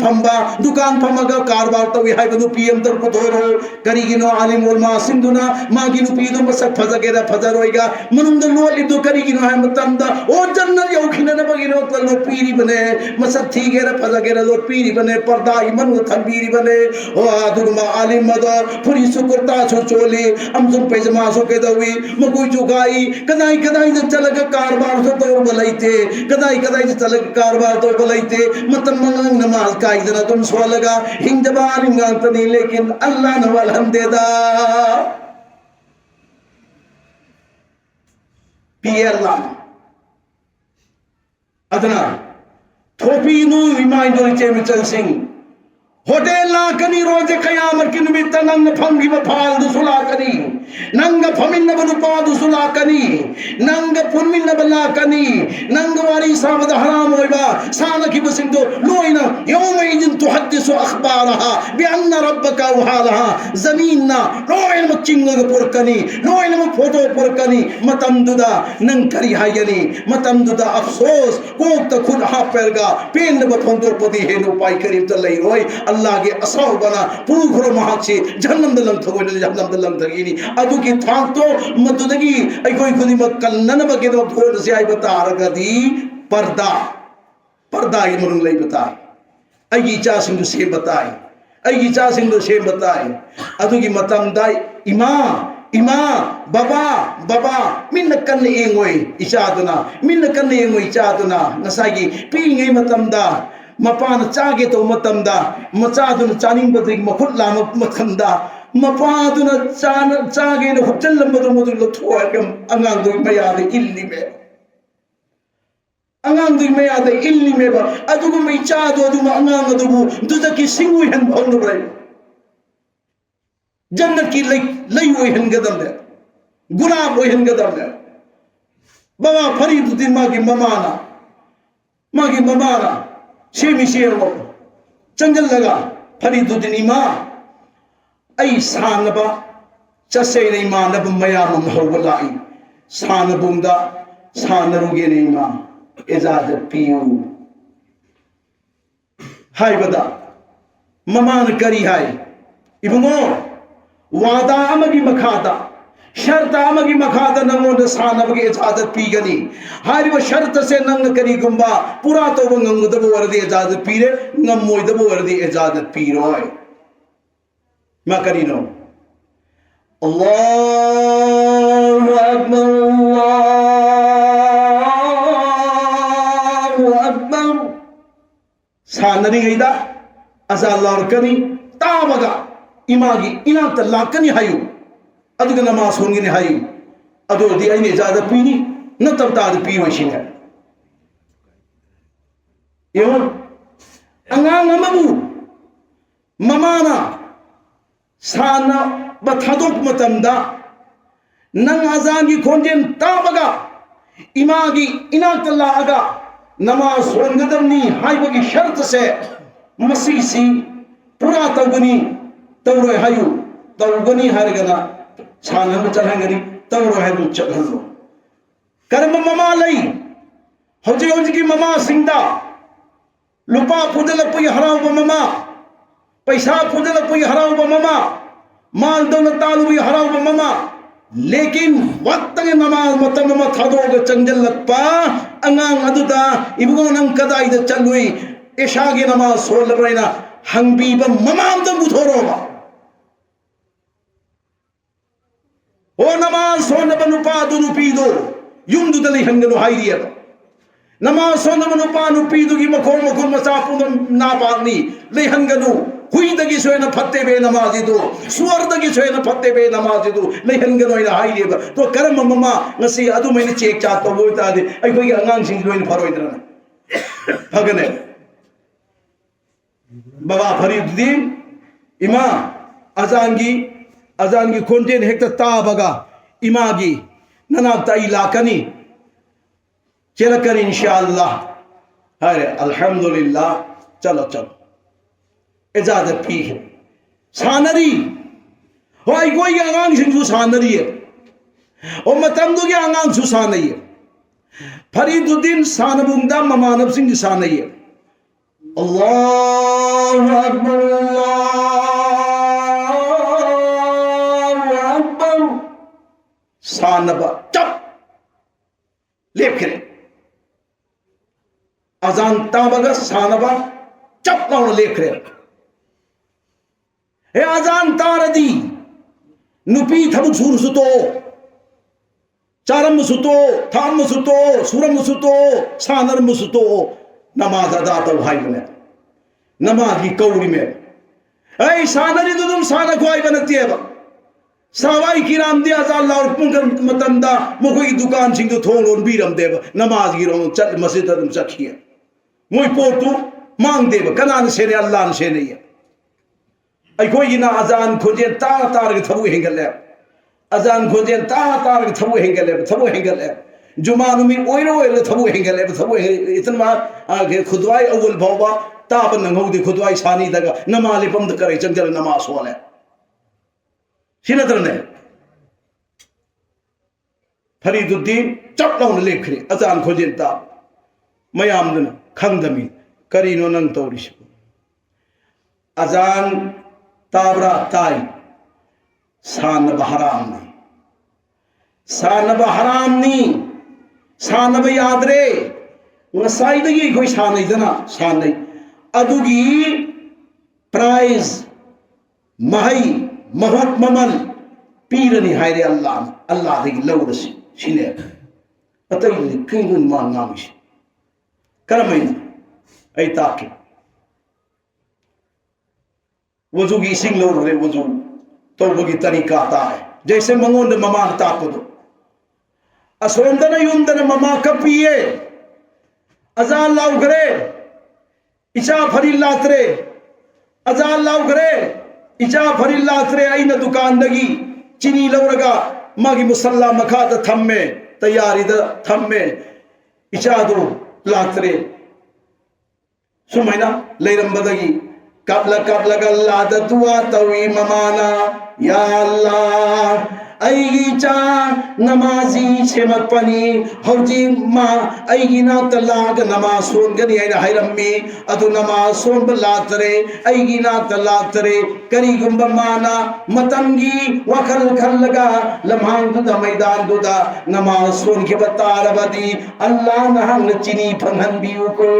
B: phamaga karba to hai bu nupi am tar puthoro karigino alim ulma sinduna magi nupi do masak phajagera phajaroiga manunda loli do karigino hai matanda o janna yaukhina na bagino talo piri bane masak thigera phajagera lo piri bane parda iman thanbiri bane o aduma alim mada puri sukurta choli amsung pejama so kedawi magoi jugai kadai da chalaga karbar so to balaite kadai da chalaga karbar to balaite matam mangang namaz kaidana tum swalaga hingdabani ngantani lekin Allah na walhamdeda pierla adana thopi nu reminder chemical sing hotel la kani roje qiyamar ki nimitta nang phangi ma phal du sula kani nang phamin na banu pa du sula kani nang punmin na bala kani nang wari sabad haram hoiba sana ki basing do loina yawma idin tuhaddisu akhbaraha bi anna rabbaka wahalaha zaminna loina machinga pur kani loina ma photo pur kani matam duda nang kari hayani matam duda afsos ko ta khud ha perga pen ba phondur podi henu pai karim ta lai roi Allah ge asau bana pugro mahachi jannam dalam thogoi jannam dalam thagini adu ki thangto madudagi ai koi khudi makkal nan ba ge do thod se ai bata aragadi parda ai murung lai bata ai gi cha sing du se batai ai gi cha sing du se batai adu gi matam dai ima baba minna kan engoi ichaduna minna kan engoi ichaduna nasai gi pi ngai matam da mapana chage to matamda machaduna chaning badri makhut lama matamda mapaduna chage no hotel lambadu modu lo thoagam angang doi mayade illi me ba adugu mai chado aduma angang adugu dudaki singui han bhawnu bai jannat ki lay oi han gadam de gulab oi han gadam de baba Fariduddin magi mamana Shemi shemo changal laga Fariduddin ima ai sanaba chase ne ima nab mayam hawlai sanabumda sanaruge ne ima ijazat piyu haibada ममान करी है इबुंगो वादा अमगी मखादा शर्त अमगी मखादा नंगोंद सानबगी इजाजत पीगनी हारिबा शर्त से नंग करीगुंबा पूरा तौब ngंगदबो वरदी इजाजत पीरे ngमोयदबो वरदी इजाजत पीरोय मा करीनो अल्लाहु अकबर अल्लाहु अकबर सानरी गईदा अजा लौरकनी ताबगा इमागी इनात लाकनी हायु अदुग नमाज होंगिनी हायु अदोदी आइने इजाजत पीनी न तब ताद पीरो शिंगा यो अंगांग अमबु ममाना साना बथादोक मतमदा नंग अजांगी खोंजेन ताबगा इमागी इनात लागा नमाज होंगदमनी हायबगी शर्त से मसीसी पूरा तौगनी तौरोय हायु तौगनी हारगना सानन चलहंगनी तौरोय हायु चलहलो कर्म ममा लई हौजी हौजी की ममा सिंदा लुपा पुदलपुय हराव ममा पैसा पुदलपुय हराव ममा माल दौलत तालुय हराव ममा लेकिन वक्त नमाज मतम मा थादोग चंजलपा अंगांग अदुदा इबुगो नंग कदाइद चलुई इशागी नमाज सोलबरेना हंगबीब ममाम द बुथोरोबा ओ नमाज सोनब नुपा दुनुपीदो युमदु दली हंगनो हाइरियब नमाज सोनब नुपा नुपीदु की मखोर मखोर मसा पुनम नाबागनी ले हंगनु हुईदगी सोयना फत्ते बे नमाजिदो सुवर्दगी सोयना फत्ते बे नमाजिदो ले हंगनो इना हाइरियब तो कर्म ममा ngasi adu maina चेक चा तो बोय तादे अखोई अंगांग सिंग लोइन फरोइदरना हगने बाबा फरीदुद्दीन इमा अजांगी खोंजेन हेक्ता ताबगा इमागी ननाता इलाकनी चलकर इंशाअल्लाह अरे अल्हम्दुलिल्लाह चलो चलो इजाजत पी है सानरी हो कोई अंगांग सिंह सानरी है और मतमदु के अंगांग सु सानई है फरीदुद्दीन सानबुंगदा ममानब सिंह सानई है अल्लाहु अकबर अल्लाहु अकबर सानबा चप लेखरे अजान ताबगा सानबा चप लाउन लेखरे हे अजान तारदी नुपी थबुक सुर सुतो चारम सुतो थाम सुतो सुरम सुतो सानर सुतो नमाज अदा तो भाई बने नमाज की कौड़ी में ऐ सानरी तो तुम साना खोई बनती है सावाई किराम दिया अल्लाह और पुंगम मतंदा मुकोई दुकान सिंह तो थोल और बीरम देव नमाज की रोम चल मस्जिद तुम सखिए मुई पोतु मांग देव कनान से ने अल्लाह से नहीं है ऐ कोई ना अजान खोजे तार तार के थबु हेंगले अजान खोजे तार तार के थबु हेंगले जुमानु में ओइरो ओइरो थबु हेंगले थबु इतन मा आगे खुदवाई अव्वल भौबा ताप नंगौदी खुदवाई सानी दगा नमाले बंद करे चंगल नमाज वाले सिनतरने फरीदुद्दीन चपलाउन लेखरे अजान खोजे ता मयामदन खंगदमी करीनो नंग तौरिश अजान ताबरा ताई सानब हराम नी सानब यादरे ngsaidagi khoi sanai dana sanai adugi prize mahai mahut mamal pirani haire allah dagi lawrasi sine atai ni kingun man namish karamaina ai taki वजू की सिंग लो रे वजू तो वो की तरीका आता है जैसे मंगोंद ममा ताको दो असोंदन युंदन ममा कपिए अजान लाउ करे इचा फरिल्लात्रे अजान लाउ करे इचा फरिल्लात्रे आई न दुकान लगी चीनी लौरगा मागी मुसल्ला मखा द थम्मे तैयारी द थम्मे इचा दो लात्रे सुमैना लेरंबदगी कबल कबल गल्ला द दुआ तवी ममाना या अल्लाह ꯑꯩꯒꯤ ꯏꯆꯥ ꯅꯃꯥꯖꯤ ꯁꯦꯝꯃꯛꯄꯅꯤ ꯍꯧꯖꯤꯛ ꯃꯥ ꯑꯩꯒꯤ ꯅꯥꯛꯇ ꯂꯥꯛꯑꯒ ꯅꯃꯥꯖ ꯁꯣꯟꯒꯅꯤ ꯍꯥꯏꯅ ꯍꯥꯏꯔꯝꯃꯤ ꯑꯗꯨ ꯅꯃꯥꯖ ꯁꯣꯟꯕ ꯂꯥꯛꯇꯔꯦ ꯑꯩꯒꯤ ꯅꯥꯛꯇ ꯂꯥꯛꯇꯔꯦ ꯀꯔꯤꯒꯨꯝꯕ ꯃꯥꯅ ꯃꯇꯝꯒꯤ ꯋꯥꯈꯜ ꯈꯜꯂꯒ ꯂꯝꯍꯥꯡꯗꯨꯗ ꯃꯩꯗꯥꯟꯗꯨꯗ ꯅꯃꯥꯖ ꯁꯣꯟꯈꯤꯕ ꯇꯥꯔꯕꯗꯤ ꯑꯜꯂꯥ ꯅꯍꯥꯛꯅ ꯆꯤꯅꯤ ꯐꯪꯍꯟꯕꯤꯌꯨꯀꯣ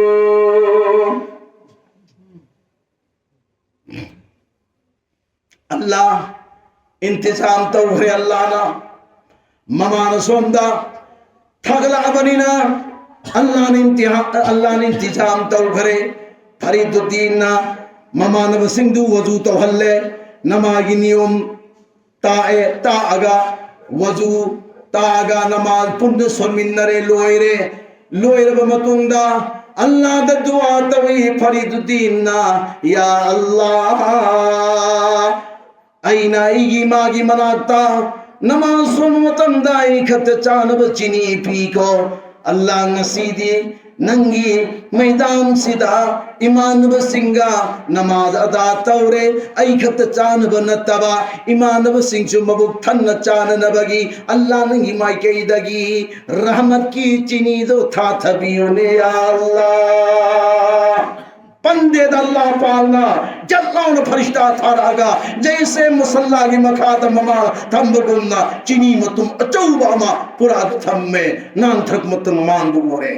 B: अल्लाह इंतजाम तौरे अल्लाह ना ममान सोमदा थगला बनीना अल्लाह ने इंतजाम तौरे फरीदुद्दीन ना ममान बसिंदु वजू तौहल्ले नमागी नियम तागा वजू तागा नमाज पुण्य सोमिन्नरे लोयरे बमतुंगा अल्लाह दा दुआ तवी फरीदुद्दीन ना या अल्लाह अइना इगी मागी मनाता नमाज सोन मतंदा खत चानब चिनी पीको अल्लाह नसीदी नंगी मैदान सिदा इमानब सिंगा नमाज अदा तौरे आई खत चानब नतबा इमानब सिंचु मबुक थन्न चाननबगी अल्लाह नंगी माइकेदगी रहमत की चिनी दो था थबियोने या अल्लाह पंदे अल्लाह पालना जल्लाउन फरिश्ता थारागा जैसे मुसल्ला की मखात ममा थम्बगुन्ना चिनी मतुम अचौबामा पूरा थम्मे नान थक मतुम मांगु मोरे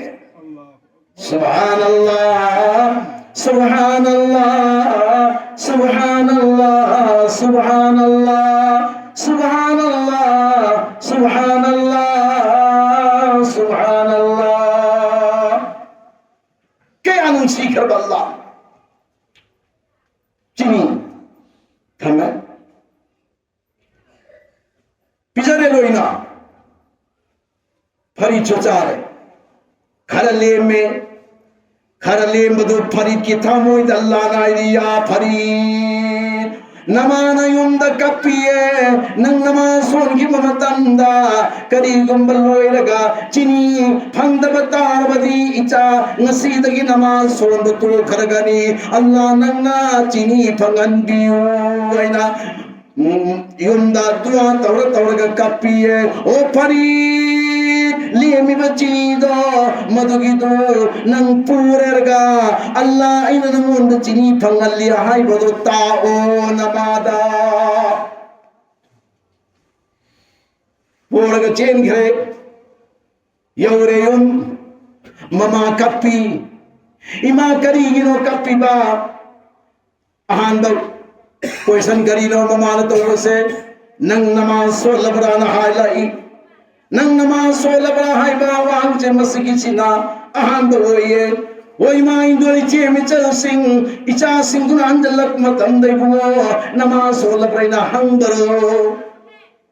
B: सुभान अल्लाह सुभान अल्लाह सुभान अल्लाह सुभान अल्लाह सुभान अल्लाह सुभान अल्लाह सुभान अल्लाह के अनुसी कर अल्लाह चिनी थमे पिजरे लोइना फरी चोचारे खरले मधु फरी की थामोय अल्लाह नाइरिया फरी नमाना युंद कपिए नंग नमा सोन की ममतंदा करी गुंबल लोयरगा चिनी फंद बतार बदी इचा नसीदगी नमाज सोन बतु खरगनी अल्लाह नंगा चिनी फंगन बियु वैना युंदा दुआ तौरगा कपिए ओ फरी लियमी बचिनी दो मधुगी दो नंग पूरेरगा अल्लाह इना नमुंद चिनी फंगल्ली हाय बदो ताओ नमादा पूरगा चेन घरे यौरे युन ममा कप्पी इमा करीगिनो कप्पी बा अहांदो क्वेश्चन करीनो ममा न तो से नंग नमाज सोलबरा न हायलाई नंग नमाज सोलबरा हायबा वांग चे मसगी चिना अहांदो ये ओई मा इंदोली चे मिचल सिंह इचा सिंह दुन अंजलक मतम देबो नमाज सोलबरा हंगरो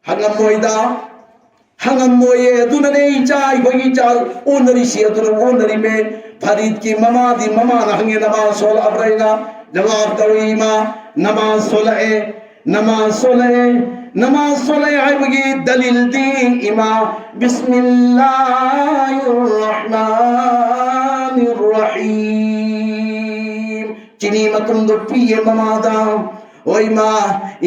B: हंगम मोइदा हंगम मोये दुनने इचा इबगी चाल ओनरी सी दुन ओनरी में फरीद की ममा दी ममा न हंगे नमाज सोलबरा जवाब दवीमा नमाज सोले आइबगी दलील दी इमा बिस्मिल्लाहिर्रहमानिर्रहीम चिनी मतुम दो पिए ममादा ओई मा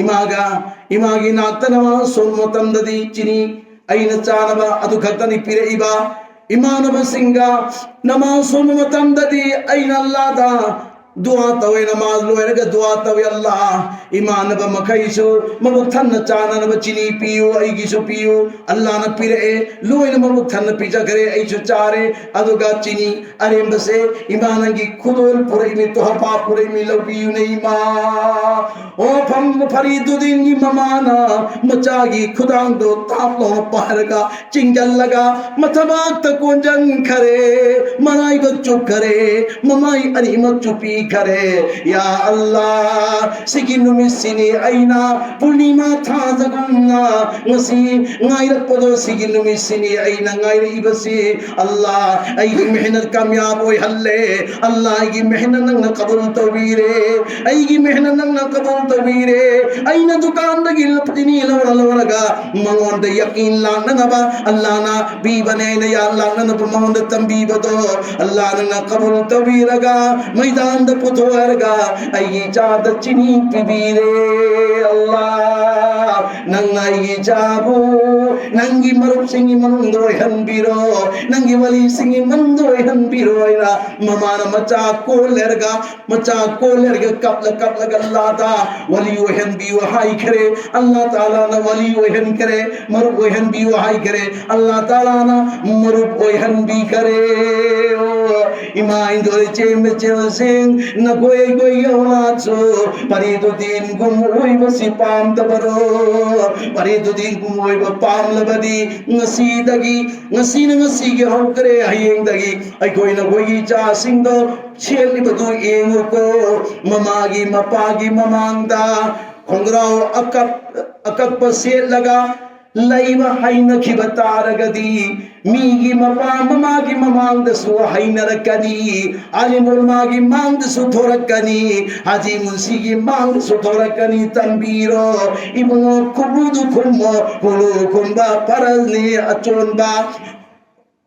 B: इमागी नात नमाज सोन मतम ददी चिनी अइन चानबा अदु खतनी पिरे इबा इमानब सिंगा नमाज सोन मतम ददी अइन अल्लाह दा दुआ तवे नमाज लोयरगा दुआ तवे अल्लाह ईमान ब मखैसु मबुक थन चानन ब चिनी पियो ऐगिसु पियो अल्लाह न पिरे लोयन मबुक थन पिजा करे ऐसु चारे अदुगा चिनी अरेंबसे ईमानगी खुदोल पुरे में तोहफा पुरे में लबियु नहीं मा ओ फम फरीदुद्दीन की ममाना मचागी खुदांग दो तापलो पहरगा चिंगल लगा मथबा तको जंग करे मनाई बच्चो करे ममाई अरी मचुपी करे या अल्लाह सिगिनु मिसिनी आईना पूर्णिमा था Jagananna ngasi ngairak podo siginu misini aina ngairi ibasi Allah aigi mehnat kamyab hoy halle Allah aigi mehnat nang qabul tawire aigi mehnat nang qabul tawire aina dukan dagil patini lawraga mangon de yakin lang naba Allah na bi bane na ya Allah na mangon de tambi bado Allah na qabul tawiraga maidan पुथोरगा अई चाद चिनी पिबीरे अल्लाह नंग अई चाबू नंगी मरुप सिंगी मनुंदो हंबीरो नंगी वली सिंगी मंदो हंबीरो इना ममान मचा को लेरगा couple गल्लाता वली हंबी वहाई करे अल्लाह ताला ना वली वहन करे मरुप वहन भी वहाई करे अल्लाह ताला ना मरुप वहन भी करे इमा इंदोरे चेम सिंह न कोई औलाद सो परिदु दिन गुम ओई बसी पाम तबरो परिदु दिन गुम ओई palm लबदी ngasi gi hokre hayeng dagi ai koi na koi cha sing do cheli badu engu ko mamagi mapagi mamangda khongrao akap paset laga laiba haina khibataragadi migi mapa mamagi mamangda su haina rakani alimul magi mangda su thorakani haji munsigi mangda su thorakani tambiro imungo kubudu kummo kulu kumba paralni achonba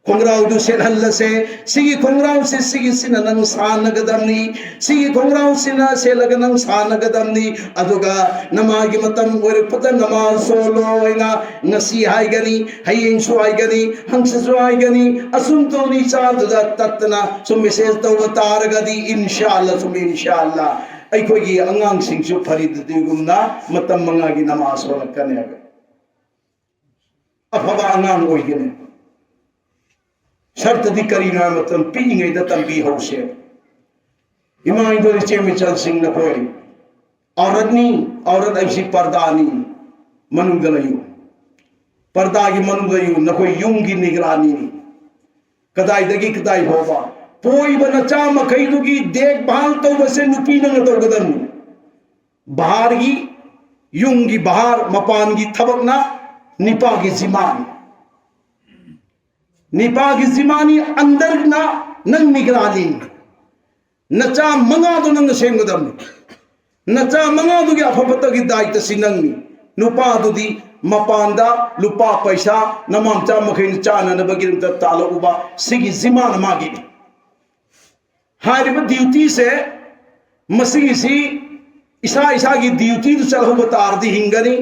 B: khongrao du set hallase sigi khongrao se sigi sinanang sanagadamni sigi khongrao sina se laganang sanagadamni aduga namagi matam ore pata namaz solo ina ngasi haigani hayeng su haigani hangsa su haigani asunto ni cha duda tatna sum message taw taragadi inshallah ai koi gi angang sing su farid digumna matam mangagi namaz solo kane afaba angang oigene शर्त दी करी ना मतलब पींगे दतम भी हो से इमाम इधर चेमी चल सिंह न कोई औरत ऐसी पर्दानी मनुगलयु पर्दा की मनुगलयु न कोई युंगी निगरानी कदाई दगी कदाई होगा पोई बनचा मकई दुगी देखभाल तो वैसे नुपी न तो गदन बाहर की युंगी बाहर मपान की थबकना निपा की जिमान निपा की जिमानी अंदर ना नंग निगरानी नचा मंगा तो नंग सेंगदम नचा मंगा तो क्या फपत की दायित्व सिनंग नुपा तो दी मपांदा लुपा पैसा नमचा मखिन चाना नबगिर तालो उबा सिगी जिमान मागी हारिब ड्यूटी से मसीह सी इसा की ड्यूटी तो चल हो बतार दी हिंगनी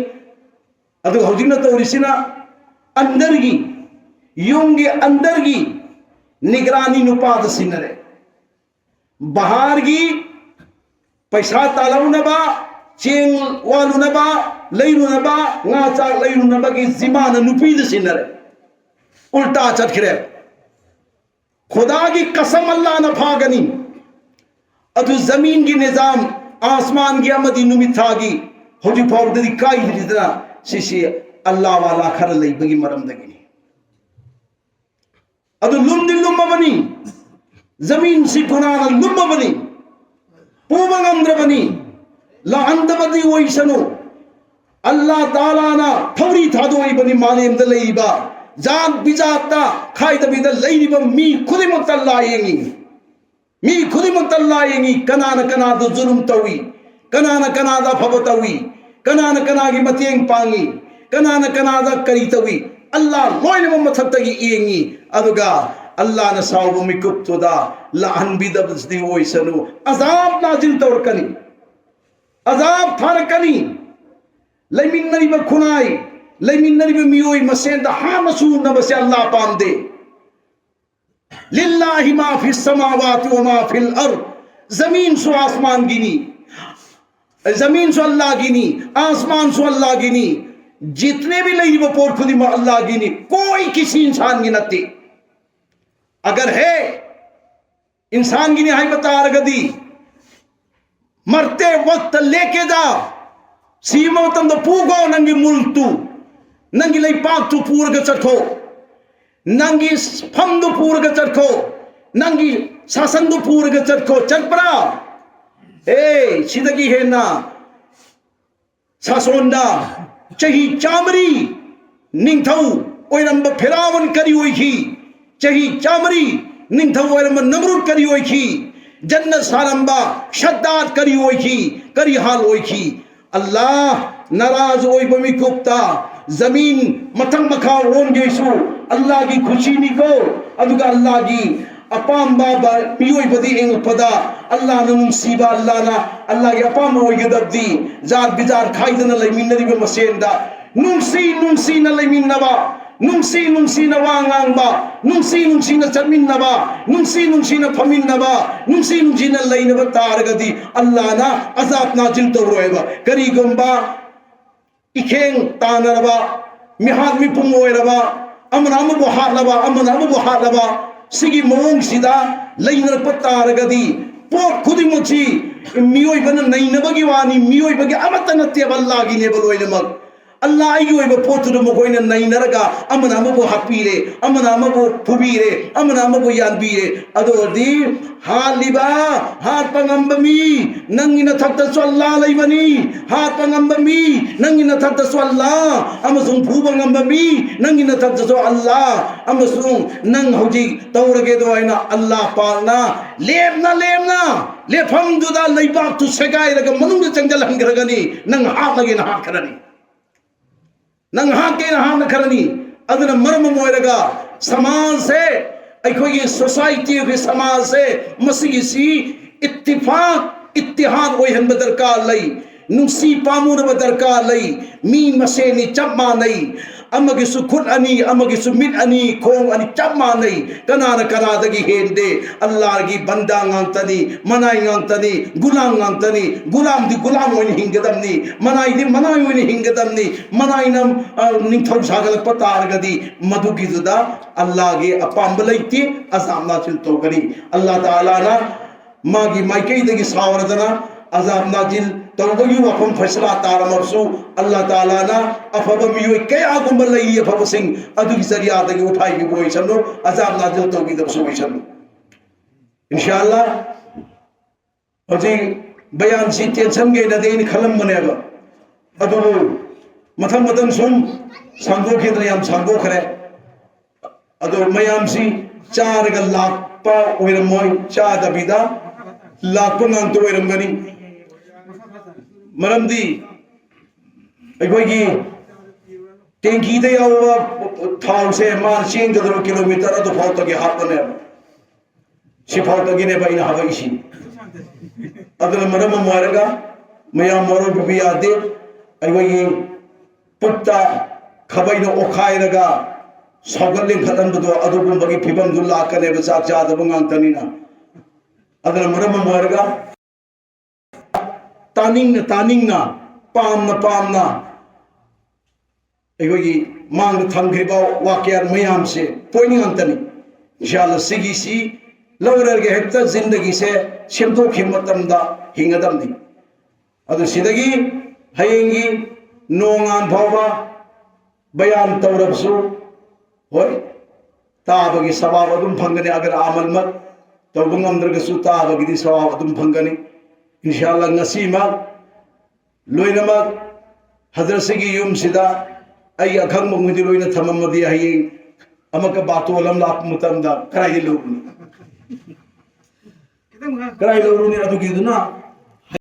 B: अदु हौजिन तो रिसिना अंदर की युंगी अंदर की निगरानी नुपाद सिनरे बाहर की पैसा तालाव नबा चेंग वालू नबा लैरू नबा ngaचा लैरू नबा की जिमान नुपीद सिनरे उल्टा चटखरे खुदा की कसम अल्लाह न फागनी अदु जमीन की निजाम आसमान की अमदी नुमिथागी होजी फावददी काई हिदना सिसी अल्लाह वाला खर लैबगी मरमदगी अदु लुमदी लुम्बनी जमीन सी खुनाना लुम्बनी पूमंगंद्रबनी लाहंदबदी वैसनो अल्लाह ताला ना थवरी थादोई बनी मालेम द लैबा जात बिजाता खाइदबिदा लैरिबा मी खुदिमत लायेंगी मी खुदिमत लायेंगी कनाना कना दो जुल्म तवी कनाना कना दा फबतवी कनाना कना की मतेंग पांगी कनाना कना दा करी तवी अल्लाह लोइनम मथक्तगी येंगी अदुगा अल्लाह न सावबु मिकुप्तुदा लाहन बिदबसदी ओइसनु अजाब नाजिल तौरकनी अजाब थारकनी लैमिन्नरिबा खुनाई लैमिन्नरिबा मियोई मसेंदा हामसु नबसे अल्लाह पामदे लिल्लाहि मा फिस समावाति व मा फिल अर्द जमीन सु आसमान गिनी जमीन सु अल्लाह गिनी आसमान सु अल्लाह गिनी जितने भी लई पोर खुदी में अल्लाह की नहीं कोई किसी इंसान की नती अगर है इंसान की नहीं बता रगदी मरते वक्त लेके जा सीमा तंद पूगो नंगी मुल्तु नंगी लई पाक तू पूर के चरखो नंगी फंदु पूर के चरखो नंगी सासंदु पूर के चरखो चरपरा ए सिदगी है ना सासोंदा चही चामरी निंथौ ओइरंब फेरावन करी ओइखी चही चामरी निंथौ ओइरंब नमरूद करी ओइखी जन्नत सारंबा शद्दाद करी ओइखी करी हाल ओइखी अल्लाह नाराज ओइ बमी कुप्ता जमीन मथंग मखा ओन गेसु अल्लाह की खुशी निको अदुगा अल्लाह की ꯑꯄꯥꯝꯕ ꯃꯤꯑꯣꯏꯕꯗꯤ ꯌꯦꯡꯉꯛꯄꯗ ꯑꯜꯂꯥꯍꯅ ꯅꯨꯡꯁꯤꯕ ꯑꯜꯂꯥꯍꯒꯤ ꯑꯄꯥꯝꯕ ꯑꯣꯏꯒꯗꯕꯗꯤ ꯖꯥꯠ ꯕꯤꯖꯥꯠ ꯈꯥꯏꯗꯅ ꯂꯩꯃꯤꯟꯅꯔꯤꯕ ꯃꯁꯦꯟꯗ ꯅꯨꯡꯁꯤꯅ ꯂꯩꯃꯤꯟꯅꯕ, ꯅꯨꯡꯁꯤꯅ ꯋꯥ ꯉꯥꯡꯕ, ꯅꯨꯡꯁꯤꯅ ꯆꯠꯃꯤꯟꯅꯕ, ꯅꯨꯡꯁꯤꯅ ꯐꯝꯃꯤꯟꯅꯕ, ꯅꯨꯡꯁꯤꯅ ꯂꯩꯅꯕ ꯇꯥꯔꯒꯗꯤ ꯑꯜꯂꯥꯍꯅ ꯑꯖꯥꯕ ꯅꯥꯖꯤꯜ ꯇꯧꯔꯣꯏꯕ. ꯀꯔꯤꯒꯨꯝꯕ इखें तानरबा मिहाद मिपुंग ओइरबा अमना अमबो हातलबा सिगी मौंग सिदा लैनरप तारगदी पोट खुदिमची मियोइबन नैनबगी वानी मियोइबगी अमत नत्ते अल्लाहगी नेबल ओइनमक अल्लाह आई ओइब पोतुदो मगोइना नैनरगा अमना अमबो हापीरे अमना अमबो फुबीरे अमना अमबो यानबीरे अदोदी हालिबा हात पंगंबमी नंगी नथक्तसु अल्लाह लैबनी हात पंगंबमी नंगी नथक्तसु अल्लाह अमसुंग फुबंगंबमी नंगी नथक्तसु अल्लाह अमसुंग नंग हौजी तौरगे दो आइना अल्लाह पाना लेमना लेफमदुदा लैबाक्तु सेगाइरगा मनुंग चंगल हंगरगनी नंग हातलगे ना हात खरनी नंग हाके ना हात खरनी अदना मरम मोइरगा समाज से अखोगी सोसाइटी के समाज से मसीसी इत्तिहाद ओइहन दरकार लई नुंसी पामुन दरकार लई मी मसेनी चप मानई अमगिसु खुद अनि अमगिसु मिट अनि खोंग अनि चप मानई कनादगी हेंदे अल्लाह की बंदा गांगतनी मनाई गांगतनी गुलाम गांगतनी गुलाम दी गुलाम ओइन हिंगदमनी मनाई दी मनाई ओइन हिंगदमनी मनाई नम निंथौ सागल पतारगदी मधुगिजुदा अल्लाह के अपांब लैती अजाब नाजिल तौगनी अल्लाह ताला ना मागी माइकैदगी सावरदना अजाब नाजिल तौबगी वफम फैसला तारमसु अल्लाह ताला ना अफब मियोय कया गुंब लई अफब सिंह अदुगी जरियादगी उठाई भी बोई सनो अजाब नाजिल तौगी दबसु बोई सनो इंशाअल्लाह अजी बयान सी टेंशन गे नदेन खलम बनेबा अदु मथम सुम सांगो खेदन याम सांगो खरे अदु मयाम सी चारगा लापा ओइरमोय चादबिदा लापा नंग तो ओइरमगनी मरमदी अखोगी टेंकी दे यावा थाव से मान चेंग दरो किलोमीटर अदु फाउतगे हापने सिफाउतगे ने बाइना हवैसी अदुन मरम मोरगा मया मोरो बिबियादे अखोगी पुत्ता खबैनो ओखाइरगा सौगलिंग खतनबदो अदुगुंबगी फिबम दु लाकने बचा चादब गांगतनीना अदुन मरम मोरगा तानिंगना पामना अखोगी मांग थंग्रिबा वाक्यार मयाम से पोइनिंग अंतनी इंशाअल्लाह सिगिसी लौरगे हेक्ता जिंदगी से सेमदोखि मतमदा हिंगदमनी अदु सिदगी हयेंगी नोंगान फावबा बयान तौरबसु होय ताबगी सवाब अदुम फंगने अगर आमल मत तौबंगमद्रगसु ताबगी सवाब अदुम फंगनी इंशाअल्लाह नसीमा लोइनमक हजरत सिगी युम सिदा आई अखंग मुंगदि लोइना थममदि हये अमक बातोलम लाप मुतमदा कराई लोगनी अदुगी दुना